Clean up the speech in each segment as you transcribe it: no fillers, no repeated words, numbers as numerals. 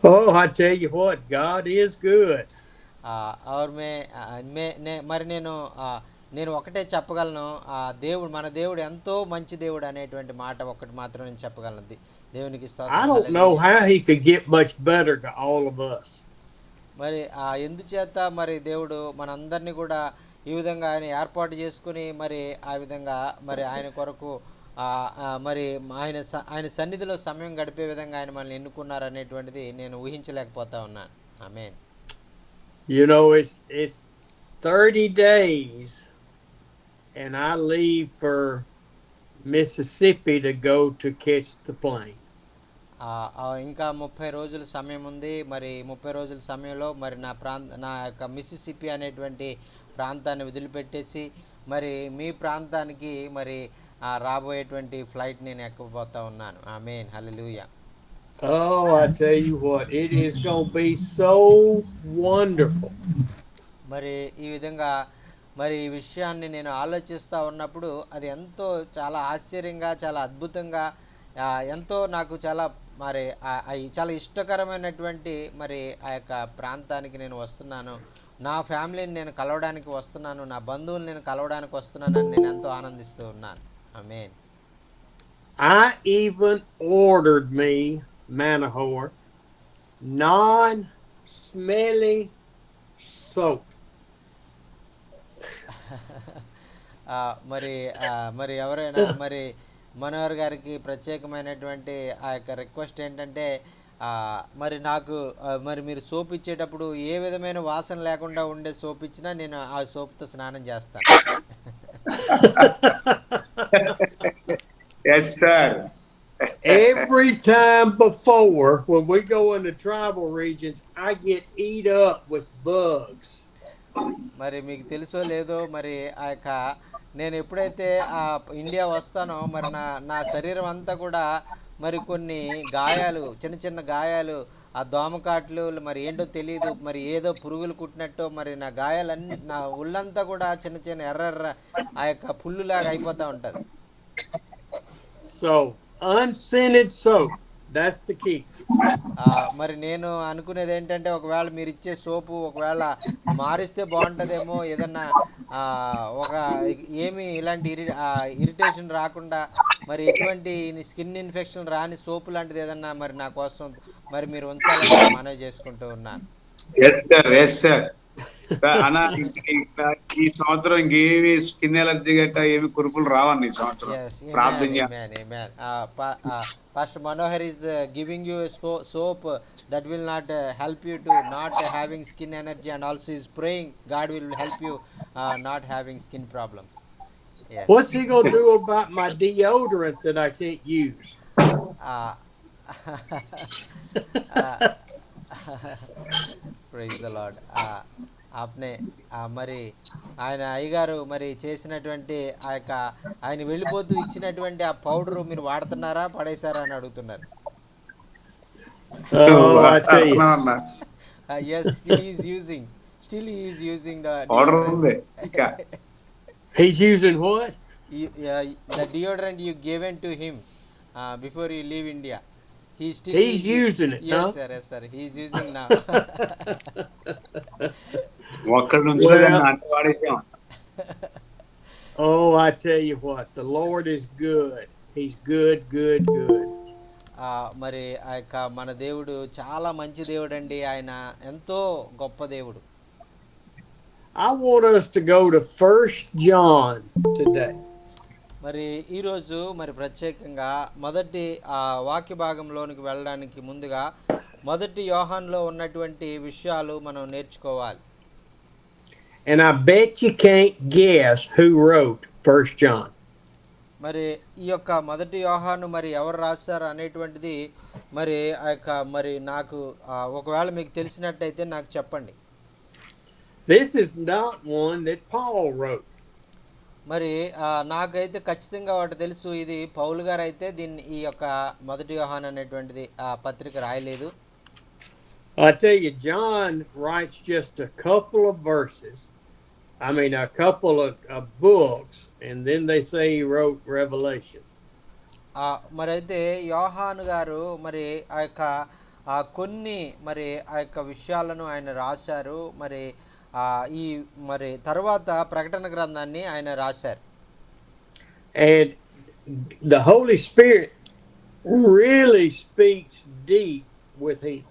Oh, I tell you what, God is good. और మరి నేను ఒకటే చెప్పగలను. దేవుడు మన దేవుడు ఎంతో మంచి దేవుడు అనేటువంటి మాట ఒక్కటి మాత్రం నేను చెప్పగలను. దేవునికి I స్తోత్రం, don't know hallelujah. how he could get much better to all of us. మరి ఎందుచేత మరి దేవుడు మనందరినీ కూడా ఈ విధంగా ఆయన ఏర్పాటు చేసుకుని మరి ఆ విధంగా మరి ఆయన కొరకు మరి ఆయన సన్నిధిలో సమయం గడిపే విధంగా ఆయన మనల్ని ఎన్నుకున్నారు అనేటువంటిది నేను ఊహించలేకపోతా ఉన్నాను. ఆమేన్. It's 30 days and I leave for Mississippi to go to catch the plane. ఇంకా 30 రోజుల సమయం ఉంది. మరి 30 రోజుల సమయంలో మరి నా యొక్క మిసిసిపి అనేటువంటి ప్రాంతాన్ని వదిలిపెట్టేసి మరి మీ ప్రాంతానికి మరి రాబోయేటువంటి ఫ్లైట్ నేను ఎక్కబోతా ఉన్నాను. ఆమేన్, హల్లెలూయా. Oh, I tell you what, it is going to be so wonderful. మరి ఈ విధంగా మరి ఈ విషయాన్ని నేను ఆలోచిస్తూ ఉన్నప్పుడు అది ఎంతో చాలా ఆశ్చర్యంగా, చాలా అద్భుతంగా, ఎంతో నాకు చాలా మరి చాలా ఇష్టకరమైనటువంటి మరి ఆ యొక్క ప్రాంతానికి నేను వస్తున్నాను. నా ఫ్యామిలీని నేను కలవడానికి వస్తున్నాను, నా బంధువులు నేను కలవడానికి వస్తున్నానని నేను ఎంతో ఆనందిస్తూ ఉన్నాను. ఆమేన్. I even ordered me, Manahor, non smelly soap. ఆ, మరి మరి ఎవరైనా మరి మనోహర్ గారికి ప్రత్యేకమైనటువంటి ఆ యొక్క రిక్వెస్ట్ ఏంటంటే ఆ, మరి నాకు మరి మీరు సోప్ ఇచ్చేటప్పుడు ఏ విధమైన వాసన లేకుండా ఉండే సోప్ ఇచ్చినా నేను ఆ సోప్తో స్నానం చేస్తాను. Yes, sir. Every time before, when we go into tribal regions, I get eat up with bugs. మరి మీకు తెలుసో లేదో మరి ఆ యొక్క నేను ఎప్పుడైతే ఇండియా వస్తానో మరి నా శరీరం అంతా కూడా మరి కొన్ని గాయాలు, చిన్న చిన్న గాయాలు, ఆ దోమకాట్లు మరి ఏంటో తెలియదు, మరి ఏదో పురుగులు కుట్టినట్టు మరి నా గాయాలన్నీ నా ఒళ్ళంతా కూడా చిన్న చిన్న ఎర్ర ఆ యొక్క పుల్లులాగా అయిపోతూ ఉంటుంది. So, unscented soap, that's the key. మరి నేను అనుకునేది ఏంటంటే ఒకవేళ మీరు ఇచ్చే సోపు ఒకవేళ మారిస్తే బాగుంటుందేమో, ఏదన్నా ఆ, ఒక ఏమి ఇలాంటి ఇరిటేషన్ రాకుండా మరి ఎటువంటి స్కిన్ ఇన్ఫెక్షన్ రాని సోపు లాంటిది ఏదన్నా మరి నా కోసం మరి మీరు ఉంచాలని నేను మనవి చేసుకుంటూ ఉన్నాను. Yes, sir. Yes, sir. అన్న ఈ సంవత్సరం ఇంకేమి స్కిన్ ఎలర్జీ గట్టా ఏమి కురుపులు రావన్న ఈ సంవత్సరం Yes, ప్రార్థన amen, amen, amen. Pastor Manohar is giving you a soap that will not help you to not having skin energy, and also is praying God will help you not having skin problems. What's Yes. he going to do about my deodorant that I can't use? Uh, uh, praise the lord. ఆప్నే మరి ఆయన అయ్యగారు మరి చేసినటువంటి ఆ యొక్క ఆయన వెళ్ళిపోతూ ఇచ్చినటువంటి ఆ పౌడరు మీరు వాడుతున్నారా, పడేశారా అని అడుగుతున్నారు. Oh, I tell you. వాడుతున్నామన్న yes, still is using the powder deodorant. ఉంది ఇంకా. He's using what? The deodorant you given to him before you leave India. He's using it, Yes huh? sir, yes sir, he is using now. ఒక్కడి నుంచి లేదన్న Well, అన్ని వాడేసాం. oh, I tell you what, the Lord is good. He's good, good, good. మరి ఆ యొక్క మన దేవుడు చాలా మంచి దేవుడు అండి. ఆయన ఎంతో గొప్ప దేవుడు. I want us to go to First John today. మరి ఈరోజు మరి ప్రత్యేకంగా మొదటి వాక్య భాగంలోనికి వెళ్ళడానికి ముందుగా మొదటి యోహాన్లో ఉన్నటువంటి విషయాలు మనం నేర్చుకోవాలి. And I bet you can't guess who wrote First John. మరి ఈ యొక్క మొదటి యోహాను మరి ఎవరు రాశారు అనేటువంటిది మరి ఆ యొక్క మరి నాకు ఒకవేళ మీకు తెలిసినట్టయితే నాకు చెప్పండి. This is not one that Paul wrote. మరి నాకైతే ఖచ్చితంగా ఒకటి తెలుసు, ఇది పౌలు గారు అయితే ఈ యొక్క మొదటి యోహాన్ అనేటువంటిది ఆ పత్రిక రాయలేదు. I tell you, John writes just a couple of verses. I mean, a couple of books, and then they say he wrote Revelation. మరి అయితే యోహాను గారు మరి ఆ యొక్క కొన్ని మరి ఆ యొక్క విషయాలను ఆయన రాశారు. మరి ఈ మరి తర్వాత ప్రకటన గ్రంథాన్ని ఆయన రాశారు. And the Holy Spirit really speaks deep with him.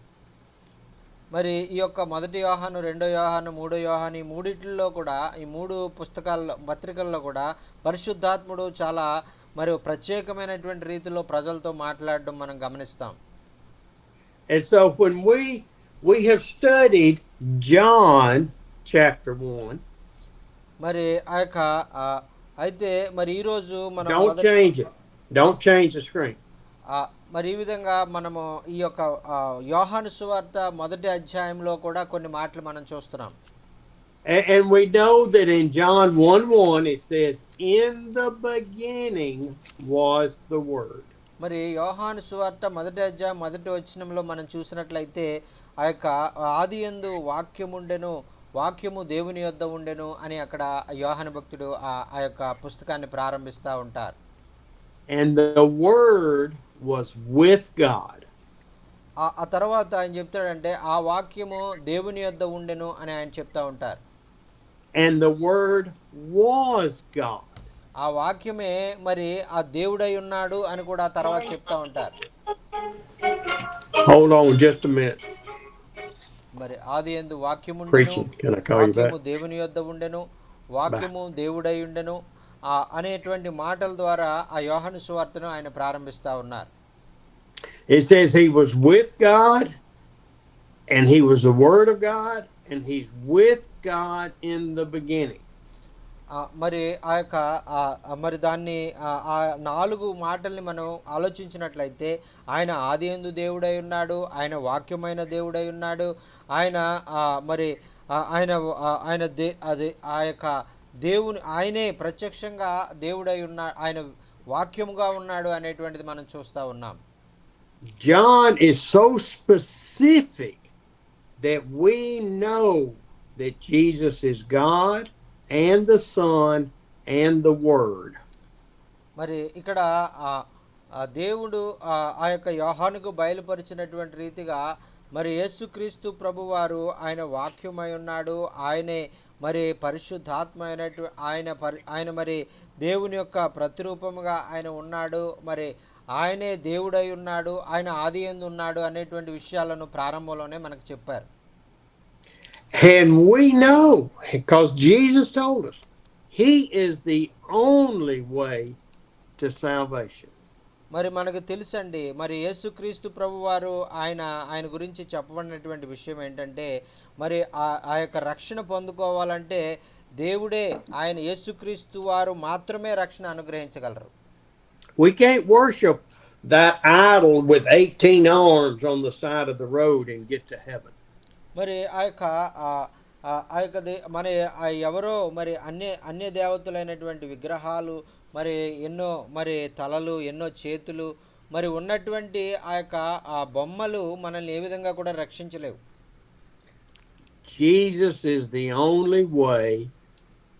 మరి ఈ యొక్క మొదటి యోహాను, రెండో యోహాను, మూడో యోహాను, ఈ మూడిట్లో కూడా, ఈ 3 పుస్తకాల్లో పత్రికల్లో కూడా పరిశుద్ధాత్ముడు చాలా మరి ప్రత్యేకమైనటువంటి రీతిలో ప్రజలతో మాట్లాడడం మనం గమనిస్తాం. And so when we have studied John chapter 1, మరి ఆ యొక్క అయితే మరి ఈరోజు మనం don't change it. Don't change the screen. మరి ఈ విధంగా మనము ఈ యొక్క యోహాను సువార్త మొదటి అధ్యాయంలో కూడా కొన్ని మాటలు మనం చూస్తున్నాం. And we know that in John 1:1 it says, "In the beginning was the Word." మరి యోహాను సువార్త మొదటి అధ్యాయం మొదటి వచనంలో మనం చూసినట్లయితే ఆ యొక్క ఆదియందు వాక్యముండెను, వాక్యము దేవుని యొద్ద ఉండెను అని అక్కడ యోహాను భక్తుడు ఆ యొక్క పుస్తకాన్ని ప్రారంభిస్తూ ఉంటారు. And the Word was with God. ఆ తర్వాత ఆయన చెప్తాడంటే ఆ వాక్యము దేవుని యొద్ద ఉండెను అని ఆయన చెప్తా ఉంటారు. And the Word was God. ఆ వాక్యమే మరి ఆ దేవుడై ఉన్నాడు అని కూడా తర్వాత చెప్తా ఉంటారు. Hold on just a minute. మరి ఆదియందు వాక్యముండెను, Preaching. Can I call you వాక్యము back? దేవుని యొద్ద ఉండెను, వాక్యము దేవుడై ఉండెను అనేటువంటి మాటల ద్వారా ఆ యోహాను సువార్తను ఆయన ప్రారంభిస్తా ఉన్నారు. It says he was with God, and he was the Word of God, and he's with God in the beginning. మరి ఆ యొక్క మరి దాన్ని ఆ 4 మాటల్ని మనం ఆలోచించినట్లయితే ఆయన ఆదియందు దేవుడై ఉన్నాడు, ఆయన వాక్యమైన దేవుడై ఉన్నాడు, ఆయన మరి ఆయన అది ఆ యొక్క దేవుని ఆయనే ప్రత్యక్షంగా దేవుడై ఉన్నాడు, ఆయన వాక్యముగా ఉన్నాడు అనేటువంటిది మనం చూస్తూ ఉన్నాం. John is so specific that we know that Jesus is God and the Son and the Word. మరి ఇక్కడ దేవుడు ఆ యొక్క యోహానుకు బయలుపరిచినటువంటి రీతిగా మరి యేసుక్రీస్తు ప్రభువారు ఆయన వాక్యమై ఉన్నాడు, ఆయనే మరి పరిశుద్ధాత్మ అయినట్టు ఆయన మరి దేవుని యొక్క ప్రతిరూపముగా ఆయన ఉన్నాడు, మరి ఆయనే దేవుడై ఉన్నాడు, ఆయన ఆదియందు ఉన్నాడు అనేటువంటి విషయాలను ప్రారంభంలోనే మనకు చెప్పారు. And we know, because Jesus told us, he is the only way to salvation. మరి మనకు తెలుసండి, మరి యేసుక్రీస్తు ప్రభువారు ఆయన గురించి చెప్పబడినటువంటి విషయం ఏంటంటే, మరి ఆ యొక్క రక్షణ పొందుకోవాలంటే దేవుడే, ఆయన యేసుక్రీస్తు వారు మాత్రమే రక్షణ అనుగ్రహించగలరు. We can't worship that idol with 18 arms on the side of the road and get to heaven. మరి ఆ యొక్క మన ఎవరో మరి అన్య దేవతలైనటువంటి విగ్రహాలు, మరి ఎన్నో మరి తలలు, ఎన్నో చేతులు మరి ఉన్నటువంటి ఆ యొక్క బొమ్మలు మనల్ని ఏ విధంగా కూడా రక్షించలేవు. Jesus is the only way,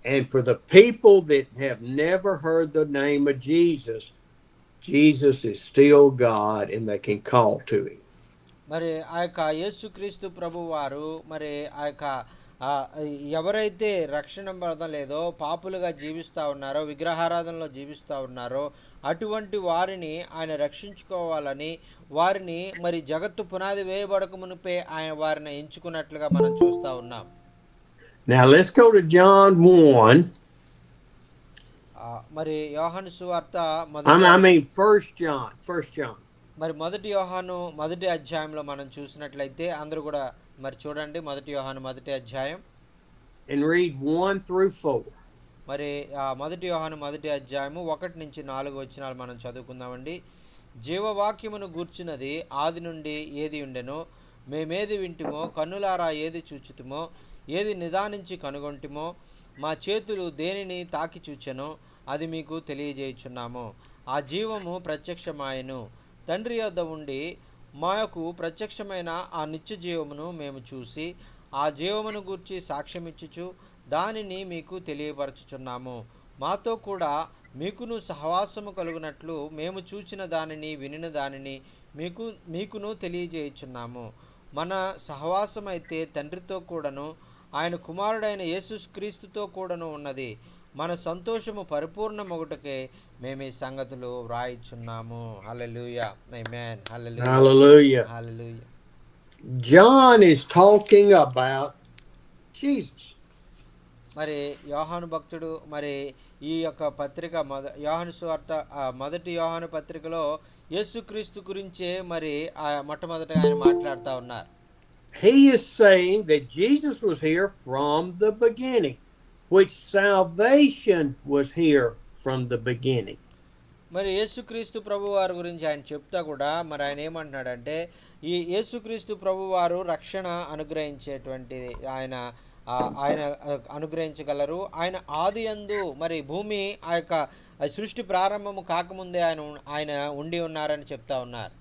and for the people that have never heard the name of Jesus, Jesus is still God and they can call to him. మరి ఆ యొక్క యేసుక్రీస్తు ప్రభువారు మరి ఆ యొక్క ఎవరైతే రక్షణ పొందలేదో, పాపులుగా జీవిస్తూ ఉన్నారో, విగ్రహారాధనలో జీవిస్తూ ఉన్నారో అటువంటి వారిని ఆయన రక్షించుకోవాలని, వారిని మరి జగత్తు పునాది వేయబడక మునిపే ఆయన వారిని ఎంచుకున్నట్లుగా మనం చూస్తూ ఉన్నాం. Now let's go to John 1. మరి యోహాను సువార్త First John. మరి మొదటి యోహాను మొదటి అధ్యాయంలో మనం చూసినట్లయితే అందరూ కూడా మరి చూడండి, మొదటి యోహాను మొదటి అధ్యాయం. And read 1 through 4. మరి మొదటి యోహాను మొదటి అధ్యాయము 1 నుంచి 4 వచనాలు మనం చదువుకుందామండి. జీవవాక్యమును గూర్చినది ఆది నుండి ఏది ఉండెనో, మేమేది వింటిమో, కన్నులారా ఏది చూచుతుమో, ఏది నిదానించి కనుగొంటిమో, మా చేతులు దేనిని తాకి చూచెనో అది మీకు తెలియజేయుచున్నాము. ఆ జీవము ప్రత్యక్షమాయెను, తండ్రి యొద్ద ఉండి మాకు ప్రత్యక్షమైన ఆ నిత్య జీవమును మేము చూసి ఆ జీవమును గూర్చి సాక్ష్యమిచ్చుచు దానిని మీకు తెలియపరచుచున్నాము. మాతో కూడా మీకును సహవాసము కలుగునట్లు మేము చూచిన దానిని, వినిన దానిని మీకును తెలియజేయుచున్నాము. మన సహవాసం అయితే తండ్రితో కూడాను ఆయన కుమారుడైన యేసుక్రీస్తుతో కూడాను ఉన్నది. మన సంతోషము పరిపూర్ణమగుటకే మేము ఈ సంగతులు వ్రాయిచున్నాము. హల్లెలూయా. ఆమేన్. హల్లెలూయా. Hallelujah. Hallelujah. John is talking about Jesus. మరి యోహాను భక్తుడు మరి ఈ యొక్క పత్రిక యోహాను సువార్త మొదటి యోహాను పత్రికలో యేసుక్రీస్తు గురించే మరి మొట్టమొదటగా ఆయన మాట్లాడుతూ ఉన్నారు. He is saying that Jesus was here from the beginning, which salvation was here from the beginning. మరి యేసుక్రీస్తు ప్రభు వారి గురించి ఆయన చెప్తా కూడా మరి ఆయన ఏమంటున్నాడంటే ఈ యేసుక్రీస్తు ప్రభు వారు రక్షణ అనుగ్రహించేటువంటి ఆయన ఆయన అనుగ్రహించగలరు. ఆయన ఆది యందు మరి భూమి ఆ యొక్క సృష్టి ప్రారంభము కాకముందే ఆయన ఉండి ఉన్నారని చెప్తా ఉన్నారు.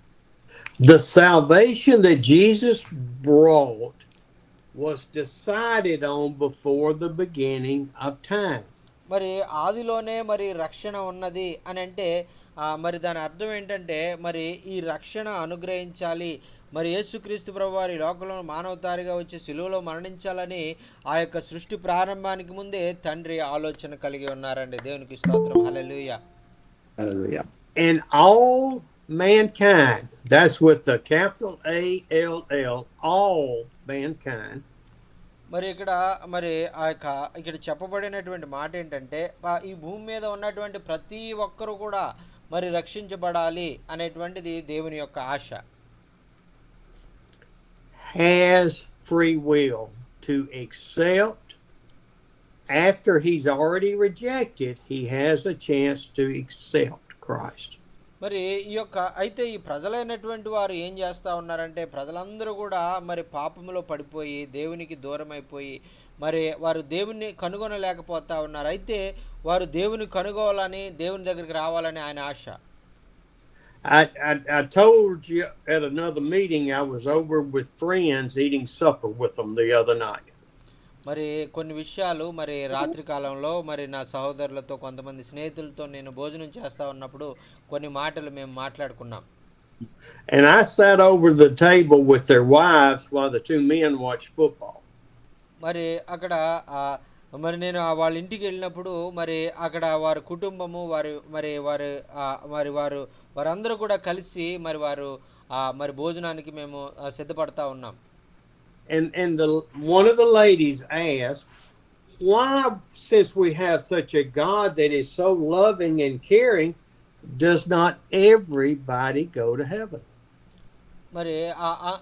The salvation that Jesus brought was decided on before the beginning of time. మరి ఆదిలోనే మరి రక్షణ ఉన్నది అని అంటే మరి దాని అర్థం ఏంటంటే మరి ఈ రక్షణ అనుగ్రహించాలి, మరి యేసుక్రీస్తు ప్రభువారు ఈ లోకంలో మానవతారిగా వచ్చి సిలువలో మరణించాలని ఆ యొక్క సృష్టి ప్రారంభానికి ముందే తండ్రి ఆలోచన కలిగి ఉన్నారండి. దేవునికి స్తోత్రం. హల్లెలూయా. Hallelujah. And all mankind, that's with the capital ALL, all mankind. మరి ఇక్కడ మరి ఇక్కడ చెప్పబడినటువంటి మాట ఏంటంటే ఈ భూమి మీద ఉన్నటువంటి ప్రతి ఒక్కరూ కూడా మరి రక్షించబడాలి అనేటువంటిది దేవుని యొక్క ఆశ. Has free will to accept. After he's already rejected, he has a chance to accept Christ. మరి అయితే ఈ ప్రజలైనటువంటి వారు ఏం చేస్తూ ఉన్నారంటే ప్రజలందరూ కూడా మరి పాపములో పడిపోయి దేవునికి దూరం అయిపోయి మరి వారు దేవుని కనుగొనలేకపోతా ఉన్నారు. అయితే వారు దేవుని కనుగోవాలని దేవుని దగ్గరికి రావాలని ఆయన ఆశ. I told you at another meeting I was over with friends eating supper with them the other night. మరి కొన్ని విషయాలు మరి రాత్రి కాలంలో మరి నా సహోదరులతో కొంతమంది స్నేహితులతో నేను భోజనం చేస్తా ఉన్నప్పుడు కొన్ని మాటలు మేము మాట్లాడుకున్నాం. And I sat over the table with their wives while the two men watched football. మరి అక్కడ మరి నేను వాళ్ళ ఇంటికి వెళ్ళినప్పుడు మరి అక్కడ వారి కుటుంబము వారందరూ కూడా కలిసి మరి మరి భోజనానికి మేము సిద్ధపడతా ఉన్నాం. And one of the ladies asked, why, since we have such a God that is so loving and caring, does not everybody go to heaven? మరి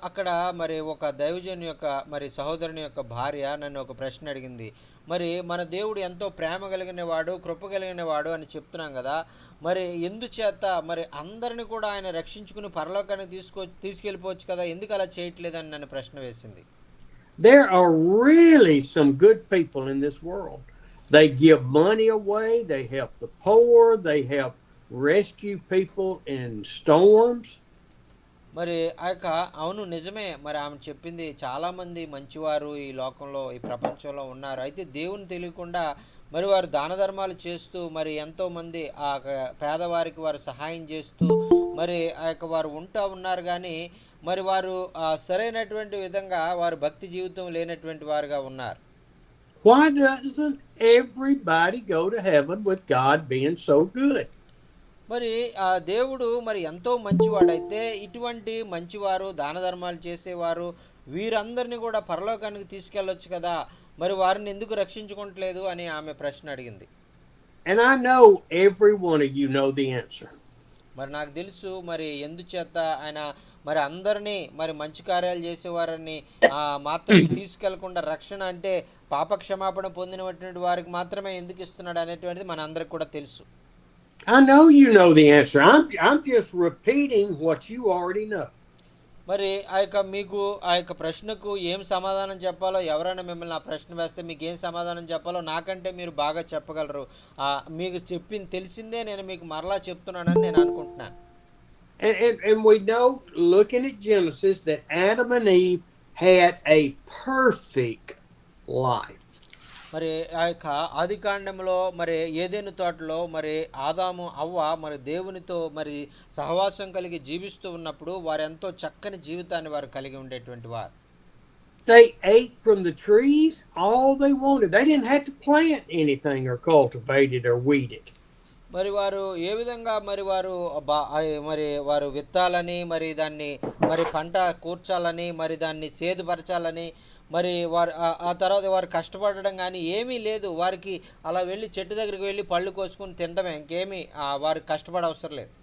అక్కడ మరి ఒక దైవజనుని యొక్క మరి సహోదరుని యొక్క భార్య నన్ను ఒక ప్రశ్న అడిగింది. మరి మన దేవుడు ఎంతో ప్రేమ కలిగిన వాడు, కృప కలిగిన వాడు అని చెప్తున్నాం కదా, మరి ఎందుచేత మరి అందరిని కూడా ఆయన రక్షించుకుని పరలోకానికి తీసుకెళ్ళిపోవచ్చు కదా, ఎందుకు అలా చేయట్లేదని నన్ను ప్రశ్న వేసింది. There are really some good people in this world. They give money away, they help the poor, they help rescue people in storms. మరి అవును నిజమే, మరి ఆమె చెప్పింది చాలామంది మంచివారు ఈ లోకంలో ఈ ప్రపంచంలో ఉన్నారు. అయితే దేవుని తెలియకుండా మరి వారు దాన ధర్మాలు చేస్తూ మరి ఎంతోమంది పేదవారికి వారు సహాయం చేస్తూ మరి వారు ఉంటూ ఉన్నారు. కానీ మరి వారు సరైనటువంటి విధంగా వారు భక్తి జీవితం లేనటువంటి వారుగా ఉన్నారు. Why doesn't everybody go to heaven with God being so good? మరి దేవుడు మరి ఎంతో మంచివాడైతే ఇటువంటి మంచివారు దాన ధర్మాలు చేసేవారు వీరందరినీ కూడా పరలోకానికి తీసుకెళ్ళొచ్చు కదా, మరి వారిని ఎందుకు రక్షించుకోవట్లేదు అని ఆమె ప్రశ్న అడిగింది. And I know every one of you know the answer. మరి నాకు తెలుసు మరి ఎందుచేత ఆయన మరి అందరినీ మరి మంచి కార్యాలు చేసేవారని మాత్రం తీసుకెళ్లకుండా రక్షణ అంటే పాప క్షమాపణ పొందినటువంటి వారికి మాత్రమే ఎందుకు ఇస్తున్నాడు అనేటువంటిది మన అందరికి కూడా తెలుసు. I know you know the answer. I'm just repeating what you already know. మరి మీకు ప్రశ్నకు ఏం సమాధానం చెప్పాలో, ఎవరైనా మిమ్మల్ని ఆ ప్రశ్న వేస్తే మీకు ఏం సమాధానం చెప్పాలో నాకంటే మీరు బాగా చెప్పగలరు. మీకు తెలిసిందే నేను మీకు మరలా చెప్తున్నానని నేను అనుకుంటున్నాను. And we know, looking at Genesis, that Adam and Eve had a perfect life. మరి ఆ యొక్క ఆదికాండంలో మరి ఏదెను తోటలో మరి ఆదాము అవ్వ మరి దేవునితో మరి సహవాసం కలిగి జీవిస్తూ ఉన్నప్పుడు వారెంతో చక్కని జీవితాన్ని వారు కలిగి ఉండేటువంటి వారు. They ate from the trees all they wanted. They didn't have to plant anything or cultivate it or weed it. మరి వారు ఏ విధంగా మరి వారు మరి వారు విత్తాలని మరి దాన్ని మరి పంట కూర్చాలని మరి దాన్ని సేదుపరచాలని మరి వారు ఆ తర్వాత వారు కష్టపడడం కానీ ఏమీ లేదు. వారికి అలా వెళ్ళి చెట్టు దగ్గరికి వెళ్ళి పళ్ళు కోసుకుని తినడమే, ఇంకేమీ వారు కష్టపడ అవసరం లేదు.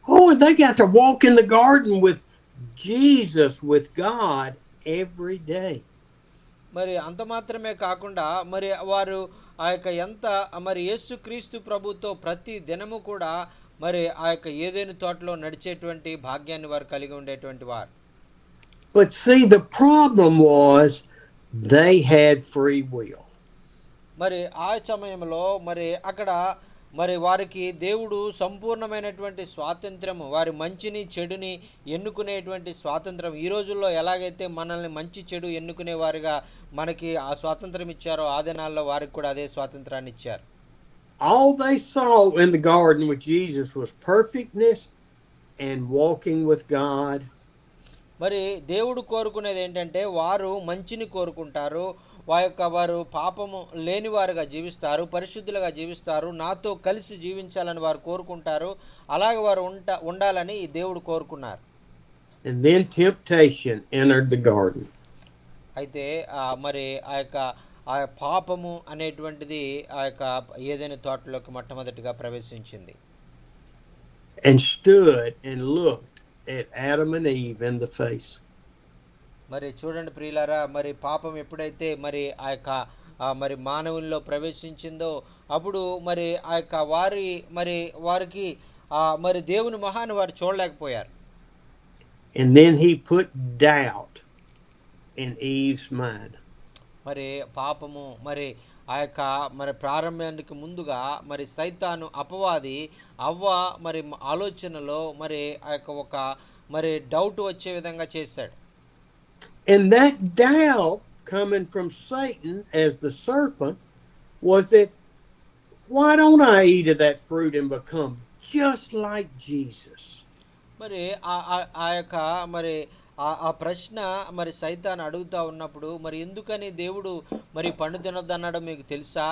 Oh, and they got to walk in the garden with Jesus, with God, every day. మరి అంత మాత్రమే కాకుండా మరి వారు ఆ యొక్క ఎంత మరి యేసుక్రీస్తు ప్రభుతో ప్రతి దినము కూడా మరి ఆ యొక్క ఏదైనా తోటలో నడిచేటువంటి భాగ్యాన్ని వారు కలిగి ఉండేటువంటి వారు. But see, the problem was they had free will. మరి ఆ సమయంలో మరి అక్కడ మరి వారికి దేవుడు సంపూర్ణమైనటువంటి స్వాతంత్రము, వారి మంచిని చెడుని ఎన్నుకునేటువంటి స్వాతంత్రం, ఈ రోజుల్లో ఎలాగైతే మనల్ని మంచి చెడు ఎన్నుకునే వారిగా మనకి ఆ స్వాతంత్రం ఇచ్చారో ఆ దినాల్లో వారికి కూడా అదే స్వాతంత్రాన్ని ఇచ్చారు. All they saw in the garden with Jesus was perfectness and walking with God. మరి దేవుడు కోరుకునేది ఏంటంటే వారు మంచిని కోరుకుంటారు, వారు పాపము లేని వారుగా జీవిస్తారు, పరిశుద్ధులుగా జీవిస్తారు, నాతో కలిసి జీవించాలని వారు కోరుకుంటారు. అలాగే వారు ఉండాలని ఈ దేవుడు కోరుకున్నారు. And then temptation entered the garden. అయితే మరి ఆ యొక్క ఆ పాపము అనేటువంటిది ఆ యొక్క ఏదైనా తోటలోకి మొట్టమొదటిగా ప్రవేశించింది. And stood and looked at Adam and Eve in the face. మరి చూడండి ప్రియులారా, మరి పాపం ఎప్పుడైతే మరి ఆ యొక్క మరి మానవుల్లో ప్రవేశించిందో అప్పుడు మరి ఆ యొక్క వారికి మరి దేవుని మొహాన్ని వారు చూడలేకపోయారు. And then he put doubt in Eve's mind. మరి పాపము మరి ఆ యొక్క మరి ప్రారంభానికి ముందుగా మరి సైతాను అపవాది అవ్వ మరి ఆలోచనలో మరి ఆ యొక్క ఒక మరి డౌట్ వచ్చే విధంగా చేశాడు. And that doubt coming from Satan as the serpent was that, why don't I eat of that fruit and become just like Jesus? మరి ఆ యొక్క మరి ఆ ప్రశ్న మరి సైతాన్ అడుగుతూ ఉన్నప్పుడు మరి ఎందుకని దేవుడు మరి పండు తినొద్దన్నాడో మీకు తెలుసా,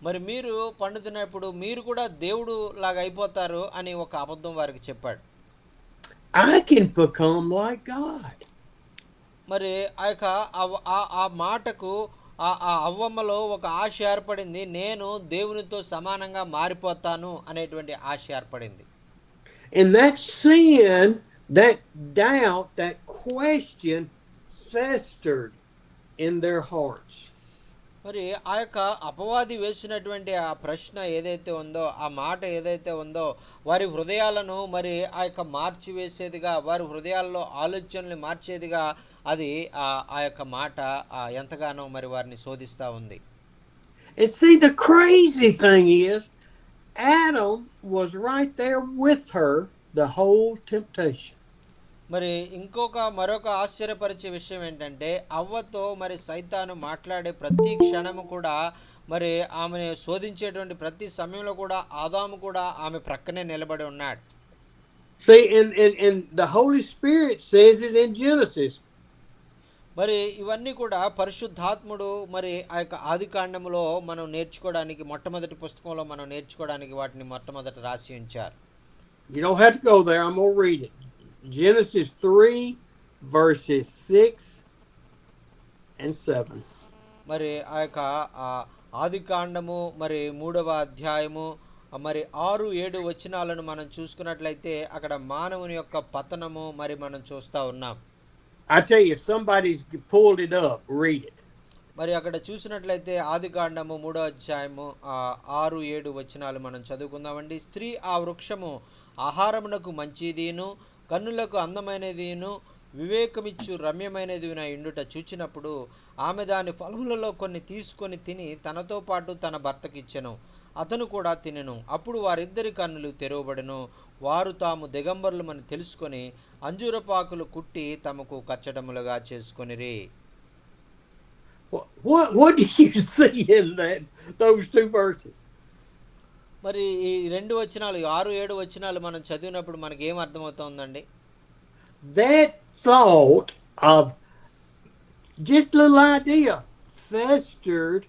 మరి మీరు పండు తిన్నప్పుడు మీరు కూడా దేవుడు లాగా అయిపోతారు అని ఒక అబద్ధం వారికి చెప్పాడు. I can become like God. మరి ఆ యొక్క ఆ మాటకు ఆ అవ్వమ్మలో ఒక ఆశ ఏర్పడింది, నేను దేవునితో సమానంగా మారిపోతాను అనేటువంటి ఆశ ఏర్పడింది. And that sin, that doubt, that question festered in their hearts. మరి ఆ యొక్క అపవాది వేసినటువంటి ఆ ప్రశ్న ఏదైతే ఉందో, ఆ మాట ఏదైతే ఉందో వారి హృదయాలను మరి ఆ యొక్క మార్చివేసేదిగా, వారి హృదయాల్లో ఆలోచనలు మార్చేదిగా అది ఆ యొక్క మాట ఎంతగానో మరి వారిని శోధిస్తూ ఉంది. And see, the crazy thing is, Adam was right there with her the whole temptation. మరి మరొక ఆశ్చర్యపరిచే విషయం ఏంటంటే అవ్వతో మరి సైతాను మాట్లాడే ప్రతి క్షణము కూడా మరి ఆమెను శోధించేటువంటి ప్రతి సమయంలో కూడా ఆదాము కూడా ఆమె ప్రక్కనే నిలబడి ఉన్నాడు. See, and the Holy Spirit says it in Genesis. మరి ఇవన్నీ కూడా పరిశుద్ధాత్ముడు మరి ఆ యొక్క ఆదికాండములో మనం నేర్చుకోవడానికి, మొట్టమొదటి పుస్తకంలో మనం నేర్చుకోవడానికి వాటిని మొట్టమొదట రాసి ఉంచారు. You don't have to go there. I'm going to read it. Genesis 3 verses 6 and 7. మరి ఆ యొక్క ఆదికాండము మరి 3వ అధ్యాయము మరి 6-7 వచనాలను మనం చూసుకున్నట్లయితే అక్కడ మానవుని యొక్క పతనము మరి మనం చూస్తూ ఉన్నాం. I tell you, if somebody's pulled it up, read it. మరి అక్కడ చూసినట్లయితే ఆదికాండము 3వ అధ్యాయము 6-7 వచనాలు మనం చదువుకుందామండి. స్త్రీ ఆ వృక్షము ఆహారమునకు మంచిదిను కన్నులకు అందమైనదిను వివేకమిచ్చు రమ్యమైనదిన ఇండుట చూచినప్పుడు ఆమె దాని ఫలములలో కొన్ని తీసుకొని తిని తనతో పాటు తన భర్తకిచ్చెను, అతను కూడా తినెను. అప్పుడు వారిద్దరి కన్నులు తెరవబడెను, వారు తాము దిగంబరులమని తెలుసుకొని అంజూరపాకులు కుట్టి తమకు కచ్చడములుగా చేసుకొనిరి. What do you see in those two verses? మరి ఈ 2 వచనాలు 6, 7 వచనాలు మనం చదివినప్పుడు మనకేం అర్థమవుతోందండి? That thought of just a little idea festered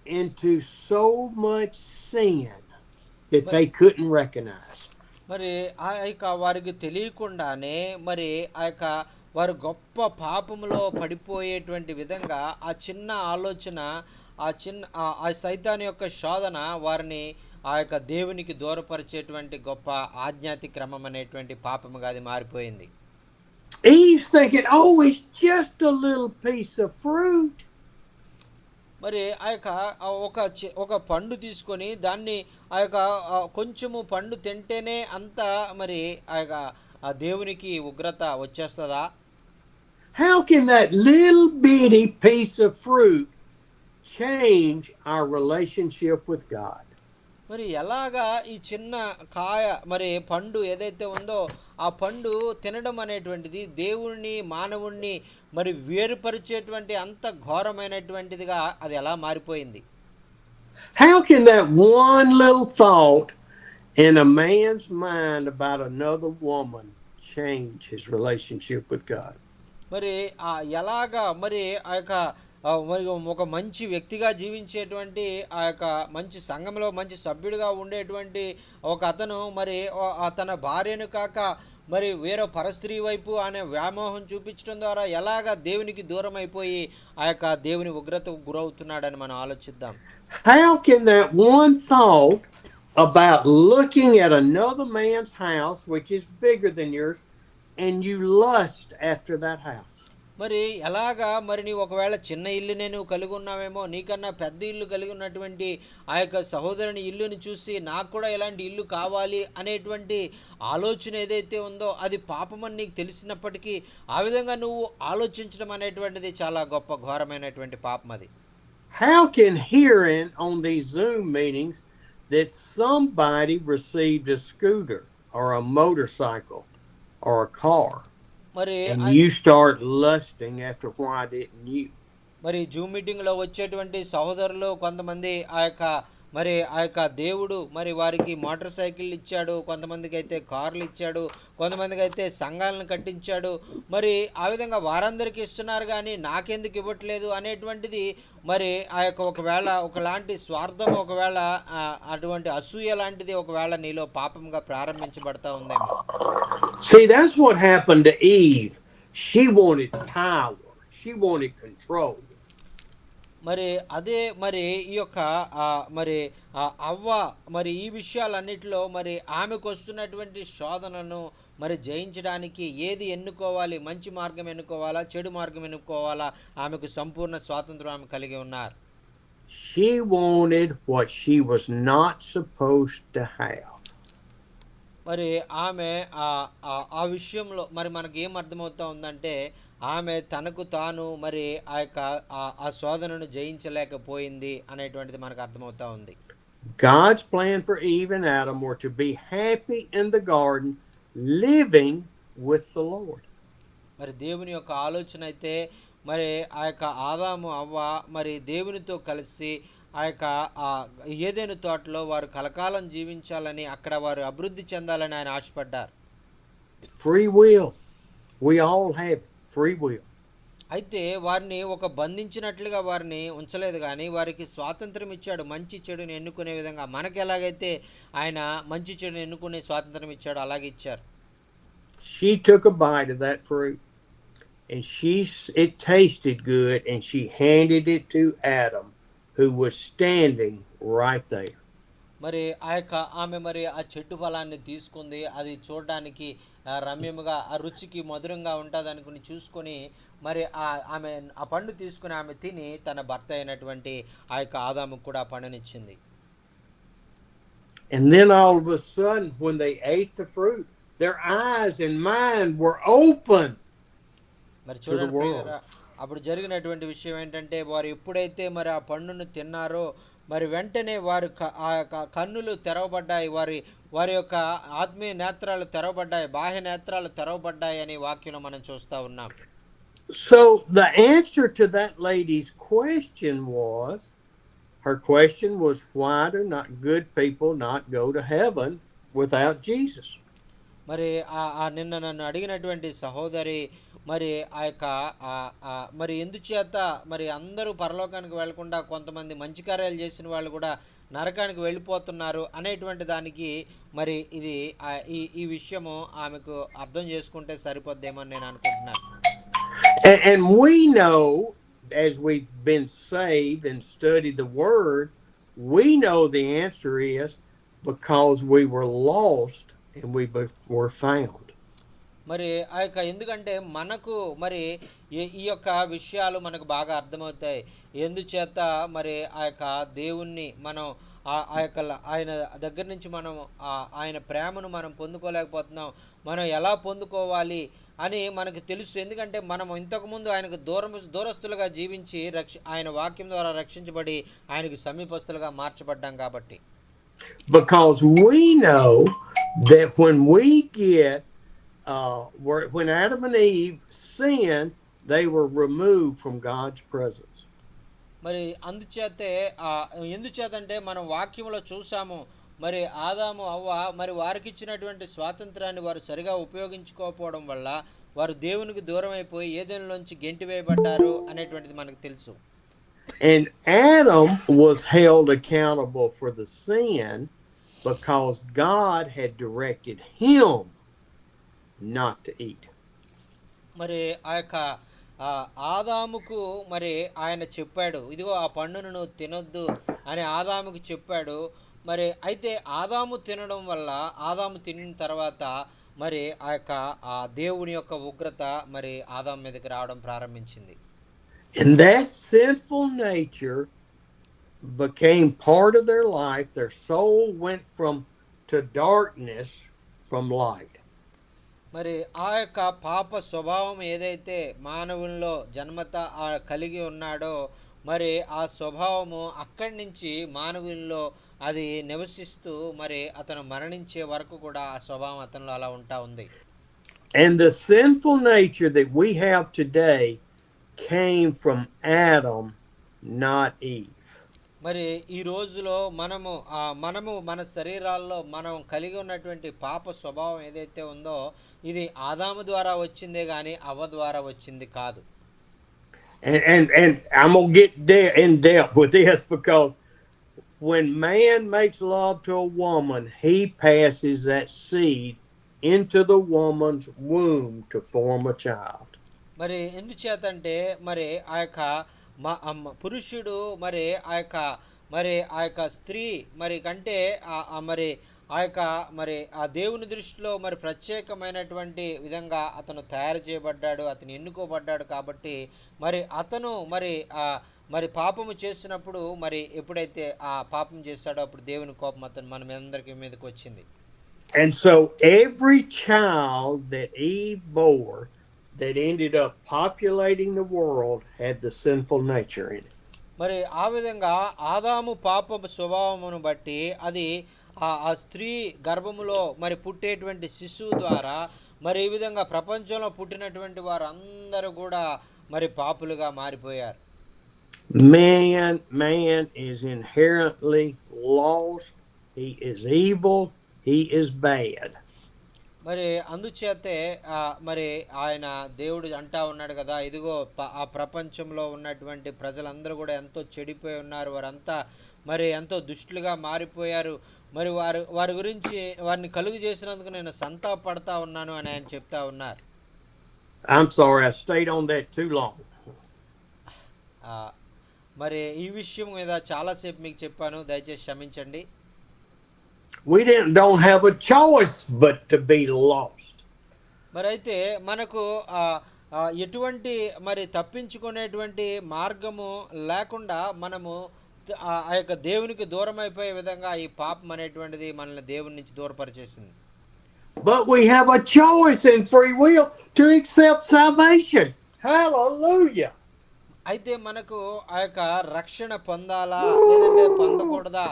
into so much sin that they couldn't recognize. మరి ఆ యొక్క వారికి తెలియకుండానే మరి ఆ యొక్క వారు గొప్ప పాపములో పడిపోయేటువంటి విధంగా ఆ చిన్న ఆలోచన, ఆ సైతాను యొక్క శోధన వారిని ఆ యొక్క దేవునికి దూరపరిచేటువంటి గొప్ప ఆజ్ఞాతిక్రమం అనేటువంటి పాపముగా అది మారిపోయింది. Eve's thinking, oh, it's just a little piece of fruit. మరి ఆ యొక్క ఒక పండు తీసుకొని దాన్ని ఆ యొక్క కొంచెము పండు తింటేనే అంత మరి ఆ యొక్క ఆ దేవునికి ఉగ్రత వచ్చేస్తుందా? How can that little bitty piece of fruit change our relationship with God? మరి ఎలాగా ఈ చిన్న కాయ మరి పండు ఏదైతే ఉందో ఆ పండు తినడం అనేటువంటిది దేవుణ్ణి మానవుణ్ణి మరి వేరుపరిచేటువంటి అంత ఘోరమైనటువంటిదిగా అది ఎలా మారిపోయింది? How can that one little thought in a man's mind about another woman change his relationship with God? మరి ఎలాగా మరి ఆ యొక్క మరి ఒక మంచి వ్యక్తిగా జీవించేటువంటి ఆ యొక్క మంచి సంఘంలో మంచి సభ్యుడిగా ఉండేటువంటి ఒక అతను మరి తన భార్యను కాక మరి వేరే పరస్త్రీ వైపు అనే వ్యామోహం చూపించడం ద్వారా ఎలాగా దేవునికి దూరం అయిపోయి ఆ యొక్క దేవుని ఉగ్రతకు గురవుతున్నాడని మనం ఆలోచిద్దాం. How can that one thought about looking at another man's house, which is bigger than yours, and you lust after that house? మరి ఎలాగా మరి నీవు ఒకవేళ చిన్న ఇల్లునే నువ్వు కలిగి ఉన్నావేమో, నీకన్నా పెద్ద ఇల్లు కలిగి ఉన్నటువంటి ఆ యొక్క సహోదరుని ఇల్లుని చూసి నాకు కూడా ఇలాంటి ఇల్లు కావాలి అనేటువంటి ఆలోచన ఏదైతే ఉందో అది పాపమని నీకు తెలిసినప్పటికీ ఆ విధంగా నువ్వు ఆలోచించడం అనేటువంటిది చాలా గొప్ప ఘోరమైనటువంటి పాపం అది. How can hearing on these Zoom meetings that somebody received a scooter or a motorcycle or a car, మరి and you start lusting after why didn't you? మరి జూమ్ మీటింగ్లో వచ్చేటువంటి సహోదరులు కొంతమంది ఆ యొక్క దేవుడు మరి వారికి మోటార్ సైకిల్ ఇచ్చాడు, కొంతమందికి అయితే కార్లు ఇచ్చాడు, కొంతమందికి అయితే సంఘాలను కట్టించాడు. మరి ఆ విధంగా వారందరికీ ఇస్తున్నారు కానీ నాకెందుకు ఇవ్వట్లేదు అనేటువంటిది మరి ఆ యొక్క ఒకవేళ ఒకలాంటి స్వార్థం, ఒకవేళ అటువంటి అసూయ లాంటిది ఒకవేళ నీలో పాపంగా ప్రారంభించబడతా ఉందేమో. See, that's what happened to Eve. She wanted power. She wanted control. మరి అదే మరి ఈ యొక్క మరి అవ్వ మరి ఈ విషయాలన్నిటిలో మరి ఆమెకు వస్తున్నటువంటి శోధనను మరి జయించడానికి ఏది ఎన్నుకోవాలి, మంచి మార్గం ఎన్నుకోవాలా చెడు మార్గం ఎన్నుకోవాలా, ఆమెకు సంపూర్ణ స్వాతంత్రం ఆమె కలిగి ఉన్నారు. She wanted what she was not supposed to have. మరి ఆమె ఆ విషయంలో మరి మనకి ఏం అర్థమవుతా ఉందంటే ఆమె తనకు తాను మరి ఆ యొక్క ఆ శోధనను జయించలేకపోయింది అనేటువంటిది మనకు అర్థమవుతా ఉంది. God's plan for Eve and Adam were to be happy in the garden, living with the Lord. మరి దేవుని యొక్క ఆలోచన అయితే మరి ఆ యొక్క ఆదాము అవ్వ మరి దేవునితో కలిసి ఆ యొక్క ఏదైనా తోటలో వారు కలకాలం జీవించాలని అక్కడ వారు అభివృద్ధి చెందాలని ఆయన ఆశపడ్డారు. Free will. We all have free will. అయితే వారిని ఒక బంధించినట్లుగా వారిని ఉంచలేదు కానీ వారికి స్వాతంత్రం ఇచ్చాడు మంచి చెడుని ఎన్నుకునే విధంగా. మనకి ఎలాగైతే ఆయన మంచి చెడుని ఎన్నుకునే స్వాతంత్రం ఇచ్చాడు అలాగే ఇచ్చారు. She took a bite of that fruit and it tasted good and she handed it to Adam, who was standing right there. మరి ఆమె మరి ఆ చెట్టు ఫలాన్ని తీసుకుంది, అది చూడడానికి రమ్యముగా ఆ రుచికి మధురంగా ఉంటుంది అనుకుని చూసుకొని మరి ఆమె ఆ పండు తీసుకుని ఆమె తిని తన భర్త అయినటువంటి ఆ యొక్క ఆదాముకు కూడా ఆ పండునిచ్చింది. And then all of a sudden when they ate the fruit, their eyes and mind were open. మరి చూడండి అప్పుడు జరిగినటువంటి విషయం ఏంటంటే వారు ఎప్పుడైతే మరి ఆ పండును తిన్నారో మరి వెంటనే వారు ఆ యొక్క కన్నులు తెరవబడ్డాయి, వారి యొక్క ఆత్మీయ నేత్రాలు తెరవబడ్డాయి, బాహ్య నేత్రాలు తెరవబడ్డాయి అని వాక్యంలో మనం చూస్తూ ఉన్నాం. So the answer to that lady's question was, her question was, why do not good people not go to heaven without Jesus? మరి నిన్న నన్ను అడిగినటువంటి సహోదరి మరి ఆ యొక్క మరి ఎందుచేత మరి అందరూ పరలోకానికి వెళ్లకుండా కొంతమంది మంచి కార్యాలు చేసిన వాళ్ళు కూడా నరకానికి వెళ్ళిపోతున్నారు అనేటువంటి దానికి మరి ఇది ఈ విషయము ఆమెకు అర్థం చేసుకుంటే సరిపోద్దేమో అని నేను అనుకుంటున్నాను. And we know, as we've been saved and studied the Word, we know the answer is because we were lost and we were found. మరి ఆ యొక్క ఎందుకంటే మనకు మరి ఈ యొక్క విషయాలు మనకు బాగా అర్థమవుతాయి. ఎందుచేత మరి ఆ యొక్క దేవుణ్ణి మనం ఆ యొక్క ఆయన దగ్గర నుంచి మనం ఆయన ప్రేమను మనం పొందుకోలేకపోతున్నాం. మనం ఎలా పొందుకోవాలి అని మనకు తెలుసు. ఎందుకంటే మనం ఇంతకుముందు ఆయనకు దూరస్తులుగా జీవించి ఆయన వాక్యం ద్వారా రక్షించబడి ఆయనకు సమీపస్తులుగా మార్చబడ్డాం కాబట్టి. Because we know that when we get when Adam and Eve sinned, they were removed from God's presence. మరి ఎందుచేతంటే మనం వాక్యంలో చూసాము, మరి ఆదాము అవ్వ మరి వారికి ఇచ్చినటువంటి స్వాతంత్రాన్ని వారు సరిగా ఉపయోగించుకోకపోవడం వల్ల వారు దేవునికి దూరం అయిపోయి ఏదెనులోంచి గెంటివేయబడ్డారు అనేటువంటిది మనకు తెలుసు. And Adam was held accountable for the sin because God had directed him not to eat. మరి ఆ యొక్క ఆదాముకు మరి ఆయన చెప్పాడు, ఇదిగో ఆ పండును నువ్వు తినొద్దు అని ఆదాముకు చెప్పాడు. మరి అయితే ఆదాము తినడం వల్ల ఆదాము తిన్న తర్వాత మరి ఆ యొక్క దేవుని యొక్క ఉగ్రత మరి ఆదాము మీదకి రావడం ప్రారంభించింది. And that sinful nature became part of their life. Their soul went to darkness from light. మరి ఆ యొక్క పాప స్వభావం ఏదైతే మానవుల్లో జన్మత కలిగి ఉన్నాడో మరి ఆ స్వభావము అక్కడి నుంచి మానవుల్లో అది నివసిస్తూ మరి అతను మరణించే వరకు కూడా ఆ స్వభావం అతనిలో అలా ఉంటా ఉంది. And the sinful nature that we have today came from Adam, not Eve. మరి ఈ రోజులో మనము మన శరీరాల్లో మనం కలిగి ఉన్నటువంటి పాప స్వభావం ఏదైతే ఉందో ఇది ఆదాము ద్వారా వచ్చిందే గాని అవ్వ ద్వారా వచ్చింది కాదు. And I'm gonna get in depth with this because when man makes love to a woman, he passes that seed into the woman's womb to form a child. మరి ఎందుచేతంటే మరి ఆ యొక్క పురుషుడు మరి ఆ యొక్క స్త్రీ మరి కంటే మరి ఆ యొక్క మరి ఆ దేవుని దృష్టిలో మరి ప్రత్యేకమైనటువంటి విధంగా అతను తయారు చేయబడ్డాడు, అతను ఎన్నుకోబడ్డాడు. కాబట్టి మరి అతను మరి పాపము చేసినప్పుడు మరి ఎప్పుడైతే ఆ పాపం చేశాడో అప్పుడు దేవుని కోపం మన అందరి మీదకి వచ్చింది. And so every child that Eve bore that ended up populating the world had the sinful nature in it. మరి ఆ విధంగా ఆదాము పాప స్వభావమును బట్టి అది ఆ స్త్రీ గర్భములో మరి పుట్టేటువంటి శిశువు ద్వారా మరి ఈ విధంగా ప్రపంచంలో పుట్టినటువంటి వారు అందరూ కూడా మరి పాపులుగా మారిపోయారు. Man is inherently lost. He is evil. He is bad. మరి అందుచేతే మరి ఆయన దేవుడు అంటా ఉన్నాడు కదా, ఇదిగో ఆ ప్రపంచంలో ఉన్నటువంటి ప్రజలందరూ కూడా ఎంతో చెడిపోయి ఉన్నారు, వారంతా మరి ఎంతో దుష్టులుగా మారిపోయారు. మరి వారి గురించి వారిని కలుగు చేసినందుకు నేను సంతాపడతా ఉన్నాను అని ఆయన చెప్తా ఉన్నారు. I'm sorry, I stayed on that too long. మరి ఈ విషయం మీద చాలాసేపు మీకు చెప్పాను, దయచేసి క్షమించండి. We don't have a choice but to be lost. మరి అయితే మనకు ఎటువంటి మరి తప్పించుకునేటువంటి మార్గము లేకుండా మనము ఆ యొక్క దేవునికి దూరం అయిపోయే విధంగా ఈ పాపం అనేటువంటిది మనల్ని దేవుని నుంచి దూరపరిచేసింది. But we have a choice and free will to accept salvation. Hallelujah. అయితే మనకు ఆ యొక్క రక్షణ పొందాలా లేదంటే పొందకూడదా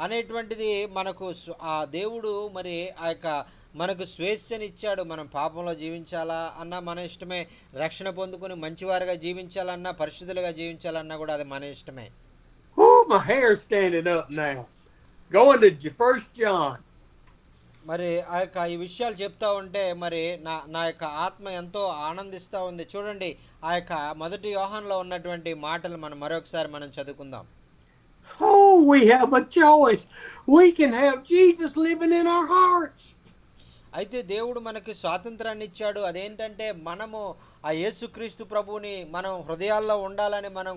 అనేటువంటిది మనకు ఆ దేవుడు మరి ఆ యొక్క మనకు స్వేచ్ఛనిచ్చాడు. మనం పాపంలో జీవించాలా అన్నా మన ఇష్టమే, రక్షణ పొందుకొని మంచివారుగా జీవించాలన్నా, పరిశుద్ధులుగా జీవించాలన్నా కూడా అది మన ఇష్టమే. Oh, my hair's standing up now. Going to 1 John. మరి ఆ యొక్క ఈ విషయాలు చెప్తా ఉంటే మరి నా నా యొక్క ఆత్మ ఎంతో ఆనందిస్తూ ఉంది. చూడండి, ఆ యొక్క 1 యోహానులో ఉన్నటువంటి మాటలు మనం మరొకసారి చదువుకుందాం. Oh, we have a choice. We can have Jesus living in our hearts. అయితే దేవుడు మనకి స్వాతంత్రాన్ని ఇచ్చాడు. అదేంటంటే మనము ఆ యేసుక్రీస్తు ప్రభువుని మనం హృదయాల్లో ఉండాలని మనం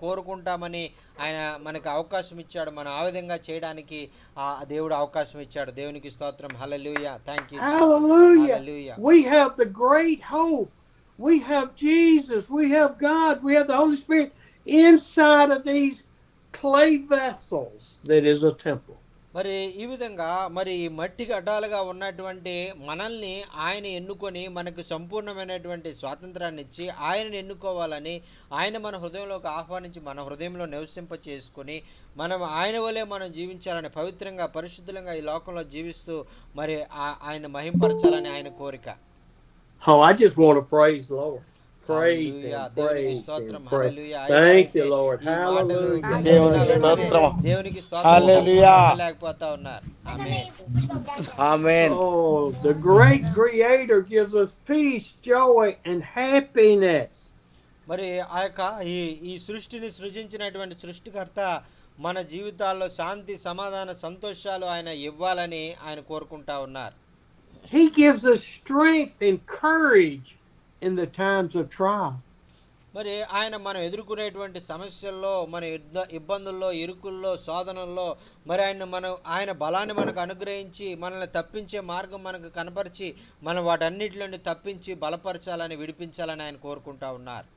కోరుకుంటామని ఆయన మనకి అవకాశం ఇచ్చాడు. మనం ఆ విధంగా చేయడానికి ఆ దేవుడు అవకాశం ఇచ్చాడు. దేవునికి స్తోత్రం. హల్లెలూయా. Thank you. Hallelujah. Hallelujah. We have the great hope. We have Jesus. We have God. We have the Holy Spirit inside of these clay vessels that is a temple. మరి ఈ విధంగా మరి ఈ మట్టి గడ్డాలుగా ఉన్నటువంటి మనల్ని ఆయన ఎన్నుకొని మనకు సంపూర్ణమైనటువంటి స్వాతంత్రాన్ని ఇచ్చి ఆయనను ఎన్నుకోవాలని, ఆయన మన హృదయంలోకి ఆహ్వానించి మన హృదయంలో నివసింప చేసుకొని మనం ఆయన వలె మనం జీవించాలని, పవిత్రంగా పరిశుద్ధంగా ఈ లోకంలో జీవిస్తూ మరి ఆయన మహింపరచాలని ఆయన కోరిక. Oh, I just want to praise the Lord. Praise hallelujah. Him. దేవునికి Praise స్తోత్రం. Him. Praise. Hallelujah. Thank you, ఎవరైతే Lord. ఈ మాటలు Hallelujah. దేవునికి స్తోత్రం. దేవునికి స్తోత్రం హల్లెలూయా. లేకపోతా ఉన్నారు. ఆమేన్. ఆమేన్. Oh, the great Creator gives us peace, joy, and happiness. మరి ఆ యొక్క ఈ ఈ సృష్టిని సృజించినటువంటి సృష్టికర్త మన జీవితాల్లో శాంతి, సమాధాన, సంతోషాలు ఆయన ఇవ్వాలని ఆయన కోరుకుంటా ఉన్నారు. He gives us strength and courage in the times of trial. మరి ఆయన మనం ఎదుర్కొనేటువంటి సమస్యల్లో, మన ఇబ్బందుల్లో, ఇరుకుల్లో, శోధనల్లో మరి ఆయన బలాన్ని మనకు అనుగ్రహించి మనల్ని తప్పించే మార్గం మనకు కనపరిచి మనం వాటన్నిటి నుండి తప్పించి బలపరచాలని, విడిపించాలని ఆయన కోరుకుంటా ఉన్నారు.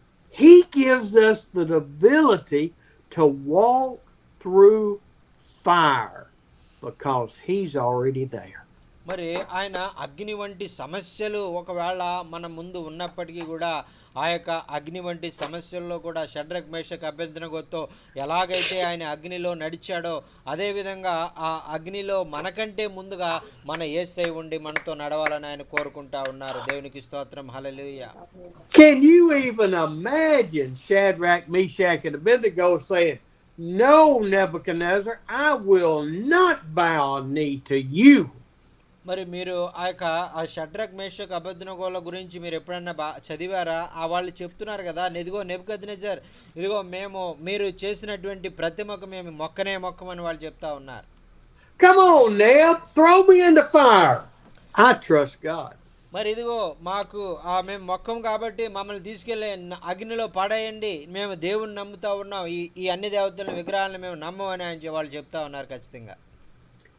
He gives us the ability to walk through fire because He's already there. మరి ఆయన అగ్ని వంటి సమస్యలు ఒకవేళ మన ముందు ఉన్నప్పటికీ కూడా ఆ యొక్క అగ్ని వంటి సమస్యల్లో కూడా షడ్రక్ మేషక్ అబేద్నెగోతో ఎలాగైతే ఆయన అగ్నిలో నడిచాడో అదేవిధంగా ఆ అగ్నిలో మనకంటే ముందుగా మన యేసయ్య ఉండి మనతో నడవాలని ఆయన కోరుకుంటా ఉన్నారు. దేవునికి స్తోత్రం. హల్లెలూయా. Can you even imagine Shadrach, Meshach, and Abednego saying, "No, Nebuchadnezzar, I will not bow a knee to you"? మరి మీరు ఆ యొక్క ఆ షడ్రక్ మేషక్ అబేద్నెగోల గురించి మీరు ఎప్పుడన్నా చదివారా? వాళ్ళు చెప్తున్నారు కదా, ఇదిగో నెబుకద్నెజర్, ఇదిగో మీరు చేసినటువంటి ప్రతిమకు మేము మొక్కమని వాళ్ళు చెప్తా ఉన్నారు. Come on, Neb, throw me in the fire. I trust God. మరి ఇదిగో మాకు మేము మొక్కం కాబట్టి మమ్మల్ని తీసుకెళ్ళి అగ్నిలో పడేయండి, మేము దేవుని నమ్ముతా ఉన్నాం, ఈ అన్ని దేవతల విగ్రహాలను మేము నమ్మమని వాళ్ళు చెప్తా ఉన్నారు. ఖచ్చితంగా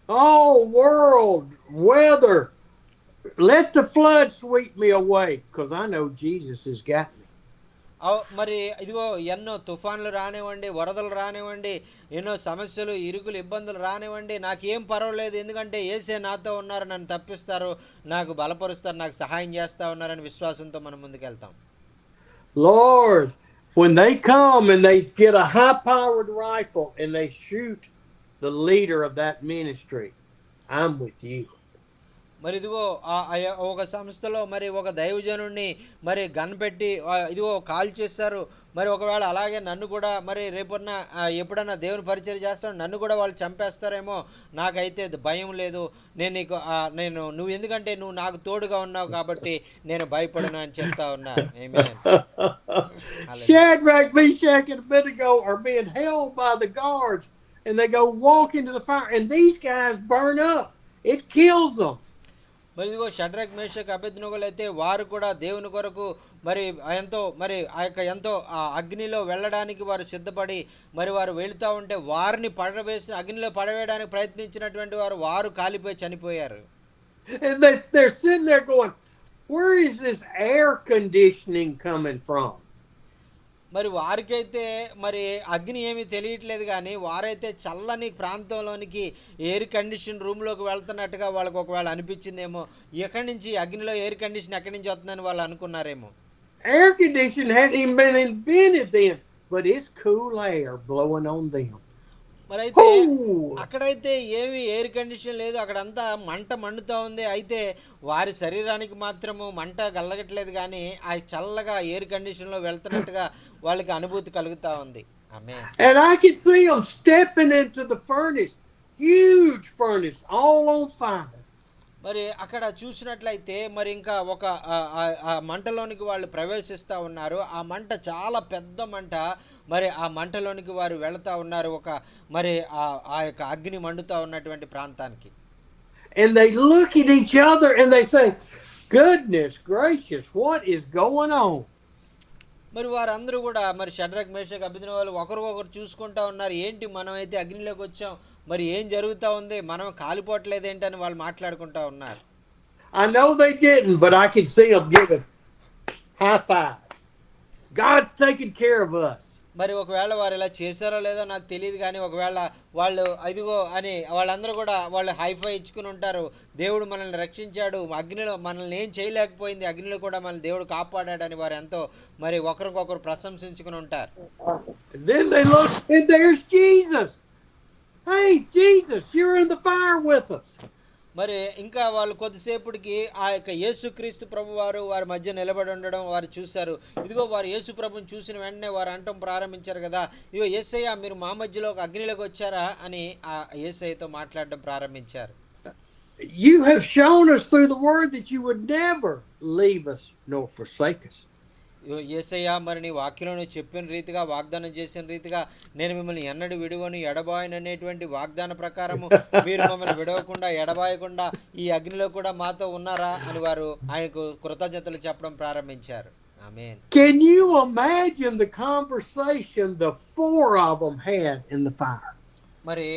Oh, world, weather, let the flood sweep me away because I know Jesus has got me. మరి ఇదిగో ఎన్నో తుఫాన్లు రానివ్వండి, వరదలు రానివ్వండి, ఎన్నో సమస్యలు, ఇరుకులు, ఇబ్బందులు రానివ్వండి, నాకేం పర్వాలేదు, ఎందుకంటే యేసే నాతో ఉన్నారు, నన్ను తప్పిస్తారు, నాకు బలపరుస్తారు, నాకు సహాయం చేస్తూ ఉన్నారని విశ్వాసంతో మనం ముందుకెళ్తాం. Lord, when they come and they get a high-powered rifle and they shoot the leader of that ministry, I'm with you. మరి ఇదిగో ఒక సంస్థలో మరి ఒక దైవజనుడిని మరి గన్ పెట్టి ఇదిగో కాల్ చేస్తారు. మరి ఒకవేళ అలాగే నన్ను కూడా మరి రేపన్నా ఎప్పుడన్నా దేవుని పరిచయం చేస్తాను, నన్ను కూడా వాళ్ళు చంపేస్తారేమో, నాకైతే భయం లేదు, నువ్వు ఎందుకంటే నువ్వు నాకు తోడుగా ఉన్నావు కాబట్టి నేను భయపడను అని చెప్తా ఉన్నా. ఆమేన్. Shadrach, Meshach, and Abednego are being held by the guards and they go walk into the fire and these guys burn up. It kills them. మరి ఇదిగో షడ్రక్ మేషక్ అబేద్నెగోలు అయితే వారు కూడా దేవుని కొరకు మరి ఎంతో అగ్నిలో వెళ్ళడానికి వారు సిద్ధపడి మరి వారు వెళుతూ ఉంటే వారిని అగ్నిలో పడవేయడానికి ప్రయత్నించినటువంటి వారు కాలిపోయి చనిపోయారు. And they're sitting there going, where is this air conditioning coming from? మరి వారికైతే మరి అగ్ని ఏమీ తెలియట్లేదు, కానీ వారైతే చల్లని ప్రాంతంలోనికి ఎయిర్ కండిషన్ రూమ్లోకి వెళ్తున్నట్టుగా వాళ్ళకి ఒకవేళ అనిపించిందేమో, ఎక్కడి నుంచి అగ్నిలో ఎయిర్ కండిషన్ ఎక్కడి నుంచి వస్తుందని వాళ్ళు అనుకున్నారేమో. Air conditioning hadn't even been invented then, but it's cool air blowing on them. మరి అయితే Whoo! అక్కడైతే ఏమి ఎయిర్ కండిషన్ లేదు, అక్కడంతా మంట మండుతూ ఉంది. అయితే వారి శరీరానికి మాత్రము మంట కలగట్లేదు, కానీ ఆ చల్లగా ఎయిర్ కండిషన్లో వెళ్తున్నట్టుగా వాళ్ళకి అనుభూతి కలుగుతూ ఉంది. ఆమె And I could see them stepping into the furnace, huge furnace, all on fire. మరి అక్కడ చూసినట్లయితే మరి ఇంకా ఒక ఆ మంటలోనికి వాళ్ళు ప్రవేశిస్తూ ఉన్నారు. ఆ మంట చాలా పెద్ద మంట. మరి ఆ మంటలోనికి వారు వెళుతూ ఉన్నారు, ఒక మరి ఆ యొక్క అగ్ని మండుతూ ఉన్నటువంటి ప్రాంతానికి. And they look at each other and they say, goodness gracious, what is going on? మరి వారందరూ కూడా మరి షడ్రక్ మేషక్ అబేద్నెగోలు ఒకరికొకరు చూసుకుంటా ఉన్నారు. ఏంటి మనమైతే అగ్నిలోకి వచ్చాం, మరి ఏం జరుగుతూ ఉంది, మనం కాలిపోవట్లేదు ఏంటని వాళ్ళు మాట్లాడుకుంటా ఉన్నారు. I know they didn't, but I could see them giving high five. God's taking care of us. మరి ఒకవేళ వారు ఇలా చేశారో లేదో నాకు తెలియదు, కానీ ఒకవేళ వాళ్ళు ఇదిగో అని వాళ్ళందరూ కూడా వాళ్ళు హైఫై ఇచ్చుకుని ఉంటారు. దేవుడు మనల్ని రక్షించాడు, అగ్నిలో మనల్ని ఏం చేయలేకపోయింది, అగ్నిలో కూడా మనల్ని దేవుడు కాపాడాడని వారు ఎంతో మరి ఒకరికొకరు ప్రశంసించుకుని ఉంటారు. And then they look and there's Jesus. Hey, Jesus, you're in the fire with us. మరి ఇంకా వాళ్ళు కొద్దిసేపటికి ఆ యొక్క యేసుక్రీస్తు ప్రభు వారి మధ్య నిలబడి ఉండడం వారు చూశారు. ఇదిగో వారు యేసు ప్రభుని చూసిన వెంటనే వారు అంటం ప్రారంభించారు కదా, ఇదిగో యేసయ్య మీరు మా మధ్యలో ఒక అగ్నిలోకి వచ్చారా అని ఆ యేసయ్యతో మాట్లాడడం ప్రారంభించారు. You have shown us through the word that you would never leave us nor forsake us. యేసయ్య మరి నీ వాక్యంలో చెప్పిన రీతిగా, వాగ్దానం చేసిన రీతిగా, నేను మిమ్మల్ని ఎన్నడూ విడువను ఎడబాయను అనేటువంటి వాగ్దాన ప్రకారము మీరు మమ్మల్ని విడవకుండా ఎడబాయకుండా ఈ అగ్నిలో కూడా మాతో ఉన్నారా అని వారు ఆయనకు కృతజ్ఞతలు చెప్పడం ప్రారంభించారు. ఆమేన్. Can you imagine the conversation the four of them had in the fire? మరి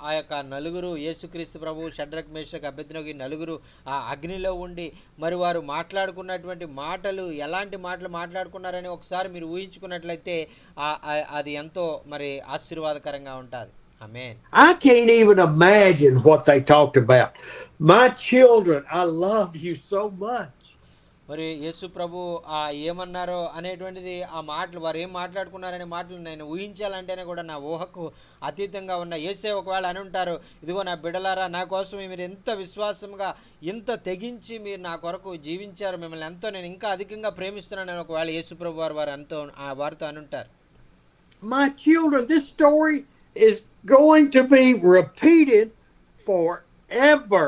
ఆ యొక్క నలుగురు యేసుక్రీస్తు ప్రభు, షడ్రక్ మేషక్ అబేద్నెగో నలుగురు ఆ అగ్నిలో ఉండి మరి వారు మాట్లాడుకున్నటువంటి మాటలు, ఎలాంటి మాటలు మాట్లాడుకున్నారని ఒకసారి మీరు ఊహించుకున్నట్లయితే అది ఎంతో మరి ఆశీర్వాదకరంగా ఉంటుంది. ఆమేన్. I can't even imagine what they talked about. My children, I love you so much. మరి యేసు ప్రభు ఏమన్నారో అనేటువంటిది, ఆ మాటలు వారు ఏం మాట్లాడుకున్నారనే మాటలు నేను ఊహించాలంటేనే కూడా నా ఊహకు అతీతంగా ఉన్న. యేసే ఒకవేళ అని ఉంటారు, ఇదిగో నా బిడ్డలారా, నా కోసం మీరు ఎంత విశ్వాసంగా ఎంత తెగించి మీరు నా కొరకు జీవించారు, మిమ్మల్ని ఎంతో నేను ఇంకా అధికంగా ప్రేమిస్తున్నానని ఒకవేళ యేసు ప్రభు వారితో అని ఉంటారు. My children, this story is going to be repeated forever.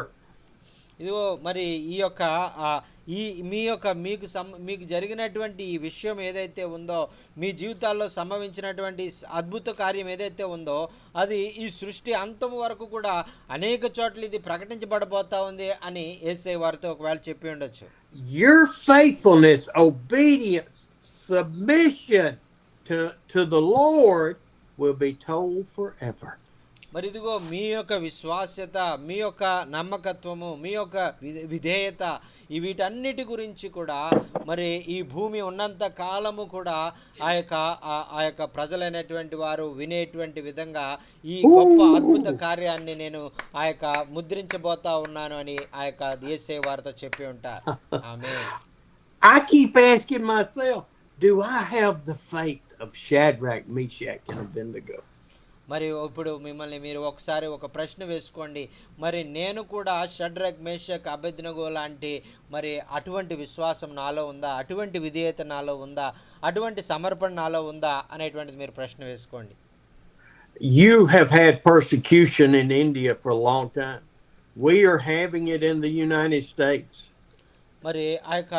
ఇదిగో మరి ఈ యొక్క మీకు జరిగినటువంటి ఈ విషయం ఏదైతే ఉందో, మీ జీవితాల్లో సంభవించినటువంటి అద్భుత కార్యం ఏదైతే ఉందో, అది ఈ సృష్టి అంతం వరకు కూడా అనేక చోట్ల ఇది ప్రకటించబడబోతా ఉంది అని యేసయ్య వారితో ఒకవేళ చెప్పి ఉండొచ్చు. Your faithfulness, obedience, submission to the Lord will be told forever. మరి ఇదిగో మీ యొక్క విశ్వాస్యత, మీ యొక్క నమ్మకత్వము, మీ యొక్క విధేయత, వీటన్నిటి గురించి కూడా మరి ఈ భూమి ఉన్నంత కాలము కూడా ఆ యొక్క ప్రజలైనటువంటి వారు వినేటువంటి విధంగా ఈ గొప్ప అద్భుత కార్యాన్ని నేను ఆ యొక్క ముద్రించబోతా ఉన్నాను అని ఆ యొక్క యేసయ్య వారితో చెప్పి ఉంటారు. ఆమేన్. I keep asking myself, do I have the faith of Shadrach, Meshach, and Abednego? మరి ఇప్పుడు మీరు ఒకసారి ఒక ప్రశ్న వేసుకోండి, మరి నేను కూడా షడ్రక్ మేషక్ అబేద్నెగో లాంటి మరి అటువంటి విశ్వాసం నాలో ఉందా, అటువంటి విధేయత నాలో ఉందా, అటువంటి సమర్పణ నాలో ఉందా అనేటువంటిది మీరు ప్రశ్న వేసుకోండి. You have had persecution in India for a long time. We are having it in the United States. మరి ఆ యొక్క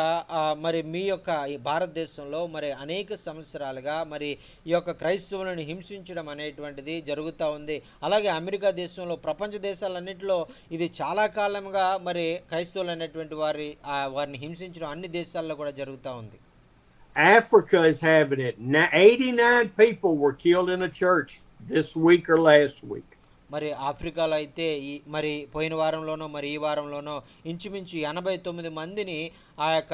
మరి మీ యొక్క ఈ భారతదేశంలో మరి అనేక సంవత్సరాలుగా మరి ఈ యొక్క క్రైస్తవులను హింసించడం అనేటువంటిది జరుగుతూ ఉంది. అలాగే అమెరికా దేశంలో, ప్రపంచ దేశాలన్నింటిలో ఇది చాలా కాలంగా మరి క్రైస్తవులు అనేటువంటి వారిని హింసించడం అన్ని దేశాల్లో కూడా జరుగుతూ ఉంది. Africa is having it. 89 people were killed in a church this week or last week. మరి ఆఫ్రికాలో అయితే మరి పోయిన వారంలోనో మరి ఈ వారంలోనో ఇంచుమించు 89 మందిని ఆ యొక్క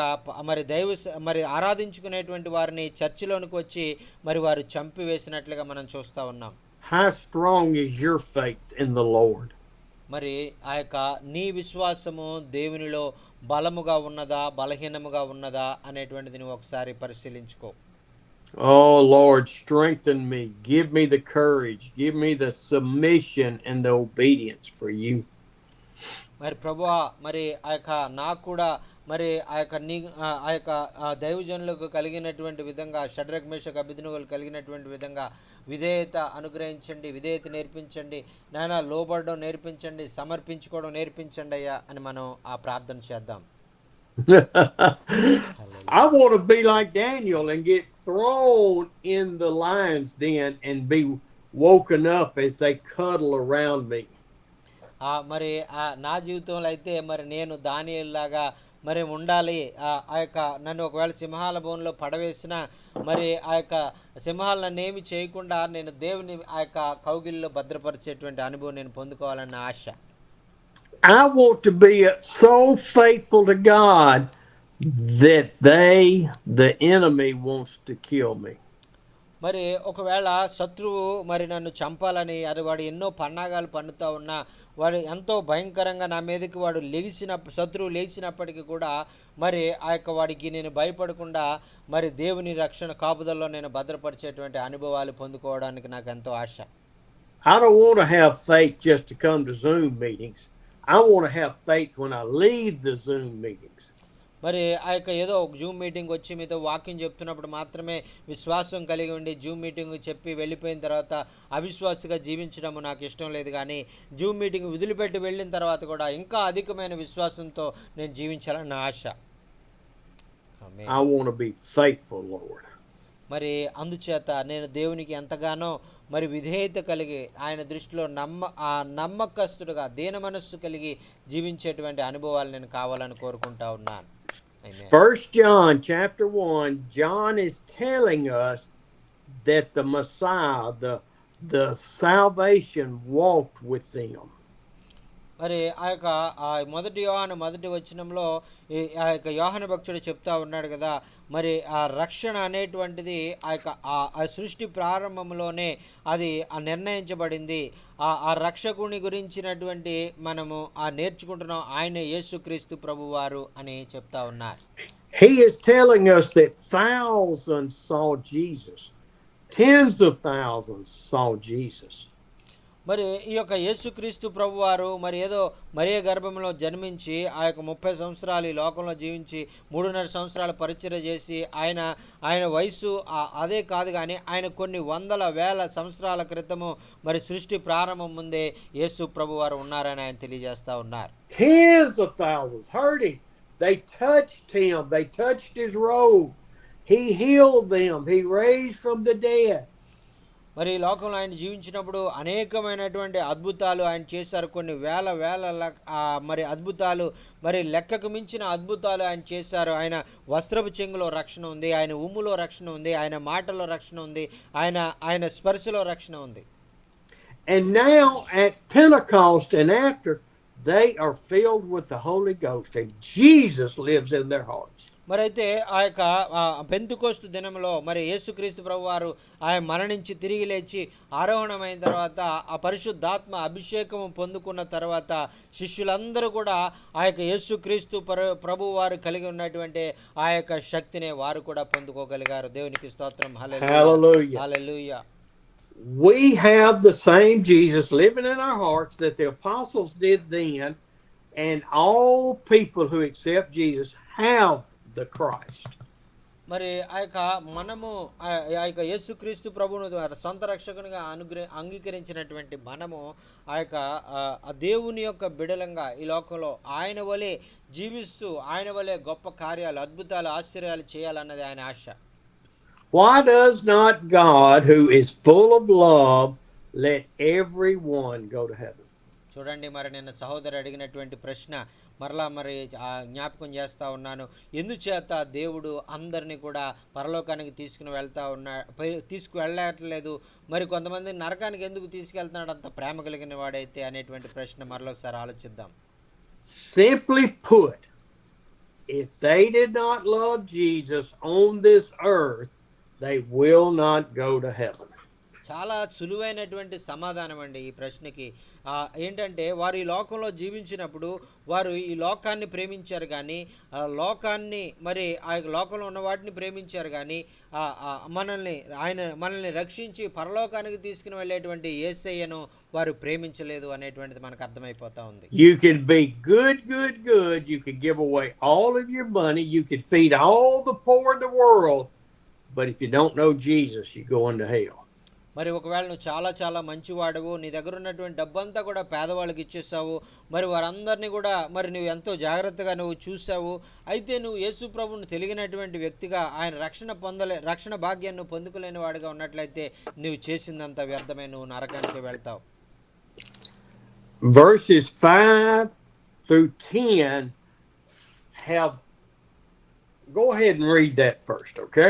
మరి ఆరాధించుకునేటువంటి వారిని చర్చిలోనికి వచ్చి మరి వారు చంపివేసినట్లుగా మనం చూస్తూ ఉన్నాం. How strong is your faith in the Lord? మరి ఆ యొక్క నీ విశ్వాసము దేవునిలో బలముగా ఉన్నదా, బలహీనముగా ఉన్నదా అనేటువంటిది నువ్వు ఒకసారి పరిశీలించుకో. Oh, Lord, strengthen me. Give me the courage. Give me the submission and the obedience for you. మరి ప్రభువా మరి ఆ యొక్క నాకు కూడా మరి ఆ యొక్క ఆ యొక్క దైవజనులకు కలిగినటువంటి విధంగా షడ్రక్ మేషక్ అబేద్నెగోకు కలిగినటువంటి విధంగా విధేయత అనుగ్రహించండి, విధేయత నేర్పించండి నాయన, లోబడడం నేర్పించండి, సమర్పించుకోవడం నేర్పించండి అయ్యా అని మనం ఆ ప్రార్థన చేద్దాం. I want to be like Daniel and get thrown in the lion's den and be woken up as they cuddle around me. మరి నా జీవితంలో అయితే మరి నేను దానియేలులాగా మరి ఉండాలి. ఆ యొక్క నన్ను ఒకవేళ సింహాల బోన్లో పడవేసిన మరి ఆ యొక్క సింహాలు నన్ను ఏమి చేయకుండా నేను దేవుని ఆ యొక్క కౌగిలిలో భద్రపరిచేటువంటి అనుభవం నేను పొందుకోవాలన్న ఆశ. I want to be so faithful to God that the enemy wants to kill me. మరి ఒకవేళ శత్రువు మరి నన్ను చంపాలని అది వాడు ఎన్నో పన్నాగాలు పన్నుతూ ఉన్నా, వాడు ఎంతో భయంకరంగా నా మీదకి వాడు శత్రువు లేచినప్పటికీ కూడా మరి ఆ యొక్క వాడికి నేను భయపడకుండా మరి దేవుని రక్షణ కాపుదల్లో నేను భద్రపరిచేటువంటి అనుభవాలు పొందుకోవడానికి నాకు ఎంతో ఆశ. I don't want to have faith just to come to Zoom meetings. I want to have faith when I leave the Zoom meetings. మరి ఆ యొక్క ఏదో ఒక జూమ్ మీటింగ్ వచ్చి మీతో వాక్యం చెప్తున్నప్పుడు మాత్రమే విశ్వాసం కలిగి ఉండి జూమ్ మీటింగ్ చెప్పి వెళ్ళిపోయిన తర్వాత అవిశ్వాసగా జీవించడము నాకు ఇష్టం లేదు. కానీ జూమ్ మీటింగ్ వదిలిపెట్టి వెళ్ళిన తర్వాత కూడా ఇంకా అధికమైన విశ్వాసంతో నేను జీవించాలన్న ఆశ. I want to be faithful, Lord. మరి అందుచేత నేను దేవునికి ఎంతగానో మరి విధేయత కలిగి ఆయన దృష్టిలో నమ్మకస్తుడుగా దీన మనస్సు కలిగి జీవించేటువంటి అనుభవాలు నేను కావాలని కోరుకుంటా ఉన్నాను. 1 John chapter 1, John is telling us that the Messiah, the salvation walked with them. మరి ఆ యొక్క మొదటి యోహాను మొదటి వచనంలో ఆ యొక్క యోహాను భక్తుడు చెప్తా ఉన్నాడు కదా, మరి ఆ రక్షణ అనేటువంటిది ఆ యొక్క ఆ సృష్టి ప్రారంభంలోనే అది నిర్ణయించబడింది. ఆ రక్షకుని గురించినటువంటి మనము నేర్చుకుంటున్నాం, ఆయన యేసుక్రీస్తు ప్రభువారు అని చెప్తా ఉన్నారు. He is telling us that thousands saw Jesus. Tens of thousands saw Jesus. మరి ఈ యొక్క యేసుక్రీస్తు ప్రభువారు మరి ఏదో మరియ గర్భంలో జన్మించి ఆ యొక్క 30 సంవత్సరాలు ఈ లోకంలో జీవించి 3.5 సంవత్సరాలు పరిచర్య చేసి ఆయన వయసు అదే కాదు, కానీ ఆయన కొన్ని వందల వేల సంవత్సరాల క్రితము మరి సృష్టి ప్రారంభం ముందే యేసు ప్రభువారు ఉన్నారని ఆయన తెలియజేస్తా ఉన్నారు. Tens of thousands heard him. They touched him. They touched his robe. He healed them. He raised from the dead. మరి ఈ లోకంలో ఆయన జీవించినప్పుడు అనేకమైనటువంటి అద్భుతాలు ఆయన చేశారు. కొన్ని వేల మరి అద్భుతాలు, మరి లెక్కకు మించిన అద్భుతాలు ఆయన చేశారు. ఆయన వస్త్రపు చెంగులో రక్షణ ఉంది, ఆయన ఉమ్ములో రక్షణ ఉంది, ఆయన మాటలో రక్షణ ఉంది, ఆయన స్పర్శలో రక్షణ ఉంది. And now at Pentecost and after, they are filled with the Holy Ghost and Jesus lives in their hearts. మరి అయితే ఆ యొక్క పెంతెకోస్తు దినంలో మరి యేసుక్రీస్తు ప్రభువారు ఆయన మరణించి తిరిగి లేచి ఆరోహణమైన తర్వాత ఆ పరిశుద్ధాత్మ అభిషేకం పొందుకున్న తర్వాత శిష్యులందరూ కూడా ఆ యొక్క యేసుక్రీస్తు ప్రభువారు కలిగి ఉన్నటువంటి ఆ యొక్క శక్తిని వారు కూడా పొందుకోగలిగారు. దేవునికి స్తోత్రం. హల్లెలూయా. హల్లెలూయా. We have the same Jesus living in our hearts that the apostles did then, and all people who accept Jesus have the Christ. మరి ఆ యొక్క మనము ఆ యొక్క యేసుక్రీస్తు ప్రభువును సొంత రక్షకునిగా అంగీకరించినటువంటి మనము ఆ యొక్క దేవుని యొక్క బిడలంగా ఈ లోకంలో ఆయన వలె జీవిస్తూ ఆయన వలె గొప్ప కార్యాలు, అద్భుతాలు, ఆశ్చర్యాలు చేయాలన్నది ఆయన ఆశ. Why does not God, who is full of love, let everyone go to heaven? చూడండి, మరి నేను సహోదరు అడిగినటువంటి ప్రశ్న మరలా మరి జ్ఞాపకం చేస్తూ ఉన్నాను. ఎందుచేత దేవుడు అందరినీ కూడా పరలోకానికి తీసుకువెళ్ళట్లేదు, మరి కొంతమంది నరకానికి ఎందుకు తీసుకెళ్తున్నాడు అంత ప్రేమ కలిగిన వాడైతే అనేటువంటి ప్రశ్న మరొకసారి ఆలోచిద్దాం. Simply put, if they did not love Jesus on this earth, they will not go to heaven. చాలా సులువైనటువంటి సమాధానం అండి ఈ ప్రశ్నకి. ఏంటంటే వారు ఈ లోకంలో జీవించినప్పుడు వారు ఈ లోకాన్ని ప్రేమించారు కానీ లోకాన్ని మరి ఆ యొక్క లోకంలో ఉన్న వాటిని ప్రేమించారు కానీ మనల్ని రక్షించి పరలోకానికి తీసుకుని వెళ్ళేటువంటి యేసయ్యను వారు ప్రేమించలేదు అనేటువంటిది మనకు అర్థమైపోతా ఉంది. You can be good. You can give away all of your money. You can feed all the poor in the world. But if you don't know Jesus, you go into hell. మరి ఒకవేళ నువ్వు చాలా చాలా మంచివాడవు, నీ దగ్గర ఉన్నటువంటి డబ్బంతా కూడా పేదవాళ్ళకి ఇచ్చేసావు, మరి వారందరినీ కూడా మరి నువ్వు ఎంతో జాగ్రత్తగా నువ్వు చూసావు, అయితే నువ్వు యేసు ప్రభువును తెలిగినటువంటి వ్యక్తిగా ఆయన రక్షణ భాగ్యాన్ని నువ్వు పొందుకోలేని వాడిగా ఉన్నట్లయితే నువ్వు చేసిందంత వ్యర్థమే, నువ్వు నరకానికి వెళ్తావు. Verses 5 through 10 have. Go ahead and read that first, okay?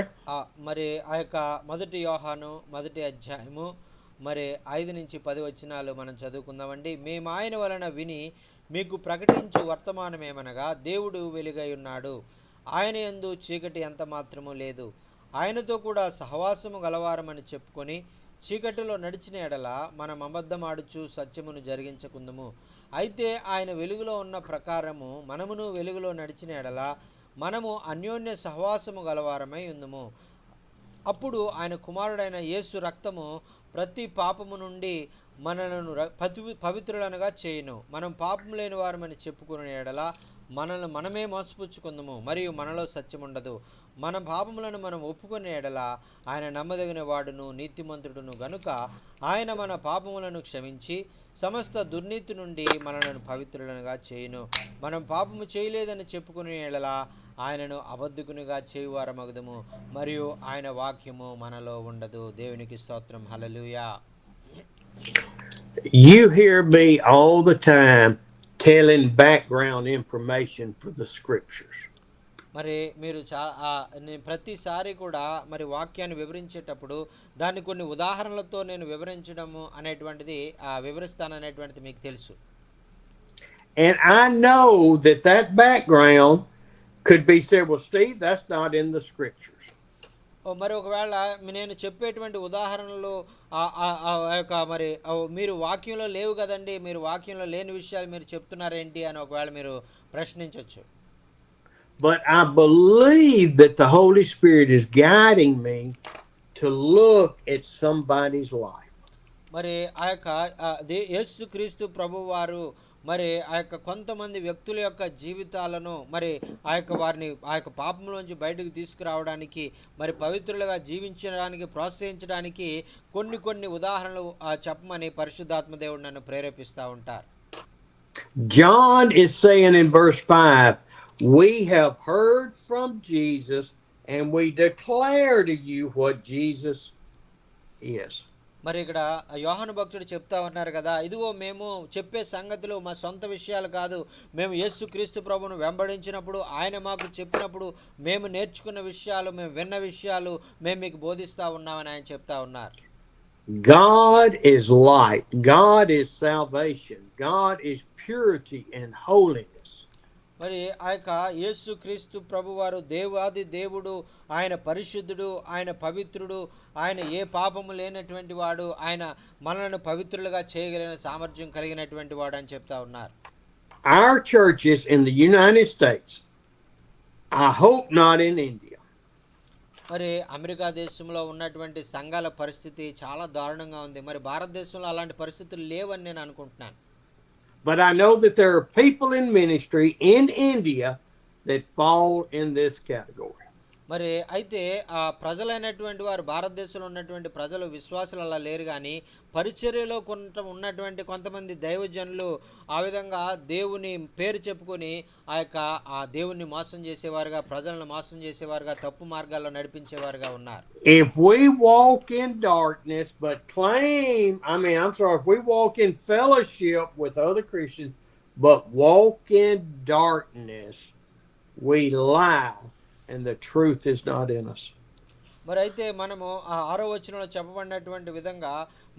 మరి ఆ యొక్క మొదటి యోహాను మొదటి అధ్యాయము మరి 5 నుంచి 10 వచనాలు మనం చదువుకుందామండి. మేము ఆయన వలన విని మీకు ప్రకటించు వర్తమానమేమనగా దేవుడు వెలుగై ఉన్నాడు, ఆయన యందు చీకటి ఎంత మాత్రము లేదు, ఆయనతో కూడా సహవాసము గలవారమని చెప్పుకొని చీకటిలో నడిచిన ఎడల మనం అబద్ధమాడుచు సత్యమును జరిగించకుందుము. అయితే ఆయన వెలుగులో ఉన్న ప్రకారము మనమును వెలుగులో నడిచిన ఎడల మనము అన్యోన్య సహవాసము గలవారమై ఉందుము. అప్పుడు ఆయన కుమారుడైన యేసు రక్తము ప్రతి పాపము నుండి మనలను పవిత్రులనుగా చేయును. మనం పాపం లేని వారమని చెప్పుకునే ఎడల మనల్ని మనమే మోసపుచ్చుకుందుము, మరియు మనలో సత్యం ఉండదు. మన పాపములను మనం ఒప్పుకునే ఎడల ఆయన నమ్మదగిన వాడును నీతిమంతుడును గనుక ఆయన మన పాపములను క్షమించి సమస్త దుర్నీతి నుండి మనలను పవిత్రులనుగా చేయును. మనం పాపము చేయలేదని చెప్పుకునే ఎడల ఆయనను అబద్ధకునిగా చేయువారమగుదుము, మరియు ఆయన వాక్యము మనలో ఉండదు. దేవునికి స్తోత్రం. హల్లెలూయా. You hear me all the time telling background information for the scriptures. మరి మీరు నేను ప్రతిసారి కూడా మరి వాక్యాన్ని వివరించేటప్పుడు దాన్ని కొన్ని ఉదాహరణలతో నేను వివరించడము అనేటువంటిది వివరిస్తాననేటువంటిది మీకు తెలుసు. And I know that background could be said, well, Steve, that's not in the scriptures. మరి ఒకవేళ నేను చెప్పేటువంటి ఉదాహరణలు మరి మీరు వాక్యంలో లేవు కదండి, మీరు వాక్యంలో లేని విషయాలు మీరు చెప్తున్నారేంటి అని ఒకవేళ మీరు ప్రశ్నించవచ్చు. But I believe that the Holy Spirit is guiding me to look at somebody's life. మరి ఆ యొక్క యేసు క్రీస్తు ప్రభు వారు మరి ఆ యొక్క కొంతమంది వ్యక్తుల యొక్క జీవితాలను మరి వారిని ఆ యొక్క పాపంలోంచి బయటకు తీసుకురావడానికి మరి పవిత్రులుగా జీవించడానికి ప్రోత్సహించడానికి కొన్ని ఉదాహరణలు చెప్పమని పరిశుద్ధాత్మ దేవుడు నన్ను ప్రేరేపిస్తూ ఉంటారు. John is saying in verse 5, we have heard from Jesus and we declare to you what Jesus is. మరి ఇక్కడ యోహాను భక్తుడు చెప్తా ఉన్నారు కదా, ఇదిగో మేము చెప్పే సంగతులు మా సొంత విషయాలు కాదు, మేము యేసుక్రీస్తు ప్రభువును వెంబడించినప్పుడు ఆయన మాకు చెప్పినప్పుడు మేము నేర్చుకున్న విషయాలు, మేము విన్న విషయాలు మేము మీకు బోధిస్తా ఉన్నామని ఆయన చెప్తా ఉన్నారు. God is light, God is salvation, God is purity and holiness. మరి ఆ యొక్క యేసుక్రీస్తు ప్రభువారు దేవాది దేవుడు, ఆయన పరిశుద్ధుడు, ఆయన పవిత్రుడు, ఆయన ఏ పాపము లేనటువంటి వాడు, ఆయన మనలను పవిత్రులుగా చేయగలిగిన సామర్థ్యం కలిగినటువంటి వాడు అని చెప్తా ఉన్నారు. Our churches in the United States, I hope not in India. మరి అమెరికా దేశంలో ఉన్నటువంటి సంఘాల పరిస్థితి చాలా దారుణంగా ఉంది. మరి భారతదేశంలో అలాంటి పరిస్థితులు లేవని నేను అనుకుంటున్నాను. But I know that there are people in ministry in India that fall in this category. మరి అయితే ఆ ప్రజలైనటువంటి వారు, భారతదేశంలో ఉన్నటువంటి ప్రజలు విశ్వాసులు అలా లేరు, కానీ పరిచర్యలో ఉన్నటువంటి కొంతమంది దైవజనులు ఆ విధంగా దేవుని పేరు చెప్పుకొని ఆ దేవుణ్ణి మోసం చేసేవారుగా, ప్రజలను మోసం చేసేవారుగా, తప్పు మార్గాల్లో నడిపించేవారుగా ఉన్నారు. If we walk in darkness but if we walk in fellowship with other Christians but walk in darkness, we lie and the truth is not in us. మరి అయితే మనము ఆ 6వ వచనంలో చెప్పబడినటువంటి విధంగా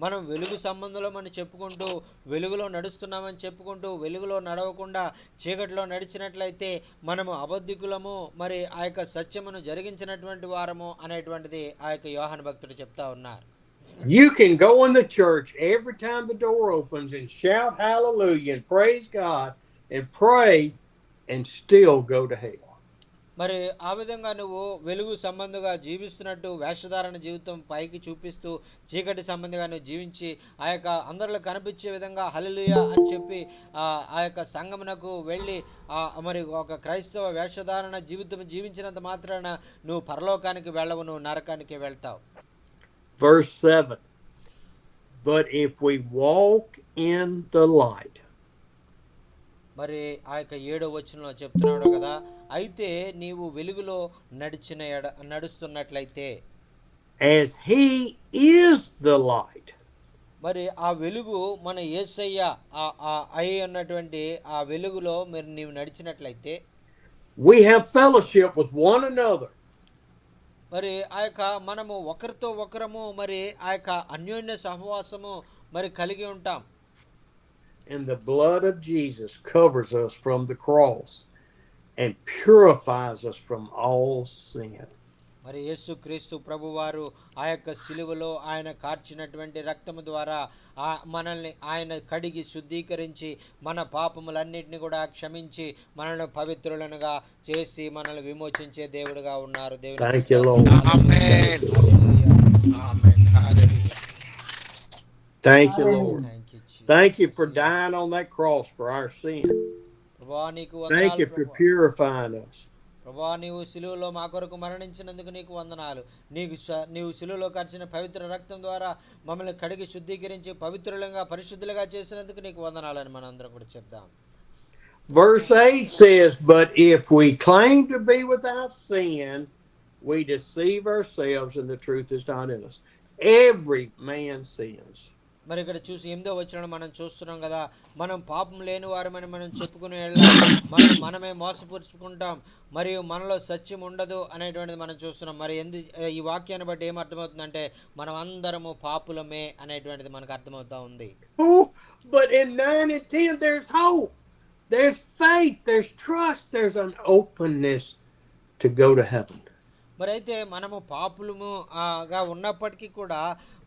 మనం వెలుగు సంబంధంలో మనం చెప్పుకుంటూ వెలుగులో నడుస్తున్నామని చెప్పుకుంటూ వెలుగులో నడవకుండా చీకటిలో నడిచినట్లయితే మనము అబద్ధికులము, మరి ఆ యొక్క సత్యమును జరిగించినటువంటి వారము అనేటువంటిది ఆ యొక్క యోహాను భక్తుడు చెప్తా ఉన్నారు. You can go in the church every time the door opens and shout hallelujah and praise God and pray and still go to hell. మరి ఆ విధంగా నువ్వు వెలుగు సంబంధిగా జీవిస్తున్నట్టు వేషధారణ జీవితం పైకి చూపిస్తూ చీకటి సంబంధిగా నువ్వు జీవించి ఆ యొక్క అందరిలో కనిపించే విధంగా హల్లెలూయా అని చెప్పి ఆ యొక్క సంగమునకు వెళ్ళి మరి ఒక క్రైస్తవ వేషధారణ జీవితం జీవించినంత మాత్రాన నువ్వు పరలోకానికి వెళ్ళవు, నువ్వు నరకానికి వెళ్తావు. Verse 7. But if we walk in the light. మరి ఆ యొక్క 7వ వచనంలో చెప్తున్నాడు కదా, అయితే నీవు వెలుగులో నడుస్తున్నట్లయితే, as he is the light. మరి ఆ వెలుగు మన యేసయ్య అయి ఉన్నటువంటి ఆ వెలుగులో మరి నీవు నడిచినట్లయితే, we have fellowship with one another. మరి ఆ యొక్క మనము ఒకరితో ఒకరము మరి ఆ యొక్క అన్యోన్య సహవాసము మరి కలిగి ఉంటాం. And the blood of Jesus covers us from the cross and purifies us from all sin. మరి యేసుక్రీస్తు ప్రభువారు ఆ యొక్క సిలువలో ఆయన కార్చినటువంటి రక్తము ద్వారా మనల్ని ఆయన కడిగి శుద్ధీకరించి మన పాపములన్నిటిని కూడా క్షమించి మనల్ని పవిత్రులనుగా చేసి మనల్ని విమోచించే దేవుడుగా ఉన్నారు. Thank you, Lord. Amen. Thank you, Lord. Thank you for Jesus. dying on that cross for our sin. ప్రభువా నీకు Thank you వందనాలు for ప్రభువా. purifying us. ప్రభువా నీవు సిలువలో మా కొరకు మరణించినందుకు నీకు వందనాలు. నీవు సిలువలో కార్చిన పవిత్ర రక్తం ద్వారా మమ్మల్ని కడిగి శుద్ధీకరించి పవిత్రులంగా పరిశుద్ధులుగా చేసినందుకు నీకు వందనాలని మనందరం కూడా చెప్దాం. Verse 8 says, but if we claim to be without sin, we deceive ourselves and the truth is not in us. Every man sins. మరి ఇక్కడ చూసి 8వ వచనం మనం చూస్తున్నాం కదా, మనం పాపం లేని వారమని మనం చెప్పుకునే మనమే మోసపుచ్చుకుంటాం మరియు మనలో సత్యం ఉండదు అనేటువంటిది మనం చూస్తున్నాం. మరి ఈ వాక్యాన్ని బట్టి ఏం అర్థమవుతుందంటే మనం అందరము పాపులమే అనేటువంటిది మనకు అర్థమవుతా ఉంది. Oh, but in 9 and 10 there's hope. There's faith, there's trust, there's an openness to go to heaven. మరి అయితే మనము పాపులముగా ఉన్నప్పటికీ కూడా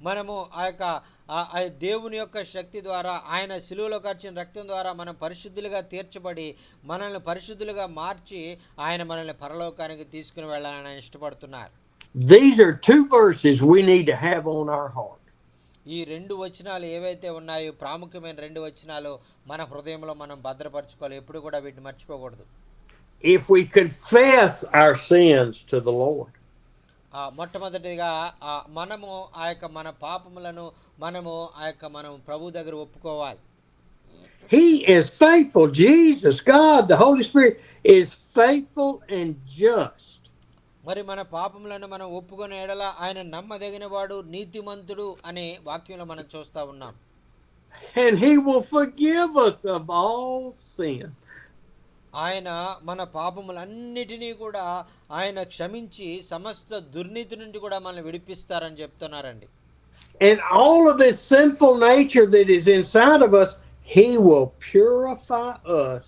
మనము ఆ యొక్క దేవుని యొక్క శక్తి ద్వారా ఆయన సిలువలో కార్చిన రక్తం ద్వారా మనం పరిశుద్ధులుగా తీర్చబడి మనల్ని పరిశుద్ధులుగా మార్చి ఆయన మనల్ని పరలోకానికి తీసుకుని వెళ్ళాలని ఆయన ఇష్టపడుతున్నారు. These are two verses we need to have on our heart. ఈ 2 వచనాలు ఏవైతే ఉన్నాయో ప్రాముఖ్యమైన 2 వచనాలు మన హృదయంలో మనం భద్రపరచుకోవాలి. ఎప్పుడు కూడా వీటిని మర్చిపోకూడదు. If we confess our sins to the Lord. మొట్టమొదటిగా మనము ఆ యొక్క మన పాపములను మనం ప్రభు దగ్గర ఒప్పుకోవాలి. He is faithful. Jesus, God, the Holy Spirit is faithful and just. మరి మన పాపములను మనం ఒప్పుకునే ఎడల ఆయన నమ్మదగిన వాడు నీతిమంతుడు అనే వాక్యంలో మనం చూస్తా ఉన్నాం. And he will forgive us of all sin. ఆయన మన పాపములన్నిటినీ కూడా ఆయన క్షమించి సమస్త దుర్నీతి నుండి కూడా మనల్ని విడిపిస్తారని చెప్తున్నారండి. And all of this sinful nature that is inside of us, he will purify us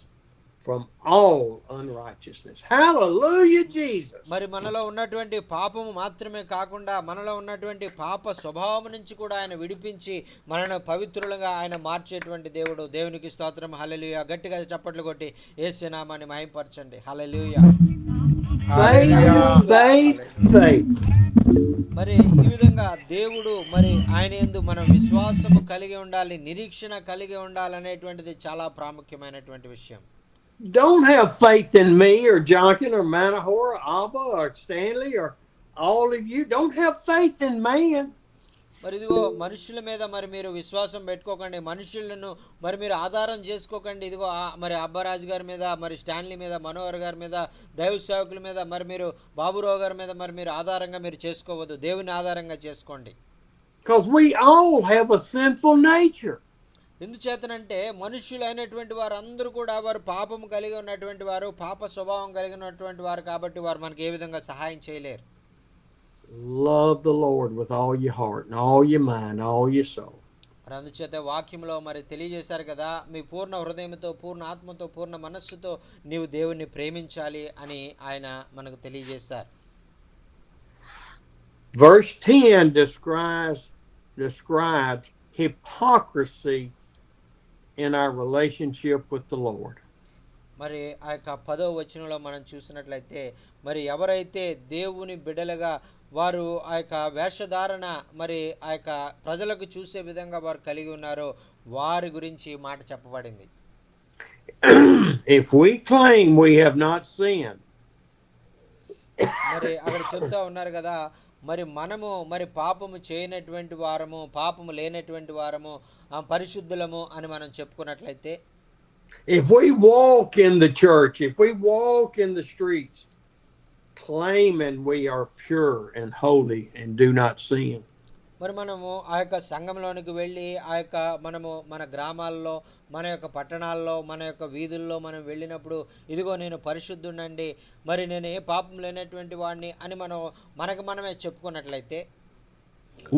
from all unrighteousness. Hallelujah, Jesus. మరి మనలో ఉన్నటువంటి పాపము మాత్రమే కాకుండా మనలో ఉన్నటువంటి పాప స్వభావం నుంచి కూడా ఆయన విడిపించి మనల్ని పవిత్రులుగా ఆయన మార్చేటువంటి దేవుడు. దేవునికి స్తోత్రం. హల్లెలూయా. గట్టిగా చప్పట్లు కొట్టి యేసు నామాన్ని మహిమపరచండి. హల్లెలూయా. Faith. మరి ఈ విధంగా దేవుడు మరి ఆయన యందు మనం విశ్వాసము కలిగి ఉండాలి, నిరీక్షణ కలిగి ఉండాలనేటువంటిది చాలా ప్రాముఖ్యమైనటువంటి విషయం. Don't have faith in me or Jonathan or Manahor or Abba or Stanley or all of you. Don't have faith in man. మరి ఇదిగో మనుషుల మీద మరి మీరు విశ్వాసం పెట్టుకోకండి, మనుషులను మరి మీరు ఆధారం చేసుకోకండి. ఇదిగో మరి అబ్బారాజు గారి మీద, మరి స్టాన్లీ మీద, మనోహర్ గారి మీద, దైవ సేవకుల మీద, మరి మీరు బాబురావు గారి మీద మరి మీరు ఆధారంగా మీరు చేసుకోవద్దు. దేవుని ఆధారంగా చేసుకోండి. Because we all have a sinful nature. ఎందుచేతనంటే మనుష్యులైనటువంటి వారు అందరూ కూడా వారు పాపము కలిగి ఉన్నటువంటి వారు, పాప స్వభావం కలిగినటువంటి వారు కాబట్టి వారు మనకి ఏ విధంగా సహాయం చేయలేరు. Love the Lord with all your heart and all your mind, all your soul. మరి అందుచేత వాక్యంలో మరి తెలియజేశారు కదా, మీ పూర్ణ హృదయంతో, పూర్ణ ఆత్మతో, పూర్ణ మనస్సుతో నీవు దేవుణ్ణి ప్రేమించాలి అని ఆయన మనకు తెలియజేశారు. Verse 10 describes describes hypocrisy in our relationship with the Lord. మరి ఆ యొక్క 10వ వచనంలో మనం చూసినట్లయితే మరి ఎవరైతే దేవుని బిడ్డలుగా వారు ఆ యొక్క వేషధారణ మరి ఆ యొక్క ప్రజలకు చూసే విధంగా వారు కలిగి ఉన్నారో వారి గురించి ఈ మాట చెప్పబడింది. If we claim we have not sinned, మరి అక్కడ చెప్తా ఉన్నారు కదా, మరి మనము మరి పాపము చేయనటువంటి వారము, పాపము లేనటువంటి వారము, పరిశుద్ధులము అని మనం చెప్పుకున్నట్లయితే, if we walk in the church, if we walk in the streets, claiming we are pure and holy and do not sin, మరి మనము ఆ యొక్క సంఘంలోనికి వెళ్ళి ఆ యొక్క మనము మన గ్రామాల్లో, మన యొక్క పట్టణాల్లో, మన యొక్క వీధుల్లో మనం వెళ్ళినప్పుడు ఇదిగో నేను పరిశుద్ధునండి, మరి నేను ఏ పాపం లేనటువంటి వాడిని అని మనం మనకు మనమే చెప్పుకున్నట్లయితే,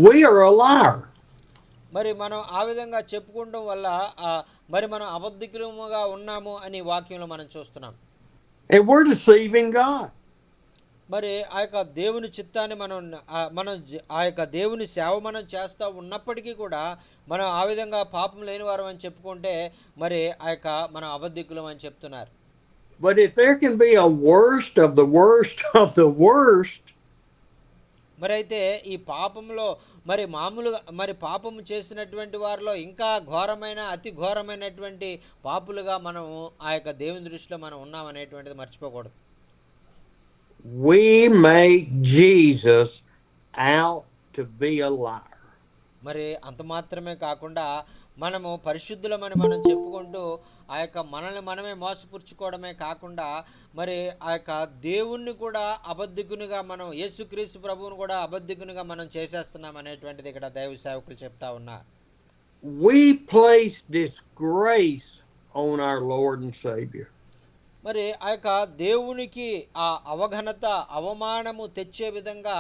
we are a liar. మరి మనం ఆ విధంగా చెప్పుకోవడం వల్ల మరి మనం అబద్ధికులముగా ఉన్నాము అని వాక్యంలో మనం చూస్తున్నాం. And we're deceiving God. మరి ఆ యొక్క దేవుని చిత్తాన్ని మనం ఆ యొక్క దేవుని సేవ మనం చేస్తూ ఉన్నప్పటికీ కూడా మనం ఆ విధంగా పాపం లేని వారం అని చెప్పుకుంటే మరి ఆ యొక్క మనం అబద్ధికులం అని చెప్తున్నారు. But if there can be a worst of the worst of the worst, మరి అయితే ఈ పాపంలో మరి మామూలుగా మరి పాపము చేసినటువంటి వారిలో ఇంకా ఘోరమైన అతి ఘోరమైనటువంటి పాపులుగా మనము ఆ యొక్క దేవుని దృష్టిలో మనం ఉన్నామనేటువంటిది మర్చిపోకూడదు. we make Jesus out to be a liar. మరి అంత మాత్రమే కాకుండా మనము పరిశుద్ధులమని మనం చెప్పుకుంటూ ఆ యొక్క మనల్ని మనమే మోసపుచ్చుకోవడమే కాకుండా మరి ఆ యొక్క దేవుణ్ణి కూడా అబద్ధికునిగా మనం, యేసుక్రీస్తు ప్రభువుని కూడా అబద్ధికునిగా మనం చేసేస్తున్నాం అనేటువంటిది ఇక్కడ దైవ సేవకులు చెప్తా ఉన్నారు. We place disgrace on our Lord and Savior. మరి ఆ యొక్క దేవునికి ఆ అవఘనత, అవమానము తెచ్చే విధంగా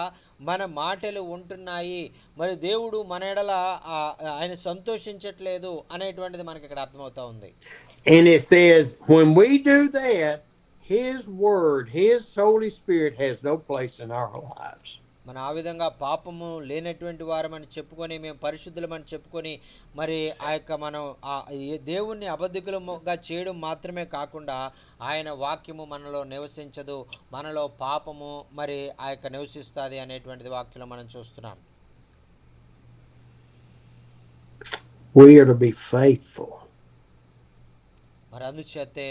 మన మాటలు ఉంటున్నాయి. మరి దేవుడు మన ఎడల ఆయన సంతోషించట్లేదు అనేటువంటిది మనకి ఇక్కడ అర్థమవుతా ఉంది. And it says, when we do that, His Word, His Holy Spirit has no place in our lives. మన ఆ విధంగా పాపము లేనటువంటి వారమని చెప్పుకొని, మేము పరిశుద్ధులమని చెప్పుకొని, మరి ఆ యొక్క మనం దేవుణ్ణి అబద్ధికులుగా చేయడం మాత్రమే కాకుండా ఆయన వాక్యము మనలో నివసించదు, మనలో పాపము మరి ఆ యొక్క నివసిస్తుంది అనేటువంటిది వాక్యంలో మనం చూస్తున్నాం. We are to be faithful. మరి అందుచేతే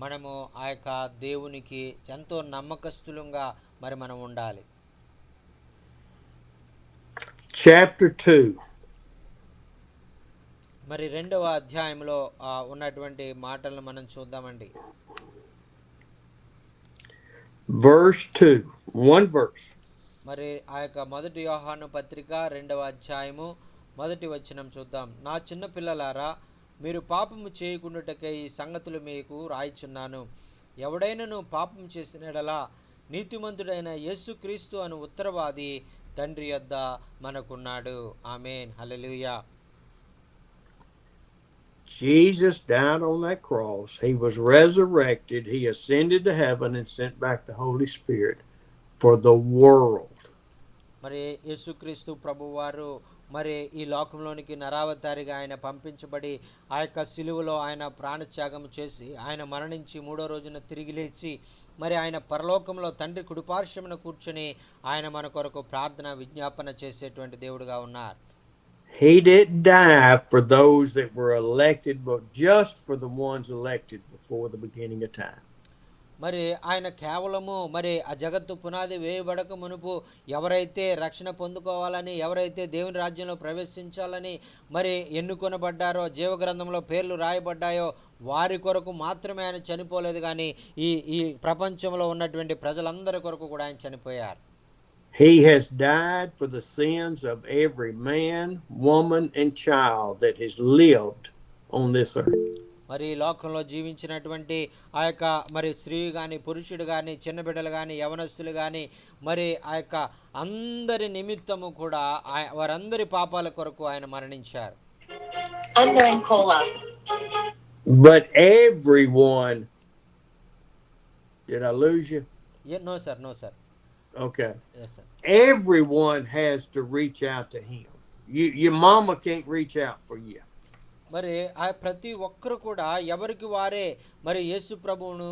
మనము ఆ యొక్క దేవునికి ఎంతో నమ్మకస్తులుగా మరి మనం ఉండాలి. Chapter 2. మరి 2వ అధ్యాయంలో ఉన్నటువంటి మాటలను మనం చూద్దామండి. Verse 2. One verse. మరి ఆ యొక్క 1 యోహాను పత్రిక 2వ అధ్యాయము 1వ వచనం చూద్దాం. నా చిన్న పిల్లలారా, మీరు పాపము చేయకుండాటకై ఈ సంగతులు మీకు రాయిచున్నాను. ఎవడైనను పాపం చేసిన యెడల నీతిమంతుడైన యేసుక్రీస్తు అను ఉత్తరవాది తండ్రి యొద్ద మనకున్నాడు. ఆమేన్, హల్లెలూయా. Jesus died on that cross. He was resurrected. He ascended to heaven and sent back the Holy Spirit for the world. మరి యేసుక్రీస్తు ప్రభువారు మరి ఈ లోకంలోనికి నరావతారిగా ఆయన పంపించబడి ఆ యొక్క సిలువలో ఆయన ప్రాణత్యాగం చేసి ఆయన మరణించి 3వ రోజున తిరిగి లేచి మరి ఆయన పరలోకంలో తండ్రి కుడిపార్శ్వమున కూర్చొని ఆయన మన కొరకు ప్రార్థన విజ్ఞాపన చేసేటువంటి దేవుడుగా ఉన్నారు. He didn't die for those that were elected, but just for the ones elected before the beginning of time. మరి ఆయన కేవలము మరి ఆ జగత్తు పునాది వేయబడక మునుపు ఎవరైతే రక్షణ పొందుకోవాలని, ఎవరైతే దేవుని రాజ్యంలో ప్రవేశించాలని మరి ఎన్నుకొనబడ్డారో, జీవగ్రంథంలో పేర్లు రాయబడ్డాయో వారి కొరకు మాత్రమే ఆయన చనిపోలేదు, కానీ ఈ ప్రపంచంలో ఉన్నటువంటి ప్రజలందరి కొరకు కూడా ఆయన చనిపోయారు. He has died for the sins of every man, woman, and child that has lived on this earth. మరి ఈ లోకంలో జీవించినటువంటి ఆ యొక్క మరి స్త్రీ కానీ, పురుషుడు కానీ, చిన్న బిడ్డలు కానీ, యవనస్తులు కానీ మరి ఆ యొక్క అందరి నిమిత్తము కూడా వారందరి పాపాల కొరకు ఆయన మరణించారు. But everyone, did I lose you? No sir, no sir. Okay. Yes, sir. Everyone has to reach out to Him. Your mama can't reach out for you. మరి ఆ ప్రతి ఒక్కరు కూడా ఎవరికి వారే మరి యేసు ప్రభువును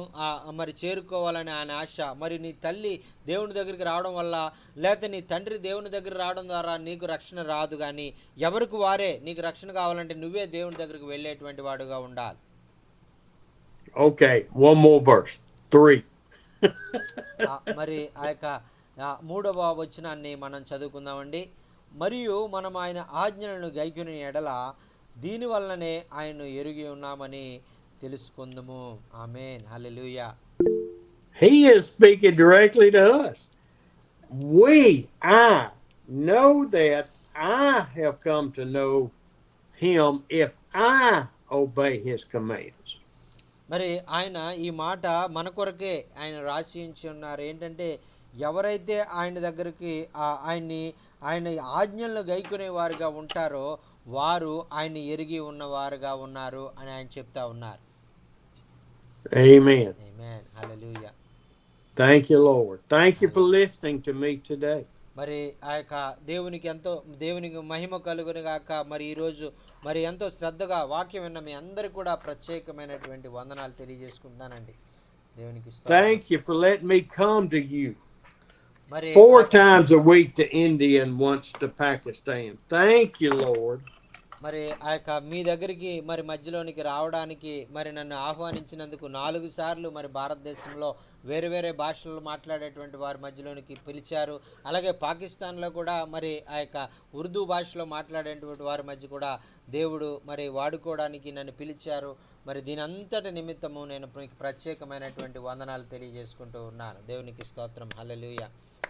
మరి చేరుకోవాలని ఆయన ఆశ. మరి నీ తల్లి దేవుని దగ్గరికి రావడం వల్ల, లేకపోతే నీ తండ్రి దేవుని దగ్గర రావడం ద్వారా నీకు రక్షణ రాదు. కానీ ఎవరికి వారే నీకు రక్షణ కావాలంటే నువ్వే దేవుని దగ్గరికి వెళ్ళేటువంటి వాడుగా ఉండాలి. Okay, one more verse. 3. మరి ఆ యొక్క 3వ వచనాన్ని మనం చదువుకుందామండి. మరియు మనం ఆయన ఆజ్ఞలను గైకొని ఎడల దీని వల్లనే ఆయన్ను ఎరిగి ఉన్నామని తెలుసుకుందాము. ఆమేన్. హల్లెలూయా. He is speaking directly to us. I know that I have come to know him if I obey his commands. మరి ఆయన ఈ మాట మన కొరకే ఆయన రాసి ఉంచి ఉన్నారు. ఏంటంటే ఎవరైతే ఆయన దగ్గరికి ఆయన ఆజ్ఞలను గైకొనే వారుగా ఉంటారో వారు ఆయన ఎరిగి ఉన్నవారుగా ఉన్నారు అని ఆయన చెప్తా ఉన్నారు. Amen. Amen. Hallelujah. Thank you, Lord. Thank you for listening to me today. మరి ఆ యొక్క దేవునికి మహిమ కలుగును గాక. మరి ఈరోజు మరి ఎంతో శ్రద్ధగా వాక్యం విన్న మీ అందరికి కూడా ప్రత్యేకమైనటువంటి వందనాలు తెలియజేసుకుంటున్నానండి. దేవునికి స్తోత్రం. Thank you for letting me come to you మరి 4 times a week to India and once to Pakistan. Thank you, Lord. మరి ఆ యొక్క మీ దగ్గరికి మరి మధ్యలోనికి రావడానికి మరి నన్ను ఆహ్వానించినందుకు 4 సార్లు మరి భారతదేశంలో వేరే వేరే భాషలు మాట్లాడేటువంటి వారి మధ్యలోనికి పిలిచారు. అలాగే పాకిస్తాన్లో కూడా మరి ఆ యొక్క ఉర్దూ భాషలో మాట్లాడేటువంటి వారి మధ్య కూడా దేవుడు మరి వాడుకోవడానికి నన్ను పిలిచారు. మరి దీని అంతటి నిమిత్తము నేను మీకు ప్రత్యేకమైనటువంటి వందనాలు తెలియజేసుకుంటూ ఉన్నాను. దేవునికి స్తోత్రం. హల్లెలూయా.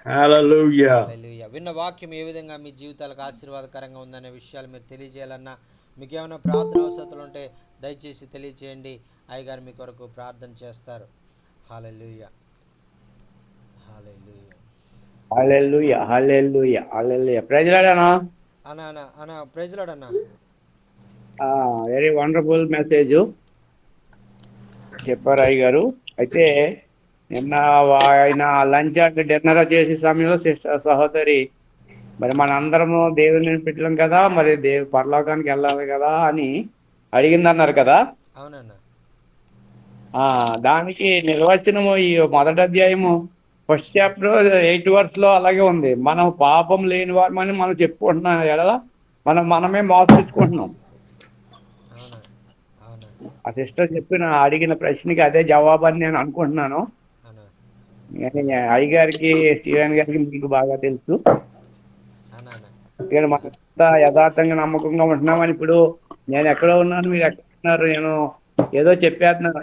Hallelujah. హల్లెలూయా. విన్న వాక్యం ఏ విధంగా మీ జీవితాలకు ఆశీర్వాదకరంగా ఉందనే విషయాలు మీరు తెలియజేయాలన్నా, మీకు ఏమైనా ప్రార్థన అవసరాలు ఉంటే దయచేసి తెలియజేయండి. అయ్యగారు మీ కొరకు ప్రార్థన చేస్తారు. హల్లెలూయా. హల్లెలూయా. హల్లెలూయా హల్లెలూయా హల్లెలూయా. ప్రైజ్ లార్డ్ అన్న. అన్న ప్రైజ్ లార్డ్ అన్న. వెరీ వండర్ఫుల్ మెసేజ్ చెప్పారు అయ్య గారు. అయితే నిన్న ఆయన లంచ్ అండ్ డిన్నర్ చేసే సమయంలో సిస్టర్ సహోదరి మరి మనందరము దేవుని పెట్టలేం కదా, మరి పరలోకానికి వెళ్ళాలి కదా అని అడిగింది అన్నారు కదా. అవునన్నా. దానికి నిర్వచనము ఈ మొదటి అధ్యాయము ఫస్ట్ చాప్టర్ 8 verse లో అలాగే ఉంది. మనం పాపం లేని వారమని మనం చెప్పుకుంటున్నాం ఎడల మనమే మోసపుచ్చుకుంటున్నాం. ఆ సిస్టర్ అడిగిన ప్రశ్నకి అదే జవాబు అని నేను అనుకుంటున్నాను. అయ్యగారికి స్టీవెన్ గారికి మీకు బాగా తెలుసు. ఇక్కడ మనంతా యథార్థంగా నమ్మకంగా ఉంటున్నామని. ఇప్పుడు నేను ఎక్కడో ఉన్నాను, మీరు ఎక్కడ ఉన్నారు, నేను ఏదో చెప్పేస్తున్నాను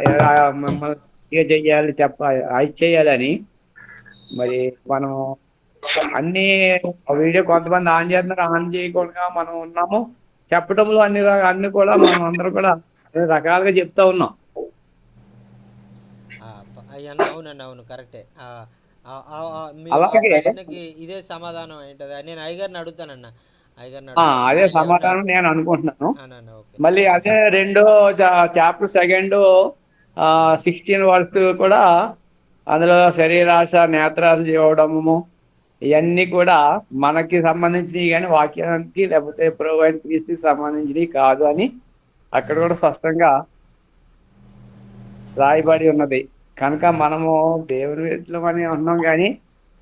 మిమ్మల్ని చెయ్యాలి అది చేయాలని. మరి మనం అన్ని వీడియో కొంతమంది ఆన్ చేస్తున్నారు, ఆన్ చేయకుండా మనం ఉన్నాము. చెప్పడంలో అన్ని కూడా మనం అందరూ కూడా అన్ని రకాలుగా చెప్తా ఉన్నాం. అవునండి, అవును, కరెక్టే. అలాగే ప్రశ్నకి ఇదే సమాధానం ఏంటది? నేను అయ్యగారిని అడుగుతానన్న. అదే సమాధానం నేను అనుకుంటున్నాను. ఓకే. మళ్ళీ అదే రెండో చాప్టర్ 2 16 వరకు కూడా అందులో శరీరాశ నేత్రాశ చేయడము ఇవన్నీ కూడా మనకి సంబంధించినవి కానీ వాక్యానికి లేకపోతే ప్రొవైడ్ క్రీస్తుకి సంబంధించినవి కాదు అని అక్కడ కూడా స్పష్టంగా రాయబడి ఉన్నది. కనుక మనము దేవుని వ్యక్తులు అని ఉన్నాం, కానీ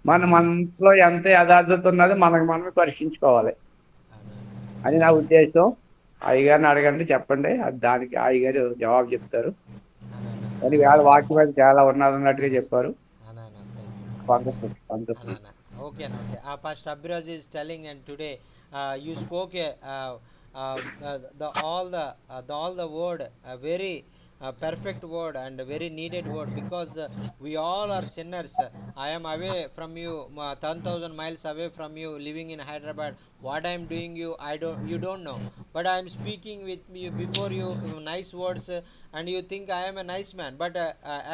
మన మనలో ఎంత యథార్థత ఉన్నది మనమే పరీక్షించుకోవాలి అని నా ఉద్దేశం. అయ్యగారిని అడగండి, చెప్పండి, దానికి అయ్యగారు జవాబు చెప్తారు. కానీ వేళ వాక్యం అయితే చాలా ఉన్నట్టుగా చెప్పారు. Okay. Pastor Abhiraj is telling, and today you spoke all the word, very perfect word and very needed word, because we all are sinners. I am away from you, 10,000 miles away from you, living in Hyderabad. What I am doing you don't know, but I am speaking with you before you nice words, and you think I am a nice man, but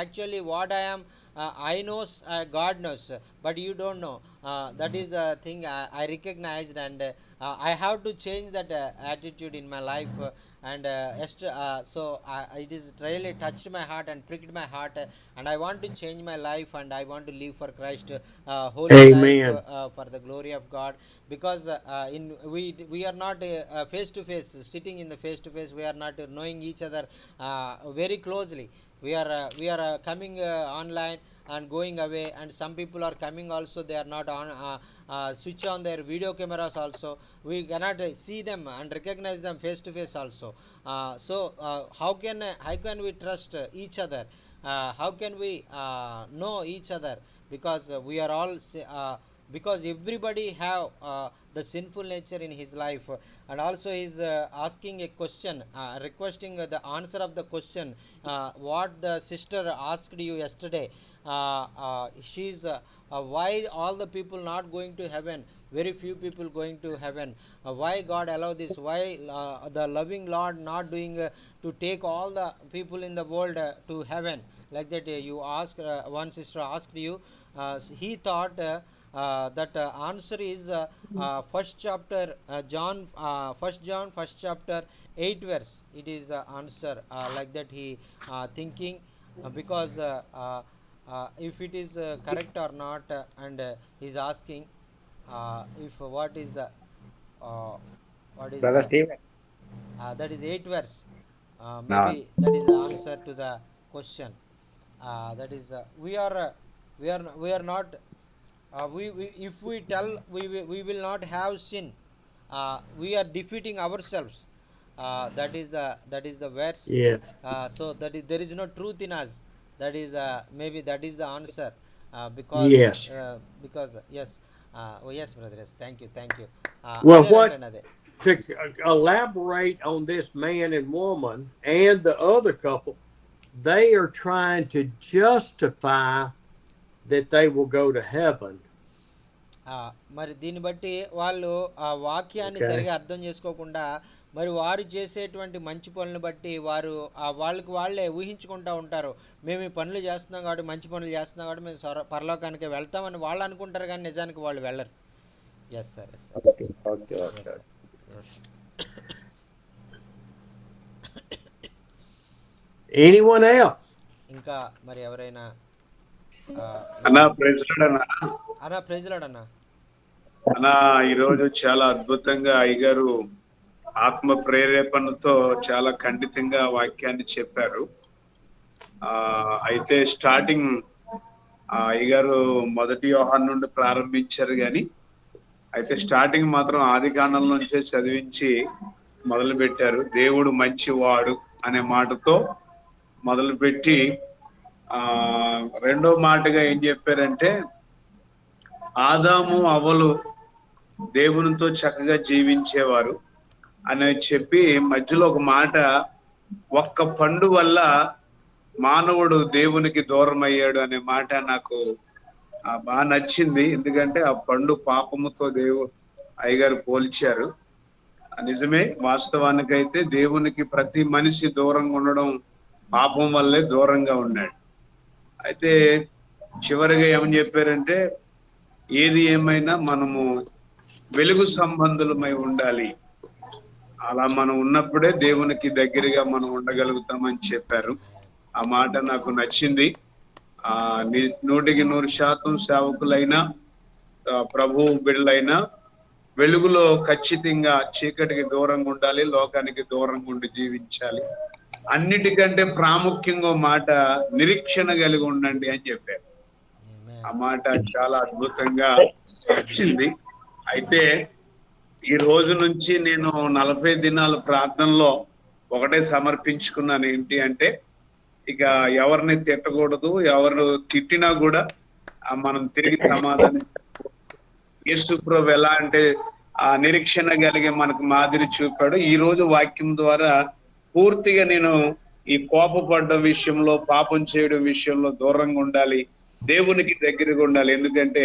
actually what I am, I knows, God knows, but you don't know. That is the thing I recognized, and I have to change that attitude in my life. And so it is really touched my heart and pricked my heart, and I want to change my life, and I want to live for Christ, holy Amen. life, for the glory of God, because we are not face to face, sitting in the face to face. We are not knowing each other very closely. We are coming online and going away, and some people are coming also, they are not on switch on their video cameras also. We cannot see them and recognize them face to face also. How can we trust each other? How can we know each other? Because we are all because everybody have the sinful nature in his life. And also he is asking a question, requesting the answer of the question what the sister asked you yesterday. She's why all the people not going to heaven, very few people going to heaven. Why God allow this? Why the loving Lord not doing to take all the people in the world to heaven? Like that you asked, one sister asked you. He thought that answer is first chapter, first John first chapter 8 verse. It is the answer, like that he thinking, because if it is correct or not, and he's asking if uh, what is brother the Steve. that is 8 verse. నా Maybe that is the answer to the question. That is we are not we if we tell we will not have sin, we are defeating ourselves. That is the verse. Yes. So that is, there is no truth in us. That is maybe that is the answer. Yes. Because yes. Oh yes, brother, yes, thank you. Well, అదే what రండి అదే. to elaborate on this man and woman and the other couple, they are trying to justify that they will go to heaven. మరి దీన్ని బట్టి వాళ్ళు ఆ వాక్యాన్ని Okay. సరిగా అర్థం చేసుకోకుండా, మరి వారు చేసేటువంటి మంచి పనులను బట్టి వారు వాళ్ళకి వాళ్ళే ఊహించుకుంటూ ఉంటారు. మేము ఈ పనులు చేస్తున్నాం కాబట్టి, మంచి పనులు చేస్తున్నాం కాబట్టి మేము పరలోకానికి వెళ్తామని వాళ్ళు అనుకుంటారు, కానీ నిజానికి వాళ్ళు వెళ్ళరు. Yes sir, yes sir, okay okay yes okay. Sir. Anyone else? ఇంకా మరి ఎవరైనా అన్నా ప్రెసిడెంట్ అన్నా ప్రెజలాడన్నా. అన్నా ఈరోజు చాలా అద్భుతంగా అయ్యగారు ఆత్మ ప్రేరేపణతో చాలా ఖండితంగా వాక్యాన్ని చెప్పారు. అయితే స్టార్టింగ్ అయ్యగారు 1 యోహాను నుండి ప్రారంభించారు, కానీ అయితే స్టార్టింగ్ మాత్రం ఆది కాండం నుంచే చదివించి మొదలు పెట్టారు. దేవుడు మంచివాడు అనే మాటతో మొదలుపెట్టి రెండో మాటగా ఏం చెప్పారంటే, ఆదాము అవ్వలు దేవునితో చక్కగా జీవించేవారు అని చెప్పి మధ్యలో ఒక మాట, ఒక్క పండు వల్ల మానవుడు దేవునికి దూరం అయ్యాడు అనే మాట నాకు బాగా నచ్చింది. ఎందుకంటే ఆ పండు పాపముతో అయ్యగారు పోల్చారు. నిజమే, వాస్తవానికైతే దేవునికి ప్రతి మనిషి దూరంగా ఉండడం పాపం వల్లే దూరంగా ఉన్నాడు. అయితే చివరిగా ఏమని చెప్పారంటే, ఏది ఏమైనా మనము వెలుగు సంబంధులమై ఉండాలి, అలా మనం ఉన్నప్పుడే దేవునికి దగ్గరగా మనం ఉండగలుగుతామని చెప్పారు. ఆ మాట నాకు నచ్చింది. 100% సేవకులైనా ప్రభు బిడ్డలైనా వెలుగులో ఖచ్చితంగా చీకటికి దూరంగా ఉండాలి, లోకానికి దూరంగా ఉండి జీవించాలి. అన్నిటికంటే ప్రాముఖ్యంగా మాట, నిరీక్షణ కలిగి ఉండండి అని చెప్పారు. ఆ మాట చాలా అద్భుతంగా నచ్చింది. అయితే ఈ రోజు నుంచి నేను 40 దినాల ప్రార్థనలో ఒకటే సమర్పించుకున్నాను. ఏంటి అంటే, ఇక ఎవరిని తిట్టకూడదు, ఎవరు తిట్టినా కూడా మనం తిరిగి సమాధానం. యేసు ప్రభు ఎలా అంటే ఆ నిరీక్షణ కలిగి మనకు మాదిరి చూపాడు. ఈ రోజు వాక్యం ద్వారా పూర్తిగా నేను ఈ కోపపడ్డ విషయంలో, పాపం చేయడం విషయంలో దూరంగా ఉండాలి, దేవునికి దగ్గరగా ఉండాలి. ఎందుకంటే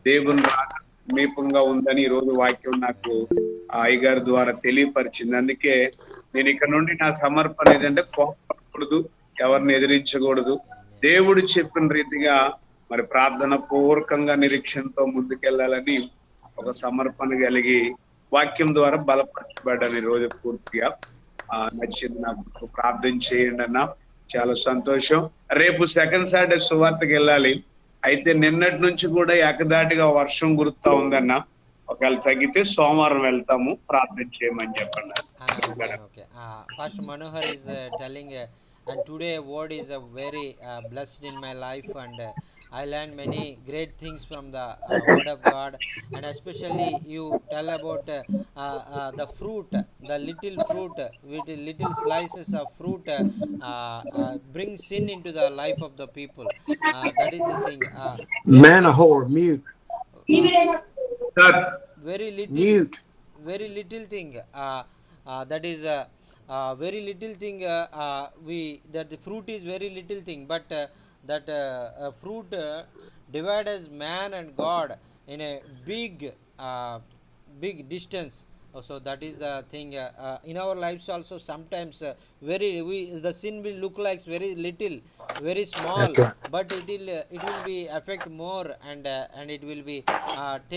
దేవుని రాక సమీపంగా ఉందని ఈ రోజు వాక్యం నాకు అయ్యగారి ద్వారా తెలియపరిచింది. అందుకే నేను ఇక్కడ నుండి నా సమర్పణ ఏంటంటే, కోపపడకూడదు, ఎవరిని ఎదిరించకూడదు, దేవుడు చెప్పిన రీతిగా మరి ప్రార్థన పూర్వకంగా నిరీక్షణతో ముందుకెళ్లాలని ఒక సమర్పణ కలిగి వాక్యం ద్వారా బలపరచబడ్డాను. ఈ రోజు పూర్తిగా నచ్చింది. నాకు ప్రార్థన చేయండి అన్న, చాలా సంతోషం. రేపు సెకండ్ సాటర్డే సువార్తకి వెళ్ళాలి. అయితే నిన్నటి నుంచి కూడా ఏకదాటిగా వర్షం కురుస్తా ఉందన్న. ఒకవేళ తగ్గితే సోమవారం వెళ్తాము, ప్రార్థన చేయమని చెప్పండి. Okay. Pastor Manohar is telling, and today word is very blessed in my life, and I learned many great things from the word of God, and especially you tell about the fruit, the little fruit, with the little slices of fruit bring sin into the life of the people. That is the thing. Very Manahor, mute, sir very little mute. very little thing that is very little thing we that the fruit is very little thing, but that fruit divide as man and God in a big distance. So that is the thing in our lives also. Sometimes the sin will look like very little, very small, That's right. but it will be affect more, and it will be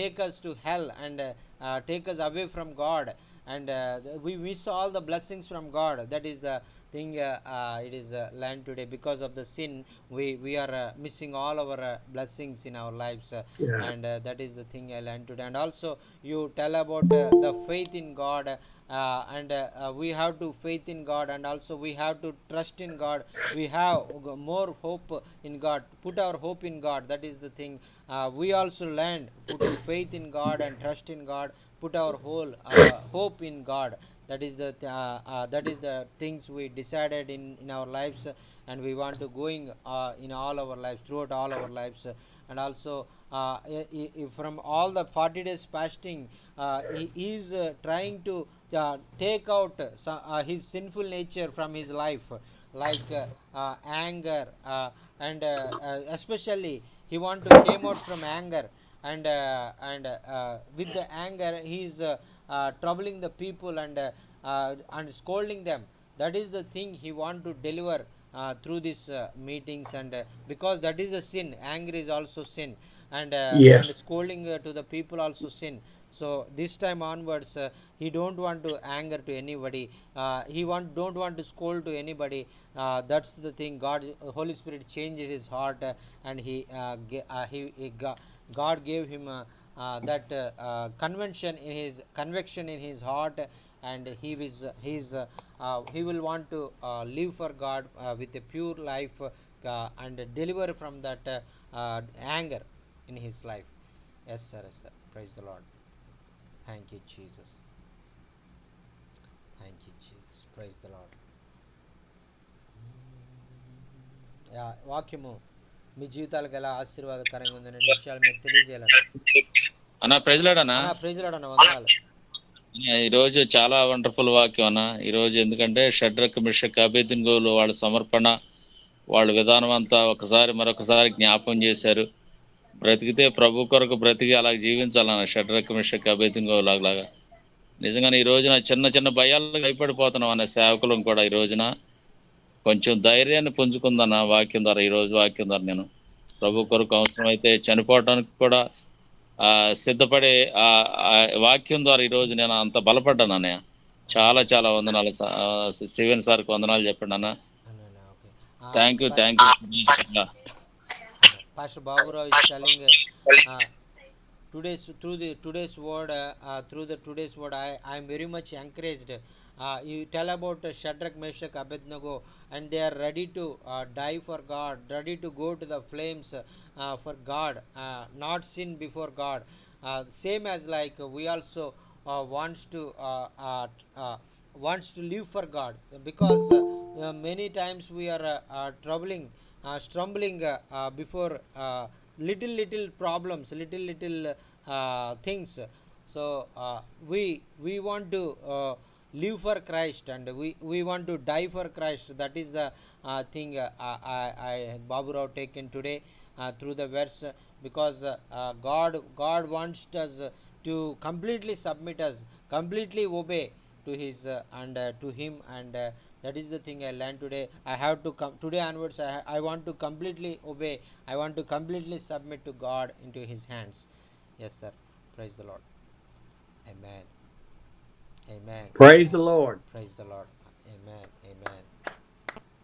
take us to hell, and take us away from God, and we miss all the blessings from God. That is the thing it is learned today. Because of the sin, we are missing all our blessings in our lives, Yeah. and that is the thing I learned today. And also you tell about the faith in God, and we have to faith in God, and also we have to trust in God. We have more hope in God, put our hope in God. That is the thing we also learned, to faith in God and trust in God, put our whole hope in God. That is the things we decided in our lives, and we want to going in all our lives, throughout all our lives. And also from all the 40 days fasting, he is trying to take out his sinful nature from his life, like anger, and especially he want to came out from anger, and with the anger he is troubling the people, and scolding them. That is the thing he want to deliver through these meetings, and because that is a sin. Anger is also sin, and Yes. scolding to the people also sin. So this time onwards, he don't want to anger to anybody. He don't want to scold to anybody. That's the thing. Holy Spirit changed his heart, and God gave him that conviction in his heart, and he will want to live for God with a pure life, and deliver from that anger in his life. Yes sir, yes sir. Praise the Lord. Thank you Jesus. Thank you Jesus. Praise the Lord. వాక్యము మీ జీవితాలకు ఎలా ఆశీర్వాదకరంగా ఉందనే విషయాలు మీరు తెలియజేయాలన్నా. అన్న ప్రైజ్లాడనా అన్నా praise lord అన్న, వందనాలు. ఈ రోజు చాలా వండర్ఫుల్ వాక్యం అన్న. ఈ రోజు ఎందుకంటే షడ్రక్ మిషక్ అబేద్నెగోలు వాళ్ళ సమర్పణ, వాళ్ళ విధానం అంతా ఒకసారి మరొకసారి జ్ఞాపకం చేశారు. బ్రతికితే ప్రభు కొరకు బ్రతికి అలా జీవించాలన్న, షడ్రక్ మిషక్ అబేద్నెగోలు లాగా. నిజంగానే ఈ రోజున చిన్న చిన్న భయాలకు భయపడిపోతున్నాం అన్న సేవకులం కూడా. ఈ రోజున కొంచెం ధైర్యాన్ని పుంజుకుందన్న వాక్యం ద్వారా. ఈ రోజు వాక్యం ద్వారా నేను ప్రభు కొరకు అవసరమైతే చనిపోవడానికి కూడా సిద్ధపడే వాక్యం ద్వారా ఈ రోజు నేను అంత బలపడ్డాను అన్నయ్య. చాలా చాలా వందనాలు. స్టీవెన్ సార్కి వందనాలు చెప్పండి అన్న. Thank you. Pastor Baburao is telling today's word, today's word, I am very much encouraged. You tell about Shadrach, Meshach, Abednego, and they are ready to die for God, ready to go to the flames for God, not sin before God. Same as like we also wants to live for God, because many times we are stumbling before little problems, little things. So we want to live for Christ, and we want to die for Christ. That is the thing Babu Rao taken today through the verse, because God wants us to completely submit us, completely obey to his and to him, and that is the thing I learned today. I have to come today onwards. I want to completely obey. I want to completely submit to God, into his hands. Yes sir. Praise the Lord. Amen. Amen. Praise the Lord. Praise the Lord. Amen. Amen.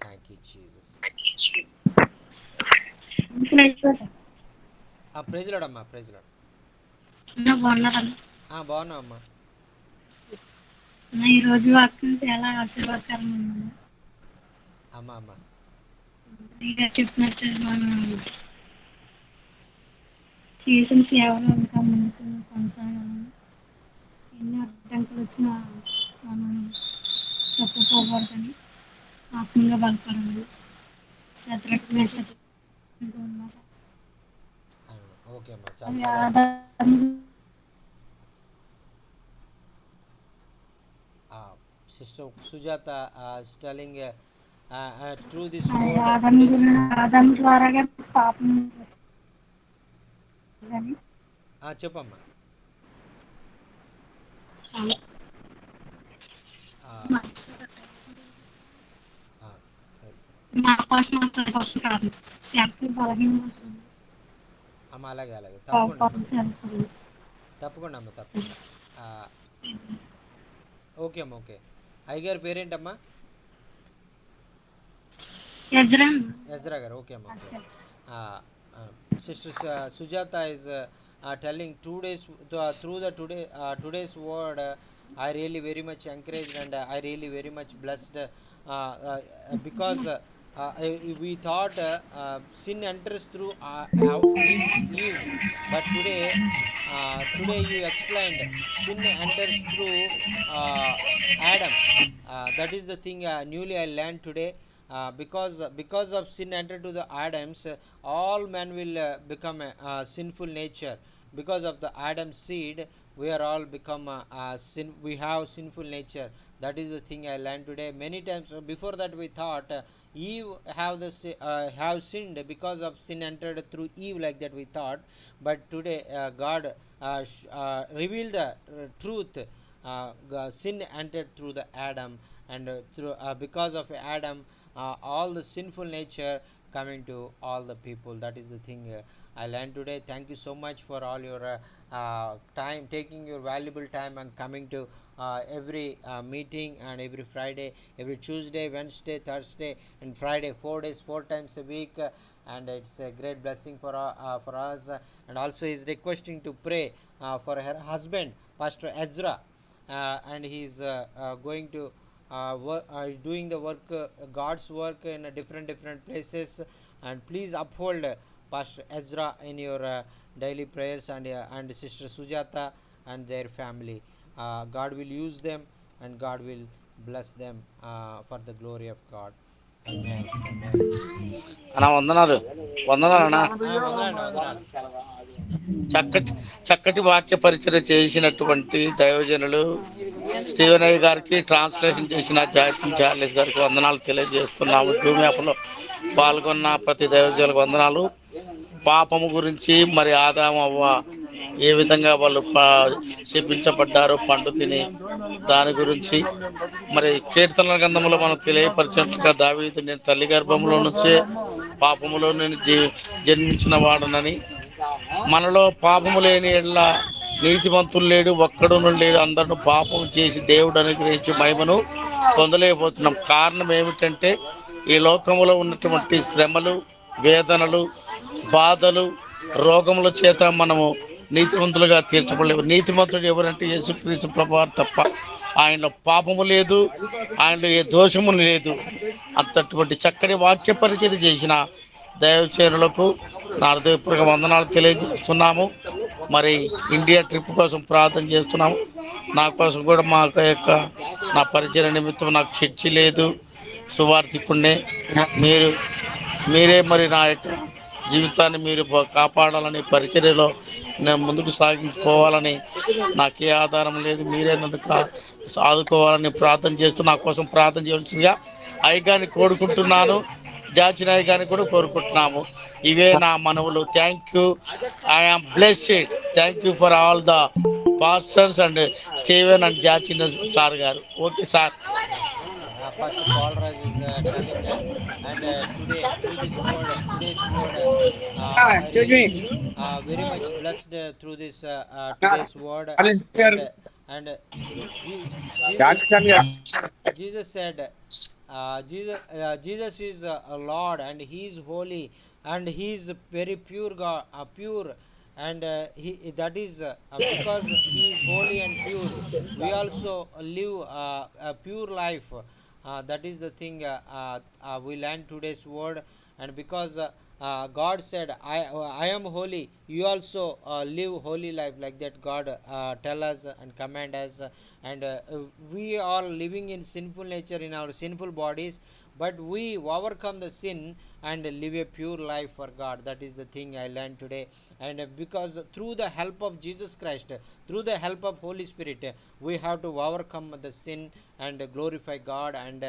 Thank you Jesus. Praise the Lord amma. Praise the Lord. బాగున్నాం అమ్మా. ఈ రోజు వాక్యం చాలా ఆశీర్వాదకరంగా ఉంది. అమ్మా అమ్మా ఇక చెప్పినట్టు మనం చేసిన సేవలు ఇంకా ముందుకు కొనసాగాలని, ఎన్ని అడ్డంకులు వచ్చినా మనం తప్పుకోకూడదని ఆత్మీయంగా బలపడాలి. శత్రుకు వేసే ఓకే అమ్మా, చాలా చాలా sister Sujatha telling through this word Adam ద్వారాగా పాపం కానీ చెప్పమ్మా. మా కోసం తన కోసం కాదు, శాంతి బలహీన అమ్మ అలాగే అలాగే తప్పకుండా అమ్మా, పాపం తప్పకుండా అమ్మ, తప్పకుండా. ఓకే అమ్మ, ఓకే. అయ్యగారి పేరేంటమ్మా? ఎజ్రా గారు. ఓకే అమ్మ, okay. Sister Sujatha is telling 2 days through the today's word. I really very much encouraged and I really very much blessed because we thought sin enters through Eve, but today you explained sin enters through Adam. That is the thing newly I learned today. Because of sin entered to the Adams, all men will become a sinful nature. Because of the Adam's seed, we are all become sin. We have sinful nature. That is the thing I learned today. Many times before that we thought Eve have sinned because of sin entered through Eve, like that we thought. But today God revealed the truth. Sin entered through the Adam, and through because of Adam, all the sinful nature coming to all the people. That is the thing I learned today. Thank you so much for all your time, taking your valuable time and coming to every meeting, and every Friday, every Tuesday, Wednesday, Thursday and Friday, 4 days, 4 times a week. And it's a great blessing for us. And also is requesting to pray for her husband, Pastor Ezra, and he's going to doing the work, God's work in different places. And please uphold Pastor Ezra in your daily prayers, and Sister Sujata and their family. God will use them, and God will bless them for the glory of God. Amen. Amen. అన్నా వందనాలు అన్నా. వందనాలు. చక్కటి వాక్య పరిచయం చేసినటువంటి దైవజనులు Steven అయ్య గారికి, ట్రాన్స్లేషన్ చేసిన జాకిన్ చార్లెస్ గారికి వందనాలు తెలియజేస్తున్నాము. జూమ్ యాప్లో పాల్గొన్న ప్రతి దైవజనులకు వందనాలు. పాపము గురించి, మరి ఆదాము అవ్వ ఏ విధంగా వాళ్ళు శపించబడ్డారు పండు తిని, దాని గురించి మరి కీర్తనల గ్రంథంలో మనం తెలియపరిచినట్లుగా దావీదు, నేను తల్లి గర్భంలో నుంచే పాపములో నేను జన్మించిన వాడనని, మనలో పాపము లేని ఎడ్ల నీతిమంతులు లేడు, ఒక్కడును లేడు, అందరూ పాపం చేసి దేవుడు అనుగ్రహించి మహిమను పొందలేకపోతున్నాం. కారణం ఏమిటంటే ఈ లోకంలో ఉన్నటువంటి శ్రమలు, వేదనలు, బాధలు, రోగముల చేత మనము నీతిమంతులుగా తీర్చబడలేవు. నీతిమంతుడు ఎవరంటే యేసుక్రీస్తు ప్రభువారు తప్ప. ఆయనలో పాపము లేదు, ఆయనలో ఏ దోషము లేదు. అంతటువంటి చక్కని వాక్య పరిచయం చేసిన దైవచేరులకు నా హృదయపూర్వక వందనాలు తెలియజేస్తున్నాము. మరి ఇండియా ట్రిప్ కోసం ప్రార్థన చేస్తున్నాము. నా కోసం కూడా నా పరిచయ నిమిత్తం నాకు చర్చి లేదు, సువార్థికుడినే. మీరే మరి నా యొక్క జీవితాన్ని మీరు కాపాడాలని, పరిచర్యలో నేను ముందుకు సాగించుకోవాలని, నాకే ఆధారం లేదు, మీరే నన్ను ఆదుకోవాలని ప్రార్థన చేస్తూ నా కోసం ప్రార్థన చేయవలసిందిగా అయ్యగారిని కోరుకుంటున్నాను. జాచిన అయ్యగారిని కూడా కోరుకుంటున్నాము. ఇవే నా మనవులు. Thank you. I'm blessed. Thank you for all the pastors and Steven and జాచిన సార్ గారు. Okay sir. Pastor Paul Raj is telling and today through this word, today's word, I really very much blessed through this today's word. And Jesus said Jesus is a Lord, and he is holy, and he is very pure God, pure, and that is because he is holy and pure, we also live a pure life. That is the thing we learn today's word. And because God said, I am holy, you also live holy life, like that God tell us and command us. And we are living in sinful nature in our sinful bodies, but we overcome the sin and live a pure life for God. That is the thing I learned today. And because through the help of Jesus Christ, through the help of Holy Spirit, we have to overcome the sin and glorify God, and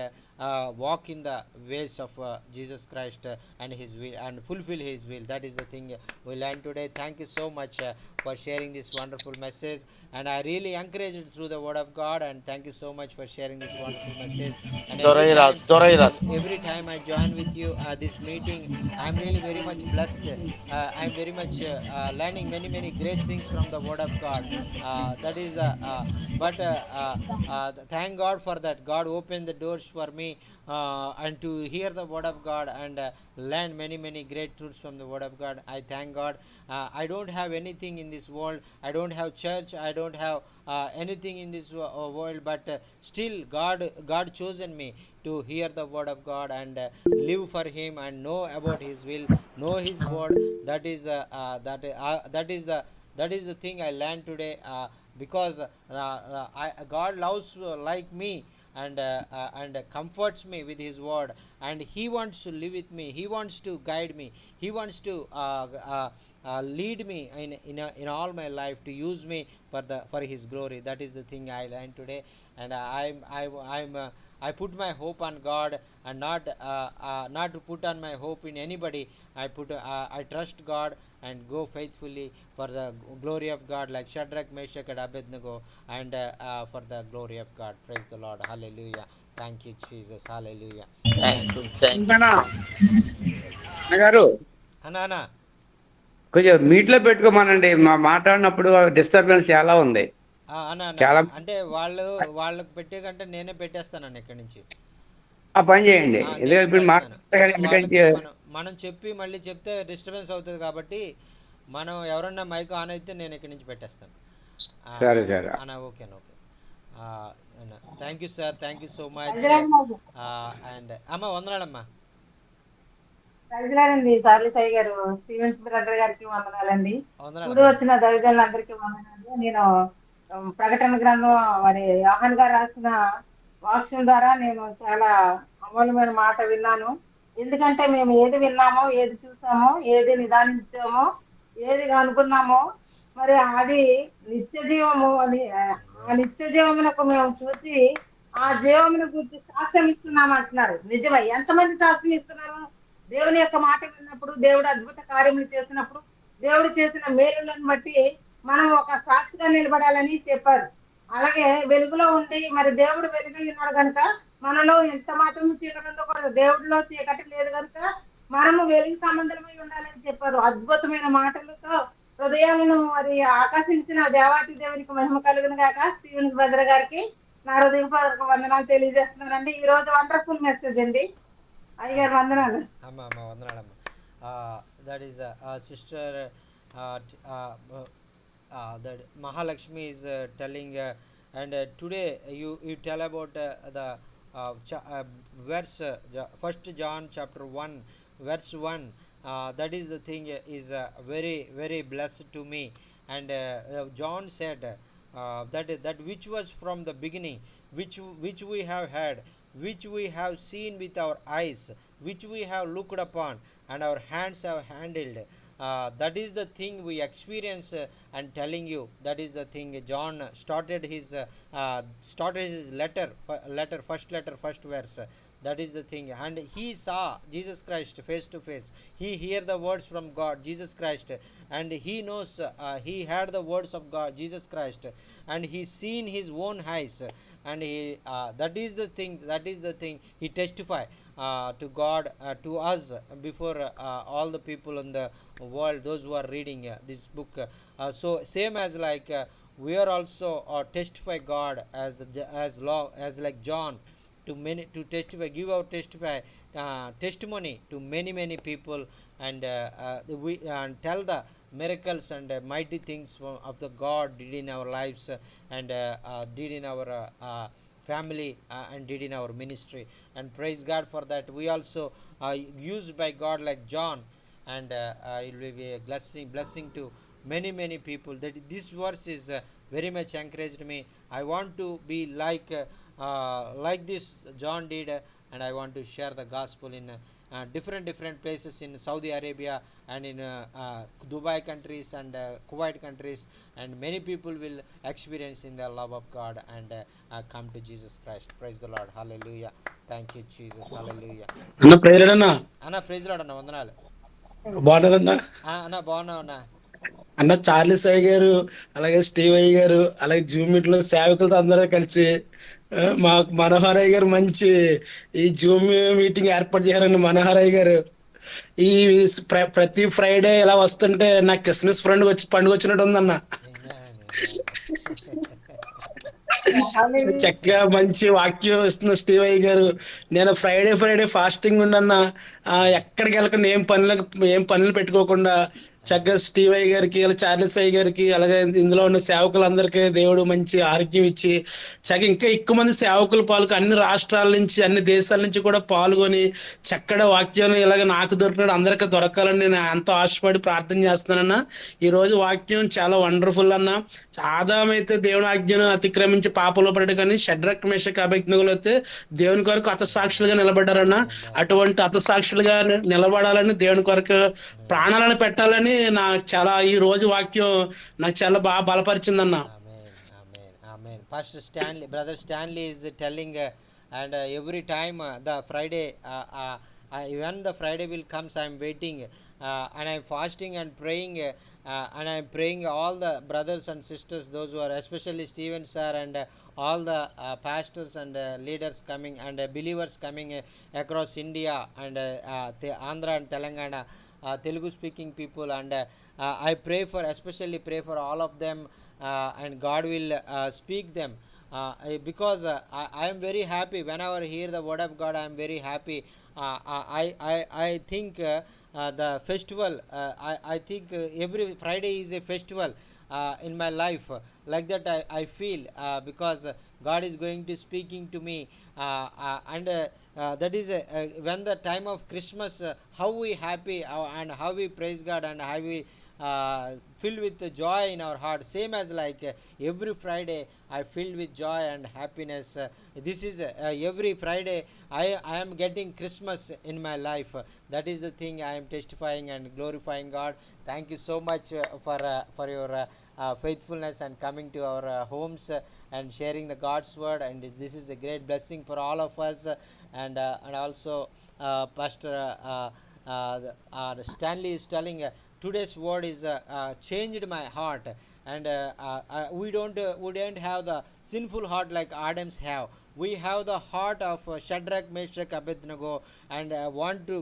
walk in the ways of Jesus Christ, and his will, and fulfill his will. That is the thing we learned today. Thank you so much for sharing this wonderful message, and I really encouraged through the word of God. And thank you so much for sharing this wonderful message. And Dorairaju Dorairaju every time I join with you this meeting, I'm really very much blessed. I'm very much learning many great things from the word of God. That is but thank God for that. God opened the doors for me, and to hear the word of God, and learn many great truths from the word of God. I thank God. I don't have anything in this world. I don't have church. I don't have anything in this world, but still God chosen me to hear the word of God, and live for him, and know about his will, know his word. That is that is the thing I learned today. Because God loves like me, and comforts me with his word, and he wants to live with me, he wants to guide me, he wants to lead me in all my life, to use me for his glory. That is the thing I learned today. And I put my hope on God, and not to put on my hope in anybody. I trust God, and go faithfully for the glory of God, like Shadrach, Meshach, and Abednego, and for the glory of God. Praise the Lord. Hallelujah. Thank you, Jesus. Hallelujah. Thank Thank you you. Thank you. ఇంకా అన్నగారు అన్నా కొంచెం మీట్లో పెట్టుకోమనండి, మాట్లాడినప్పుడు disturbance చాలా ఉంది. అన్నా చాలా అంటే వాళ్ళకి పెట్టే కంటే నేనే పెట్టేస్తానన్న ఇక్కడి నుంచి. ఆ పని చేయండి, ఎందుకంటే నేనే ఇప్పుడు పెడతాను. మాట్లాడాలి అంటే ఎందుకంటే. వాళ్ళకి మనం చెప్పి మళ్ళీ చెప్తే డిస్టర్బెన్స్ అవుతుంది కాబట్టి, మనం ఎవరన్నా మైక్ ఆన్ అయితే నేను ఇక్కడి నుంచి పెట్టేస్తాను. సరే సరే. అన్న ఓకేనా, ఓకే అన్న. Thank you sir, thank you so much. ప్రజలాడండి అండ్ అమ్మ వందనాలమ్మా. ప్రజలాడండి సార్లు సాయి గారు, స్టీవెన్స్ బ్రదర్ గారికి వందనాలండి. కూడి వందనాలమ్మా. వచ్చిన దైవజనులందరికీ వందనాలు. నేను ప్రకటన గ్రంథం మరి యోహాన్ గారు రాసిన వాక్యం ద్వారా నేను చాలా అమూల్యమైన మాట విన్నాను. ఎందుకంటే మేము ఏది విన్నామో, ఏది చూసామో, ఏది నిదానించామో, ఏది అనుకున్నామో, మరి అది నిత్య జీవము అని, ఆ నిత్య జీవమునకు మేము చూసి ఆ జీవమును గురించి సాక్ష్యం ఇస్తున్నాం అంటున్నారు. నిజమే. ఎంతమంది సాక్ష్యం ఇస్తున్నారు? దేవుని యొక్క మాట విన్నప్పుడు, దేవుడు అద్భుత కార్యములు చేసినప్పుడు, దేవుడు చేసిన మేలులను బట్టి మనం ఒక సాక్షిగా నిలబడాలని చెప్పారు. అలాగే వెలుగులో ఉండి మరి దేవుడు వెలుగు ఉన్నాడు కనుక మనలో ఎంత మాత్రం చీకటి ఉండకూడదు. దేవుడిలో చీకటి లేదు కనుక మనము వెలుగు సంబంధమై ఉండాలని చెప్పారు. అద్భుతమైన మాటలతో హృదయాలను మరి ఆకర్షించిన దేవాతి దేవునికి మహిమ కలుగును గాక. స్టీవెన్ భద్ర గారికి నా హృదయపూర్వక వందనాలు తెలియజేస్తున్నానండి. ఈ రోజు వండర్ఫుల్ మెసేజ్ అండి. అయ్యగారు వందనాలు. అమ్మ వందనాలమ్మ. That is sister that Mahalakshmi is telling, and today you tell about the verse, first John chapter 1 verse 1. That is the thing is very blessed to me. And John said that which was from the beginning, which we have heard, which we have seen with our eyes, which we have looked upon, and our hands have handled. That is the thing we experience, and telling you. That is the thing. John started his first letter, first verse. That is the thing. And he saw Jesus Christ face to face. He hear the words from God, Jesus Christ, and he knows, he heard the words of God, Jesus Christ, and he seen his own eyes. And he that is the thing, he testify to God, to us, before all the people in the world, those who are reading this book. So same as like we are also testify God as like John, to testify, give our testimony to many people, and we tell the miracles and mighty things of the God did in our lives and did in our family and did in our ministry. And praise God for that. We also used by God like John, and it will be a blessing to many people. That this verse is very much encouraged me. I want to be like this John did, and I want to share the gospel in different places in Saudi Arabia and in Dubai countries and Kuwait countries, and many people will experience in the love of God and come to Jesus Christ. Praise the Lord. Hallelujah. Thank you, Jesus. Hallelujah. అన్న ప్రేరణ అన్న praise lord అన్న, వందనాలు. బాగున్నారన్నా? అన్న బాగున్నావు అన్న. అన్న Charles అయ్య గారు, అలాగే స్టీవ్ అయ్య గారు, అలాగే జూమ్ మీట్ లో సేవకులతో అందరూ కలిసి మాకు మనోహర్ అయ్య గారు మంచి ఈ జూమ్ మీటింగ్ ఏర్పాటు చేశారండి. మనోహర్ అయ్య గారు ఈ ప్రతి ఫ్రైడే ఇలా వస్తుంటే నాకు క్రిస్మస్ పండుగ వచ్చినట్టు ఉందన్న. Amen, amen. Hallelujah. చక్కగా మంచి వాక్యం ఇస్తున్న స్టీవ్ అయ్య గారు. నేను ఫ్రైడే ఫాస్టింగ్ ఉండన్నా, ఎక్కడికి వెళ్ళకుండా ఏం పనులు పెట్టుకోకుండా చక్కగా స్టీవ్ అయ్య గారికి, ఇలా చార్లెస్ అయ్య గారికి, అలాగే ఇందులో ఉన్న సేవకులందరికీ దేవుడు మంచి ఆరోగ్యం ఇచ్చి చక్కగా ఇంకా ఎక్కువ మంది సేవకులు అన్ని రాష్ట్రాల నుంచి, అన్ని దేశాల నుంచి కూడా పాల్గొని చక్కటి వాక్యాలు ఇలాగ నాకు దొరికినట్టు అందరికీ దొరకాలని నేను ఎంతో ఆశపడి ప్రార్థన చేస్తున్నానన్నా. ఈ రోజు వాక్యం చాలా వండర్ఫుల్ అన్న. ఆదాం అయితే దేవుని ఆజ్ఞను అతిక్రమించి పాపంలో పడ్డాడు, కానీ షడ్రక్ మేషక్ అబేద్నెగోలు అయితే దేవుని కొరకు హతసాక్షులుగా నిలబడ్డారన్న. అటువంటి హతసాక్షులుగా నిలబడాలని, దేవుని కొరకు ప్రాణాలను పెట్టాలని ఈ రోజు వాక్యం నాకు చాలా బాగా బలపరిచిందన్న. Amen. Pastor Stanley, Brother Stanley is telling, and every time the Friday, when the Friday will comes, I am waiting, and I am fasting and praying, and I am praying all the brothers and sisters, those who are especially Stephen sir and all the pastors and leaders coming and believers coming across India and Andhra and Telangana, Telugu speaking people, and I especially pray for all of them, and God will speak them, because I am very happy whenever I hear the word of God. I am very happy. I think the festival, I think every Friday is a festival in my life. Like that I feel, because God is going to speaking to me, and that is when the time of Christmas, how we happy and how we praise God and how we filled with the joy in our heart, same as like every Friday I filled with joy and happiness. This is every Friday I am getting Christmas in my life. That is the thing I am testifying and glorifying God. Thank you so much for your faithfulness and coming to our homes and sharing the God's word, and this is a great blessing for all of us. And also Pastor Stanley is telling, today's word is changed my heart, and we don't have the sinful heart like Adam's have. We have the heart of Shadrach, Meshach, Abednego, and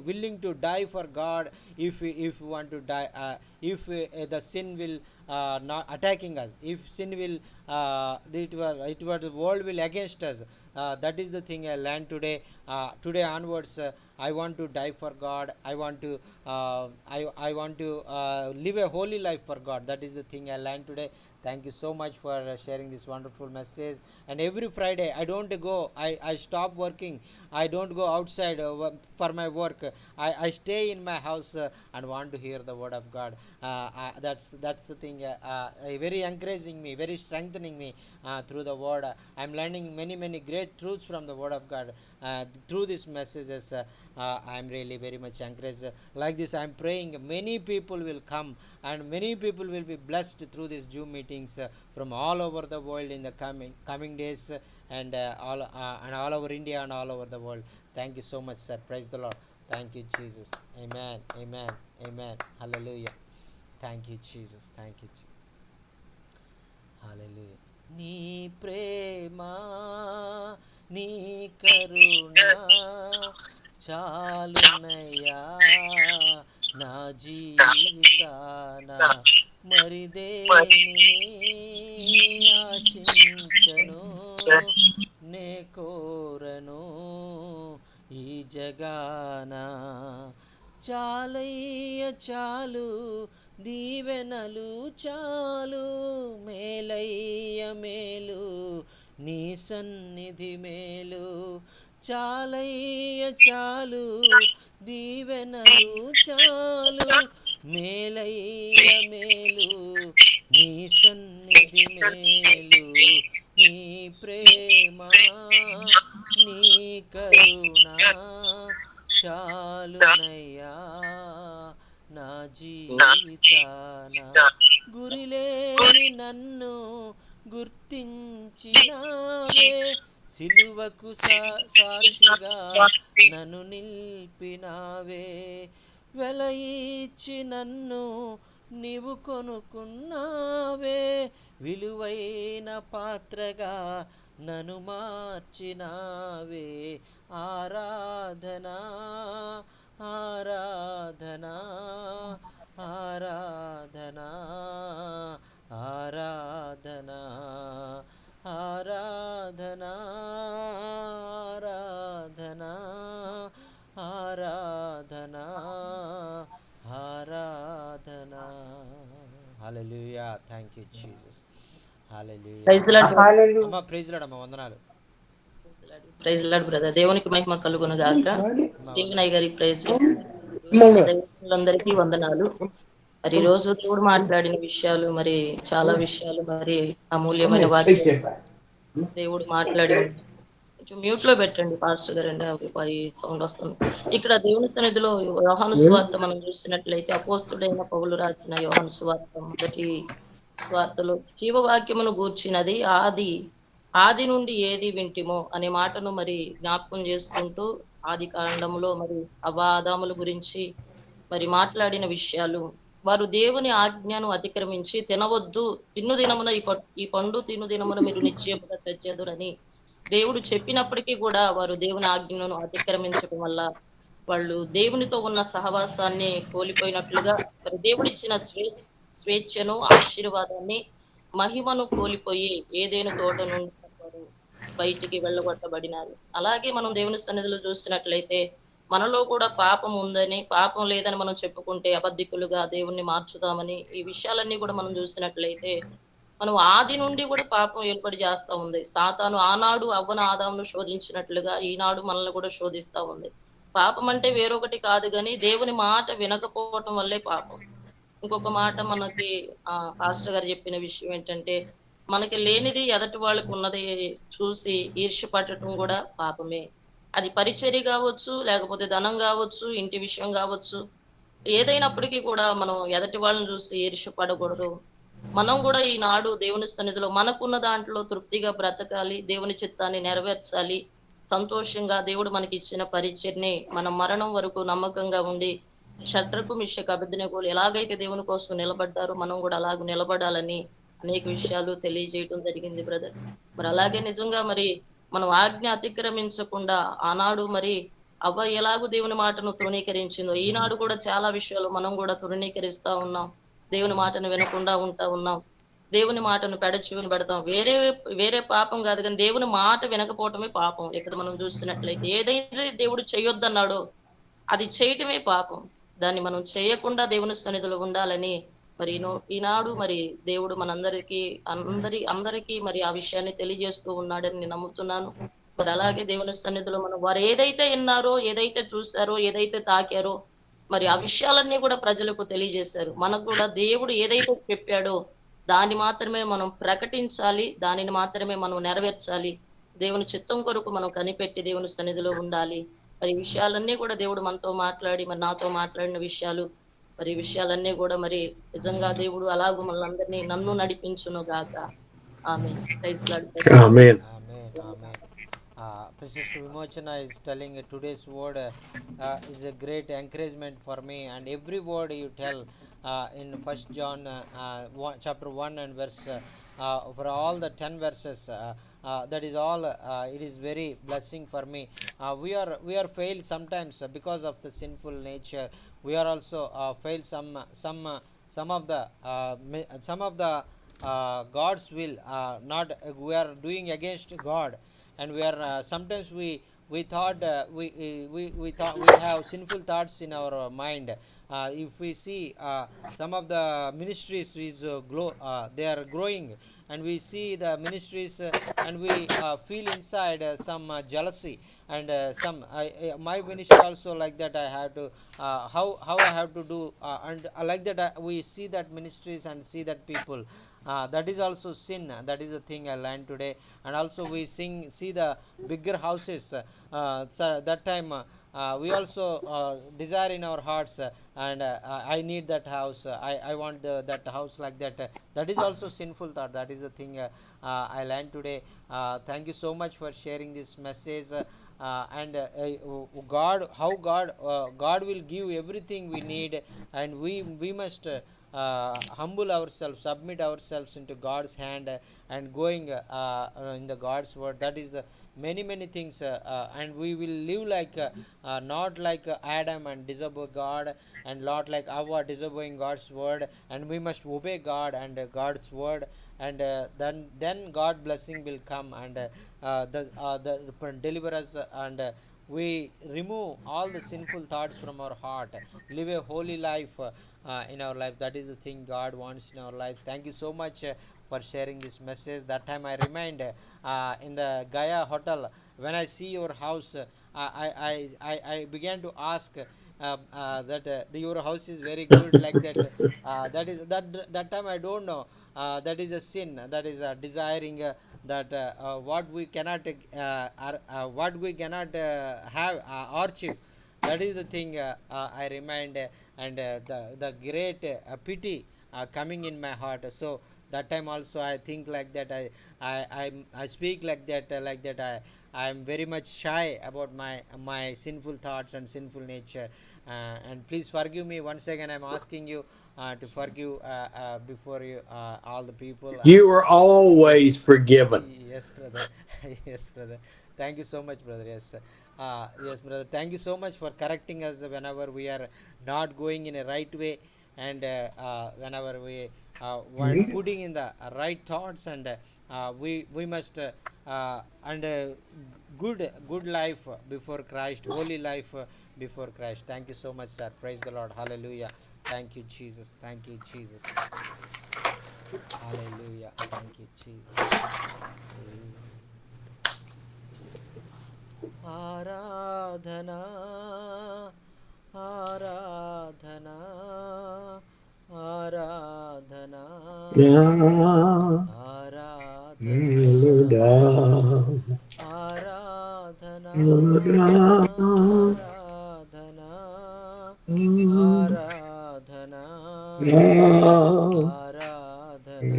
willing to die for God. If we want to die, if the sin will not attacking us, if sin will the world will against us. That is the thing I learned today. Today onwards, I want to die for God. I want to live a holy life for God. That is the thing I learned today. Thank you so much for sharing this wonderful message. And every Friday I don't go, I stop working. I don't go outside for my work. I stay in my house and want to hear the word of God. That's the thing, very encouraging me, very strengthening me through the word. I'm learning many great truths from the word of God through these messages. I'm really very much encouraged. Like this I'm praying many people will come and many people will be blessed through these Zoom meetings from all over the world in the coming days, and all over India and all over the world. Thank you so much, sir. Praise the Lord. Thank you, Jesus. Amen. Hallelujah. Thank you, Jesus. Thank you, Jesus. Hallelujah. నీ ప్రేమ, నీ కరుణ చాలునయ్యా నా జీవితాన, మరి దేనిని ఆశించను నే కోరను ఈ జగాన. చాలయ్య చాలు దీవెనలు చాలు మేలయ్య మేలు, నీ సన్నిధి మేలు చాలయ్య చాలు, దీవెనలు చాలు మేలయ్య మేలు, నీ సన్నిధి మేలు, నీ ప్రేమ నీ కరుణ చాలునయ్యా నా జీవితాన. గురిలేని నన్ను గుర్తించినావే, సిలువకు సాక్షిగా నన్ను నిలిపినావే, వెలయిచ్చి నన్ను నీవు కొనుక్కున్నావే, విలువైన పాత్రగా నన్ను మార్చినావే. ఆరాధనా ఆరాధనా ఆరాధనా ఆరాధనా ఆరాధనా ఆరాధనా ఆరాధనా ఆరాధనా. Hallelujah. Thank you Jesus. Hallelujah. Praise lord అమ్మ ప్రైజ్ లార్డ్ అమ్మ, వందనాలు. Praise lord brother. దేవునికి మహిమ కలుగును గాక. స్టీవెన్ అయ్య గారికి ప్రైజ్ అందరికీ వందనాలు. మరి ఈ రోజు దేవుడు మాట్లాడిన విషయాలు, మరి చాలా విషయాలు, మరి అమూల్యమైన వాక్యం దేవుడు మాట్లాడి కొంచెం మ్యూట్ లో పెట్టండి పాస్టర్ గారు అండి, అవి సౌండ్ వస్తుంది. ఇక్కడ దేవుని సన్నిధిలో యోహాను సువార్త మనం చూసినట్లయితే అపోస్తుడైన పౌలు రాసిన యోహాను సువార్త మొదటి వార్తలో జీవవాక్యమును గూర్చినది ఆది నుండి ఏది వింటిమో అనే మాటను మరి జ్ఞాపకం చేసుకుంటూ ఆది కాండంలో మరి అవాదాముల గురించి మరి మాట్లాడిన విషయాలు, వారు దేవుని ఆజ్ఞను అతిక్రమించి తినవద్దు, తిన్ను దినమున ఈ పండు తిన్ను దినమున మీరు నిశ్చయముగా చచ్చెదరని దేవుడు చెప్పినప్పటికీ కూడా వారు దేవుని ఆజ్ఞను అతిక్రమించడం వల్ల వాళ్ళు దేవునితో ఉన్న సహవాసాన్ని కోల్పోయినట్లుగా, మరి దేవుడిచ్చిన స్వేచ్ఛను, ఆశీర్వాదాన్ని, మహిమను కోల్పోయి ఏదేను తోట నుండి వారు బయటికి వెళ్ళగొట్టబడినారు. అలాగే మనం దేవుని సన్నిధిలో చూస్తున్నట్లయితే మనలో కూడా పాపం ఉందని, పాపం లేదని మనం చెప్పుకుంటే అబద్ధికులుగా దేవుణ్ణి మార్చుదామని, ఈ విషయాలన్నీ కూడా మనం చూసినట్లయితే మనం ఆది నుండి కూడా పాపం ఏర్పడి చేస్తా ఉంది. సాతాను ఆనాడు అవ్వను ఆదామును శోధించినట్లుగా ఈనాడు మనల్ని కూడా శోధిస్తా ఉంది. పాపం అంటే వేరొకటి కాదు కానీ దేవుని మాట వినకపోవటం వల్లే పాపం. ఇంకొక మాట మనకి పాస్టర్ గారు చెప్పిన విషయం ఏంటంటే, మనకి లేనిది ఎదటి వాళ్ళకి ఉన్నది చూసి ఈర్ష్య పట్టడం కూడా పాపమే. అది పరిచర్య కావచ్చు, లేకపోతే ధనం కావచ్చు, ఇంటి విషయం కావచ్చు, ఏదైనప్పటికీ కూడా మనం ఎదటి వాళ్ళని చూసి ఈర్ష్య పడకూడదు. మనం కూడా ఈనాడు దేవుని సన్నిధిలో మనకున్న దాంట్లో తృప్తిగా బ్రతకాలి, దేవుని చిత్తాన్ని నెరవేర్చాలి, సంతోషంగా దేవుడు మనకి ఇచ్చిన పరిచర్ని మనం మరణం వరకు నమ్మకంగా ఉండి, షడ్రకు మిషక్ అబేద్నెగోలు ఎలాగైతే దేవుని కోసం నిలబడ్డారో మనం కూడా అలాగ నిలబడాలని అనేక విషయాలు తెలియజేయడం జరిగింది బ్రదర్. మరి అలాగే నిజంగా మరి మనం ఆజ్ఞ అతిక్రమించకుండా ఆనాడు మరి అవ్వ ఎలాగూ దేవుని మాటను తృణీకరించిందో ఈనాడు కూడా చాలా విషయాలు మనం కూడా తృణీకరిస్తా ఉన్నాం. దేవుని మాటను వినకుండా ఉన్నాం. దేవుని మాటను పెడచెవిన పెడతాం. వేరే పాపం కాదు కానీ దేవుని మాట వినకపోవటమే పాపం. ఇక్కడ మనం చూస్తున్నట్లయితే ఏదైతే దేవుడు చేయొద్దన్నాడో అది చేయటమే పాపం. దాన్ని మనం చేయకుండా దేవుని సన్నిధిలో ఉండాలని మరి ఈనాడు మరి దేవుడు అందరికీ మరి ఆ విషయాన్ని తెలియజేస్తూ ఉన్నాడని నేను నమ్ముతున్నాను. మరి అలాగే దేవుని సన్నిధిలో మనం వారు ఏదైతే విన్నారో, ఏదైతే చూశారో, ఏదైతే తాకారో మరి ఆ విషయాలన్నీ కూడా ప్రజలకు తెలియజేశారు. మనకు కూడా దేవుడు ఏదైతే చెప్పాడో దాన్ని మాత్రమే మనం ప్రకటించాలి, దానిని మాత్రమే మనం నెరవేర్చాలి. దేవుని చిత్తం కొరకు మనం కనిపెట్టి దేవుని సన్నిధిలో ఉండాలి. మరి ఈ విషయాలన్నీ కూడా దేవుడు మనతో మాట్లాడి మరి నాతో మాట్లాడిన విషయాలు, మరి ఈ విషయాలన్నీ కూడా మరి నిజంగా దేవుడు అలాగూ మనందరినీ నన్ను నడిపించును గాక. Amen. Praise lord. Amen. Sister Vimochana is telling today's word is a great encouragement for me, and every word you tell in 1 John chapter 1 and verse for all the 10 verses, that is all it is very blessing for me. We are failed sometimes because of the sinful nature. We are also failed some of the God's will, not we are doing against God, and we are sometimes we we thought we thought we have sinful thoughts in our mind. If we see some of the ministries is they are growing, and we see the ministries, and we feel inside some jealousy, and my ministry also like that. I have to how I have to do, and like that we see that ministries and see that people, that is also sin. That is the thing I learned today. And also we see the bigger houses, so that time we also desire in our hearts, and I need that house, I want that house like that. That is also sinful thought. That is the thing I learned today. Thank you so much for sharing this message. And God will give everything we need, and we must humble ourselves, submit ourselves into God's hand, and going in the God's word. That is the many things, and we will live like not like Adam and disobey God, and not like Ava disobeying God's word. And we must obey God and God's word, and then God blessing will come, and the deliver us, and we remove all the sinful thoughts from our heart, live a holy life in our life. That is the thing God wants in our life. Thank you so much for sharing this message. That time I remind in the Gaya hotel, when I see your house, I began to ask that your house is very good like that. That time I don't know that is a sin. That is desiring that what we cannot what we cannot have achieve. That is the thing I remind, and the great pity coming in my heart. So that time also I think like that. I speak like that, I am very much shy about my sinful thoughts and sinful nature. And please forgive me once again. I'm asking you to forgive before you all the people. You are always forgiven. Yes, brother. Yes, brother. Thank you so much, brother. Yes. Yes, brother. Thank you so much for correcting us whenever we are not going in a right way, and whenever we want putting in the right thoughts, and we must and good life before Christ, holy life before Christ. Thank you so much, sir. Praise the Lord. Hallelujah. Thank you, Jesus. Thank you, Jesus. Hallelujah. Thank you, Jesus. ఆరాధనా ఆరాధనా ఆరాధనా ఆరాధనా ఆరాధనా ఆరాధనా ఆరాధనా ఆరాధనా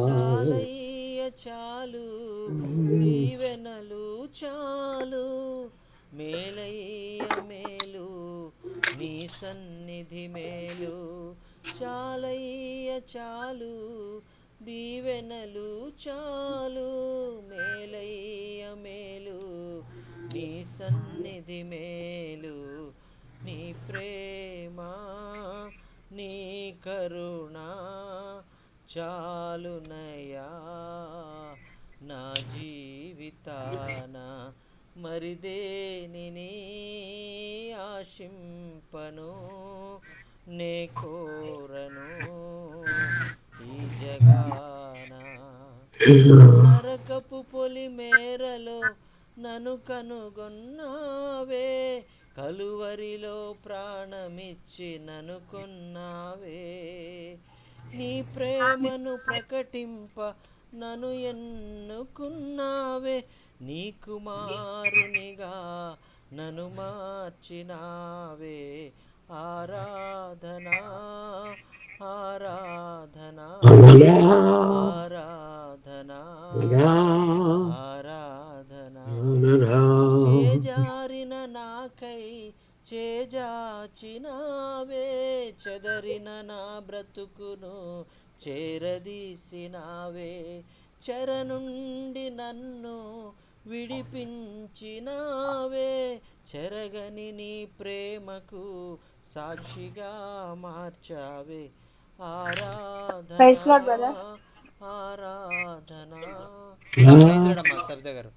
చాలయ్య చాలు, దీవెనలు చాలు, మేలయ్య మేలు, నీ సన్నిధి మేలు. చాలయ్య చాలు, దీవెనలు చాలు, మేలయ్య మేలు, నీ సన్నిధి మేలు. నీ ప్రేమ నీ కరుణ చాలునయా నా జీవితాన, మరిదేనిని ఆశింపను, నే కోరను ఈ జగాన. నరకపు పొలి మేరలో నన్ను కనుగొన్నావే, కలువరిలో ప్రాణమిచ్చి నన్ను కొన్నావే. నీ ప్రేమను ప్రకటింప నన్ను ఎన్నుకున్నావే, నీ కుమారునిగా నన్ను మార్చినావే. ఆరాధనా ఆరాధనా ఆరాధనా ఆరాధనా. చేజారిన నాకై చేజాచినావే, చెదరిన నా బ్రతుకును చేరదీసినావే. చెర నుండి నన్ను విడిపించినావే, చెరగని నీ ప్రేమకు సాక్షిగా మార్చావే. ఆరాధనా ఆరాధనా. సవిత గారు.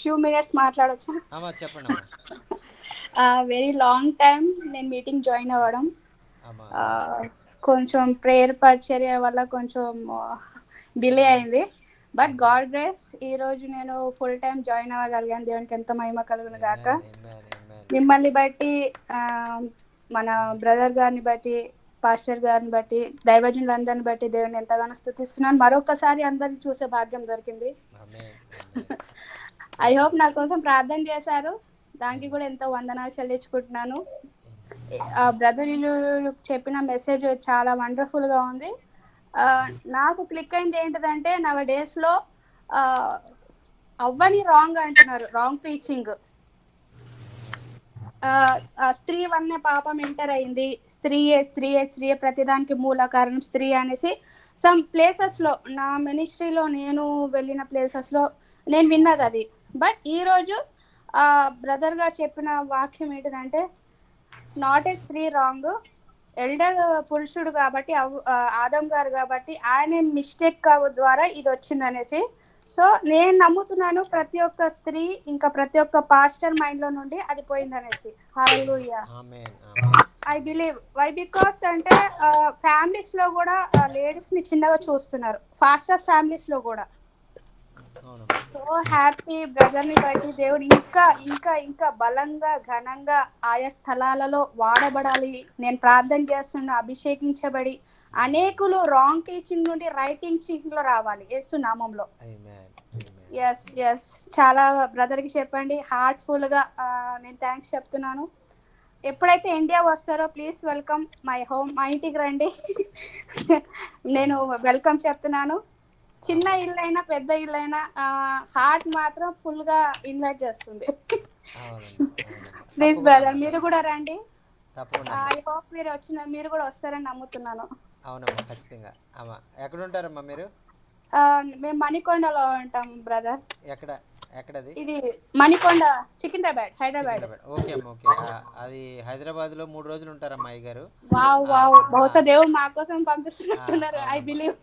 ఫ్యూ మినిట్స్ మాట్లాడొచ్చా? అమ్మా చెప్పండి అమ్మా. వెరీ లాంగ్ టైం నేను మీటింగ్ జాయిన్ అవ్వడం. అమ్మా కొంచెం ప్రేయర్ పరిచర్య వల్ల కొంచెం డిలే అయింది. బట్ గాడ్ గ్రేస్ ఈరోజు నేను ఫుల్ టైం జాయిన్ అవ్వగలిగాను. దేవునికి ఎంత మహిమ కలుగును గాక. మిమ్మల్ని బట్టి మన బ్రదర్ గారిని బట్టి, పాస్టర్ గారిని బట్టి, దైవజనులందరిని బట్టి దేవుని ఎంతగానో స్తుతిస్తున్నాను. మరొకసారి అందరిని చూసే భాగ్యం దొరికింది. ఐ హోప్ నా కోసం ప్రార్థన చేశారు. దానికి కూడా ఎంతో వందనాలు చెల్లించుకుంటున్నాను. బ్రదర్ ఇల్లు చెప్పిన మెసేజ్ చాలా వండర్ఫుల్గా ఉంది. నాకు క్లిక్ అయింది ఏంటిదంటే నవ డేస్లో అవ్వని రాంగ్ అంటున్నారు, రాంగ్ టీచింగ్. స్త్రీ వన్నే పాపం ఎంటర్ అయింది, స్త్రీయే ప్రతిదానికి మూల కారణం స్త్రీ అనేసి సమ్ ప్లేసెస్లో, నా మినిస్ట్రీలో నేను వెళ్ళిన ప్లేసెస్లో నేను విన్నది అది. బట్ ఈరోజు బ్రదర్ గారు చెప్పిన వాక్యం ఏంటిదంటే నాట్ ఏ స్త్రీ రాంగ్, ఎల్డర్ పురుషుడు కాబట్టి ఆదం గారు కాబట్టి ఆయన మిస్టేక్ ద్వారా ఇది వచ్చిందనేసి. సో నేను నమ్ముతున్నాను ప్రతి ఒక్క స్త్రీ ఇంకా ప్రతి ఒక్క పాస్టర్ మైండ్లో నుండి అది పోయిందనేసి. హల్లెలూయా. ఐ బిలీవ్ వై బికాస్ అంటే ఫ్యామిలీస్లో కూడా లేడీస్ని చిన్నగా చూస్తున్నారు, పాస్టర్ ఫ్యామిలీస్లో కూడా. సో హ్యాపీ బ్రదర్ని బట్టి దేవుడు ఇంకా ఇంకా ఇంకా బలంగా ఘనంగా ఆయా స్థలాలలో వాడబడాలి. నేను ప్రార్థన చేస్తున్నా, అభిషేకించబడి అనేకులు రాంగ్ టీచింగ్ నుండి రైట్ టీచింగ్ లో రావాలి యేసు నామంలో. ఎస్ ఎస్ చాలా బ్రదర్కి చెప్పండి, హార్ట్ఫుల్ గా నేను థ్యాంక్స్ చెప్తున్నాను. ఎప్పుడైతే ఇండియా వస్తారో ప్లీజ్ వెల్కమ్ మై హోమ్, మా ఇంటికి రండి. నేను వెల్కమ్ చెప్తున్నాను. చిన్న ఇల్లు అయినా పెద్ద ఇల్లు అయినా హార్ట్ మాత్రం ఫుల్ గా ఇన్వైట్ చేస్తుంది. ప్లీజ్ బ్రదర్ మీరు కూడా రండి. ఐ హోప్ మీరు కూడా వస్తారని నమ్ముతున్నాను. అవునమ్మా ఖచ్చితంగా. అమ్మా ఎక్కడ ఉంటారమ్మా మీరు? మేము మణికొండలో ఉంటాం బ్రదర్. ఎక్కడది? ఇది మణికొండ, సికింద్రాబాద్, హైదరాబాద్. ఓకే అమ్మా ఓకే. అది హైదరాబాద్ లో 3 రోజులు ఉంటారమ్మా అయ్యగారు. వావ్ వావ్, బహుశా దేవుడు మా కోసం పంపిస్తున్నట్టున్నారు. I believe.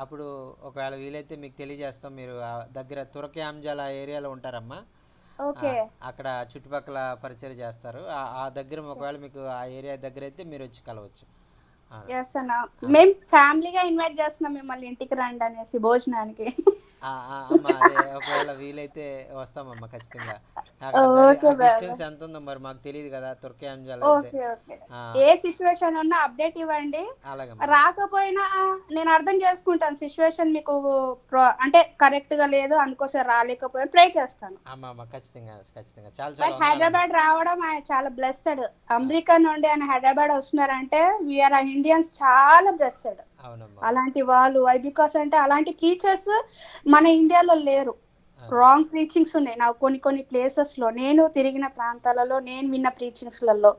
అప్పుడు ఒకవేళ వీలైతే మీకు తెలియజేస్తాం. మీరు దగ్గర తురకాంజాల ఏరియాలో ఉంటారమ్మా. ఓకే. అక్కడ చుట్టుపక్కల పరిచయం చేస్తారు. ఆ దగ్గర ఒకవేళ మీకు ఆ ఏరియా దగ్గర అయితే మీరు వచ్చి కలవచ్చు. ఎస్ అన్న, మేము ఫ్యామిలీగా ఇన్వైట్ చేస్తున్నాం మిమ్మల్ని ఇంటికి రండి అనేసి భోజనానికి. అమ్మా అదే ఒకవేళ వీలైతే వస్తామమ్మా ఖచ్చితంగా. డిస్టెన్స్ ఎంత ఉందో మరి మాకు తెలియదు కదా తుర్కాంజాల. ఏ సిచ్యువేషన్ ఉన్నా అప్డేట్ ఇవ్వండి. రాకపోయినా నేను అర్థం చేసుకుంటాను సిచ్యువేషన్ మీకు అంటే కరెక్ట్ గా లేదు అందుకోసం రాలేకపోయినా ప్రే చేస్తాను. అమ్మా ఖచ్చితంగా ఖచ్చితంగా. చాలా హైదరాబాద్ రావడం ఆయన చాలా బ్లెస్డ్. అమెరికా నుండి ఆయన హైదరాబాద్ వస్తున్నారంటే వీఆర్ ఇండియన్స్ చాలా బ్లెస్డ్. అలాంటి వాళ్ళు బికాస్ అంటే అలాంటి టీచర్స్ మన ఇండియాలో లేరు. రాంగ్ ప్రీచింగ్స్ ఉన్నాయి నాకు కొన్ని ప్లేసెస్లో, నేను తిరిగిన ప్రాంతాలలో నేను విన్న ప్రీచింగ్స్లలో.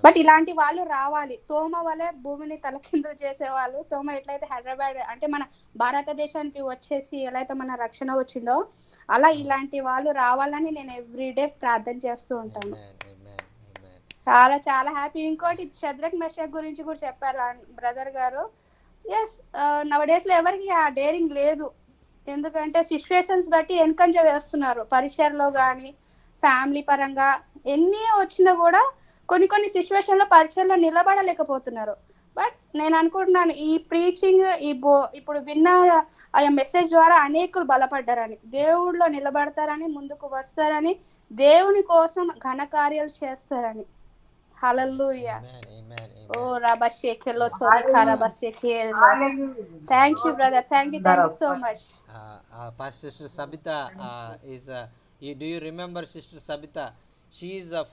బట్ ఇలాంటి వాళ్ళు రావాలి. తోమ వలె భూమిని తలకిందులు చేసేవాళ్ళు. తోమ ఎట్లయితే హైదరాబాద్ అంటే మన భారతదేశానికి వచ్చేసి ఎలా అయితే మన రక్షణ వచ్చిందో అలా ఇలాంటి వాళ్ళు రావాలని నేను ఎవ్రీడే ప్రార్థన చేస్తూ ఉంటాను. చాలా చాలా హ్యాపీ. ఇంకోటి షద్రక్ మెషక్ గురించి కూడా చెప్పారు బ్రదర్ గారు. ఎస్, నవ డేస్లో ఎవరికి ఆ డేరింగ్ లేదు. ఎందుకంటే సిచ్యువేషన్స్ బట్టి వెనకంజ వేస్తున్నారు. పరిచయలో కానీ ఫ్యామిలీ పరంగా ఎన్ని వచ్చినా కూడా కొన్ని సిచ్యువేషన్లో పరిచయలో నిలబడలేకపోతున్నారు. బట్ నేను అనుకుంటున్నాను ఈ ప్రీచింగ్ ఇప్పుడు విన్న ఆ మెసేజ్ ద్వారా అనేకులు బలపడ్డారని, దేవుడిలో నిలబడతారని, ముందుకు వస్తారని, దేవుని కోసం ఘనకార్యాలు చేస్తారని. హల్లెలూయా. ఓ రబషేకెలో తోరికారబషేకే. Thank you brother, thank you so much. Sister Sabita is do you remember Sister Sabita? She is the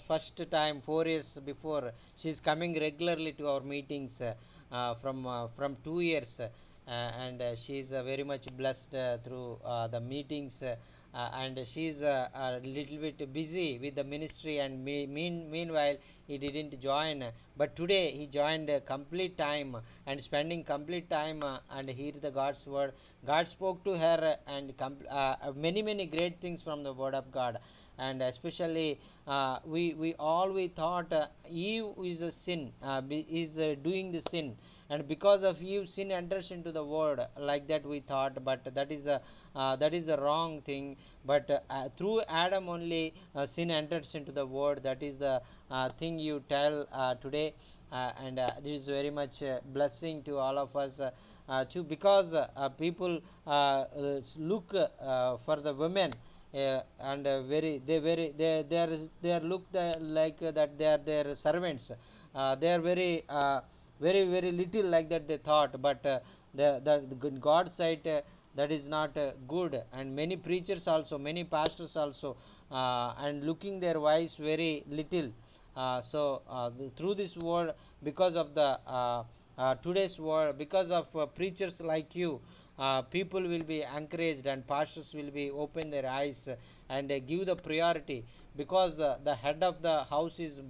first time 4 years before she is coming regularly to our meetings from 2 years and she is very much blessed through the meetings. and she's a little bit busy with the ministry, and meanwhile he didn't join, but today he joined complete time and spending complete time and hear the God's word. God spoke to her and many great things from the word of God. And especially we thought Eve is a sin, is doing the sin, and because of Eve sin enters into the world, like that we thought, but that is the wrong thing. But through Adam only sin enters into the world. That is the thing you tell today, and this is very much blessing to all of us too, because people look for the women, and they are look like that they are their servants. They are very little like that they thought, but the God side, that is not good. And many preachers also, many pastors also, and looking their wives very little. Through this word, because of the today's word, because of preachers like you, people will be encouraged, and pastors will be open their eyes, and give the priority, because the head of the house is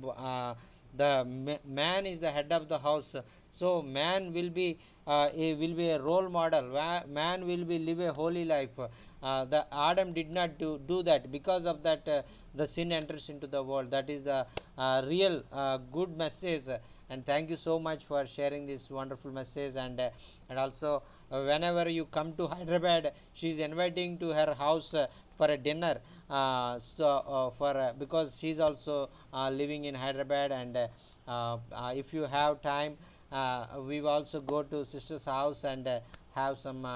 man is the head of the house. So man will be a role model. Man will be live a holy life. The Adam did not do that. Because of that, the sin enters into the world. That is the real good message. And thank you so much for sharing this wonderful message. And also, whenever you come to Hyderabad, she is inviting to her house for a dinner, because she is also living in Hyderabad. And if you have time, we will also go to sister's house and have some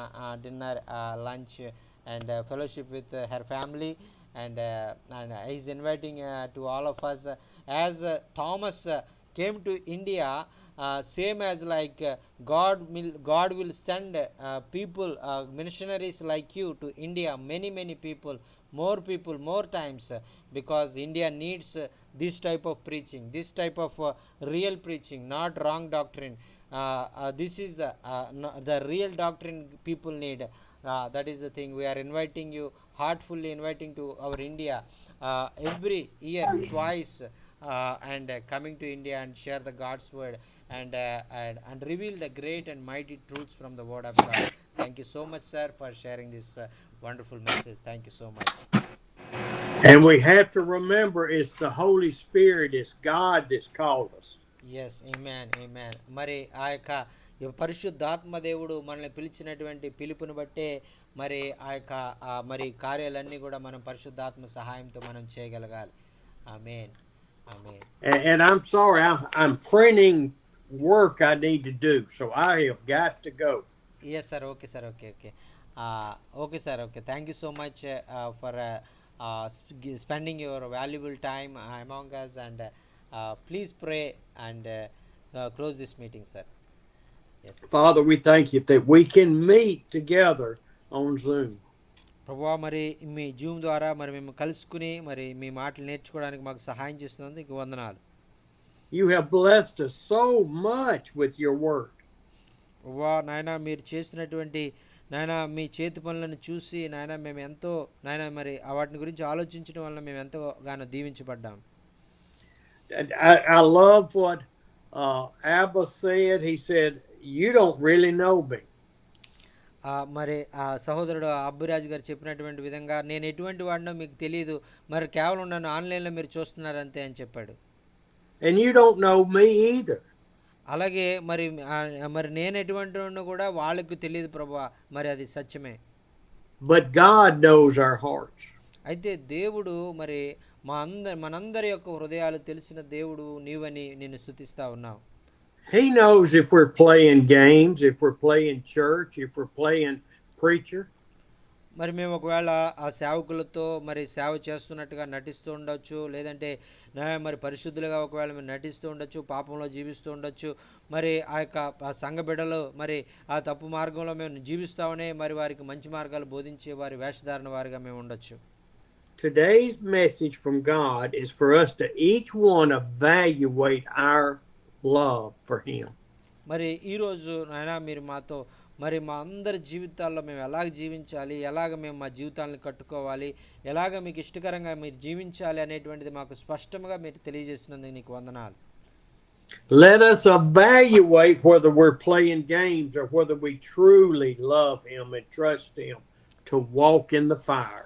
dinner, lunch, and fellowship with her family. And he's inviting to all of us, as Thomas came to India, same as like God will send people, missionaries like you to India, many people, more times, because India needs this type of preaching, this type of real preaching, not wrong doctrine. This is the real doctrine people need. That is the thing. We are inviting you, heartfully inviting to our India, every year twice, and coming to India and share the God's word, and reveal the great and mighty truths from the word of God. Thank you so much, sir, for sharing this wonderful message. Thank you so much. And we have to remember it's the Holy Spirit, it's God that's called us. Yes amen. మరి ఆ యొక్క పరిశుద్ధాత్మ దేవుడు మనల్ని పిలిచినటువంటి పిలుపుని బట్టే మరి ఆ యొక్క మరి కార్యాలన్నీ కూడా మనం పరిశుద్ధాత్మ సహాయంతో మనం చేయగలగాలి. ఆమేన్. And I'm sorry, I'm printing work I need to do, so I have got to go. Yes sir, okay sir, okay. Okay sir, okay. Thank you so much for spending your valuable time among us, and please pray and close this meeting, sir. Yes. Father, we thank you that we can meet together on Zoom. ప్రభువా, మరి మీ Zoom ద్వారా మరి మేము కలుసుకుని మరి మీ మాటలు నేర్చుకోవడానికి మాకు సహాయం చేస్తున్నందుకు వందనాలు. You have blessed us so much with your word. ప్రభువా, నాయన మీరు చేసినటువంటి నాయన మీ చేతి పనులను చూసి నాయన మేము ఎంతో నాయన మరి వాటిని గురించి ఆలోచించడం వల్ల మేము ఎంతగానో దీవించబడ్డాం. I love what Abba said. He said, you don't really know me. మరి ఆ సహోదరుడు అబ్బురాజు గారు చెప్పినటువంటి విధంగా, నేను ఎటువంటి వాడినో మీకు తెలియదు, మరి కేవలం నన్ను ఆన్లైన్లో మీరు చూస్తున్నారంతే అని చెప్పాడు. And you don't know me either. అలాగే మరి నేను ఎటువంటి వాడినో కూడా వాళ్ళకు తెలియదు ప్రభువా, మరి అది సత్యమే. But God knows our hearts. అయితే దేవుడు మరి మనందరి యొక్క హృదయాలు తెలిసిన దేవుడు నీవని నిన్ను స్తుతిస్తా ఉన్నావు. He knows if we're playing games, if we're playing church, if we're playing preacher. మరి మేము ఒకవేళ ఆ సేవకులతో మరి సేవ చేస్తున్నట్టుగా నటిస్తూ ఉండొచ్చు, లేదంటే మరి పరిశుద్ధులుగా ఒకవేళ మేము నటిస్తూ ఉండొచ్చు, పాపంలో జీవిస్తూ ఉండొచ్చు, మరి ఆ యొక్క సంఘ బిడ్డలు మరి ఆ తప్పు మార్గంలో మేము జీవిస్తామనే మరి వారికి మంచి మార్గాలు బోధించే వారి వేషధారణ వారిగా మేము ఉండొచ్చు. Today's message from God is for us to each one evaluate our love for him. మరి ఈరోజు నాయన మీరు మాతో మరి మా అందరి జీవితాల్లో మేము ఎలాగ జీవించాలి, ఎలాగ మేము మా జీవితాలను కట్టుకోవాలి, ఎలాగ మీకు ఇష్టకరంగా మీరు జీవించాలి అనేటువంటిది మాకు స్పష్టంగా మీరు తెలియజేసినందుకు నీకు వందనాలు. Let us evaluate whether we're playing games or whether we truly love him and trust him to walk in the fire.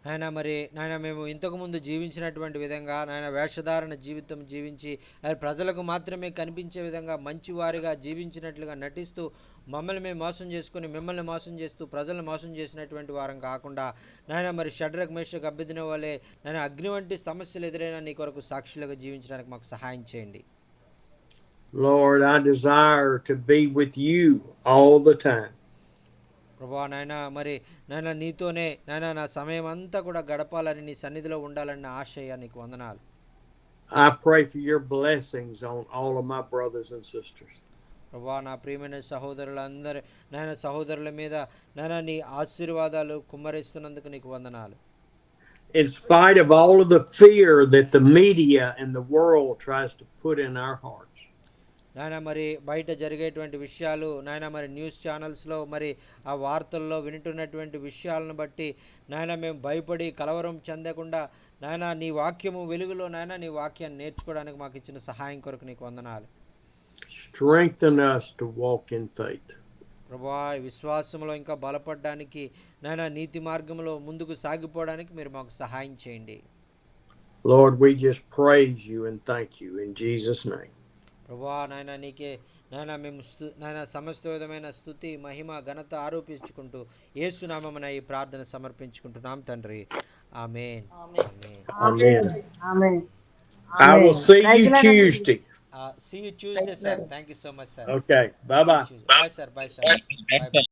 నాయన మేము ఇంతకుముందు జీవించినటువంటి విధంగా నాయన వేషధారణ జీవితం జీవించి అది ప్రజలకు మాత్రమే కనిపించే విధంగా మంచివారిగా జీవించినట్లుగా నటిస్తూ మమ్మల్ని మేము మోసం చేసుకుని మిమ్మల్ని మోసం చేస్తూ ప్రజలను మోసం చేసినటువంటి వారం కాకుండా నాయన మరి షడ్రక్ మేషక్ అబేద్నెగో వలె నాయన అగ్ని వంటి సమస్యలు ఎదురైనా నీ కొరకు సాక్షులుగా జీవించడానికి మాకు సహాయం చేయండి. Lord, I desire to be with you all the time. ప్రభా నాయన నీతోనే నాయన నా సమయం అంతా కూడా గడపాలని నీ సన్నిధిలో ఉండాలన్న ఆశయ నీకు వందనాలు. I pray for your blessings on all of my brothers and sisters. ప్రభా నా ప్రియమైన సహోదరులందరూ నాయన సహోదరుల మీద నాయన నీ ఆశీర్వాదాలు కుమ్మరిస్తున్నందుకు నీకు వందనాలు. In spite of all of the fear that the media and the world tries to put in our hearts. నాయన బయట జరిగేటువంటి విషయాలు నాయన న్యూస్ ఛానల్స్లో ఆ వార్తల్లో వింటున్నటువంటి విషయాలను బట్టి నాయన మేము భయపడి కలవరం చెందకుండా నాయన నీ వాక్యము వెలుగులో నాయన నీ వాక్యాన్ని నేర్చుకోవడానికి మాకు ఇచ్చిన సహాయం కొరకు నీకు వందనాలు. Strengthen us to walk in faith. ప్రభువా విశ్వాసంలో ఇంకా బలపడడానికి నాయన నీతి మార్గంలో ముందుకు సాగిపోవడానికి మీరు మాకు సహాయం చేయండి. Lord, we just praise you and thank you in Jesus' name. ప్రభువా నాయన నీకే నాయన మేము నాయన సమస్త విధమైన స్తుతి మహిమ ఘనత ఆరోపించుకుంటూ యేసు నామమున ఈ ప్రార్థన సమర్పించుకుంటున్నాం తండ్రి. ఆమేన్. Amen. Amen. I will see you Tuesday. See you Tuesday, sir. Thank you so much, sir. Okay. Bye-bye. Bye, sir. Bye, sir. Bye.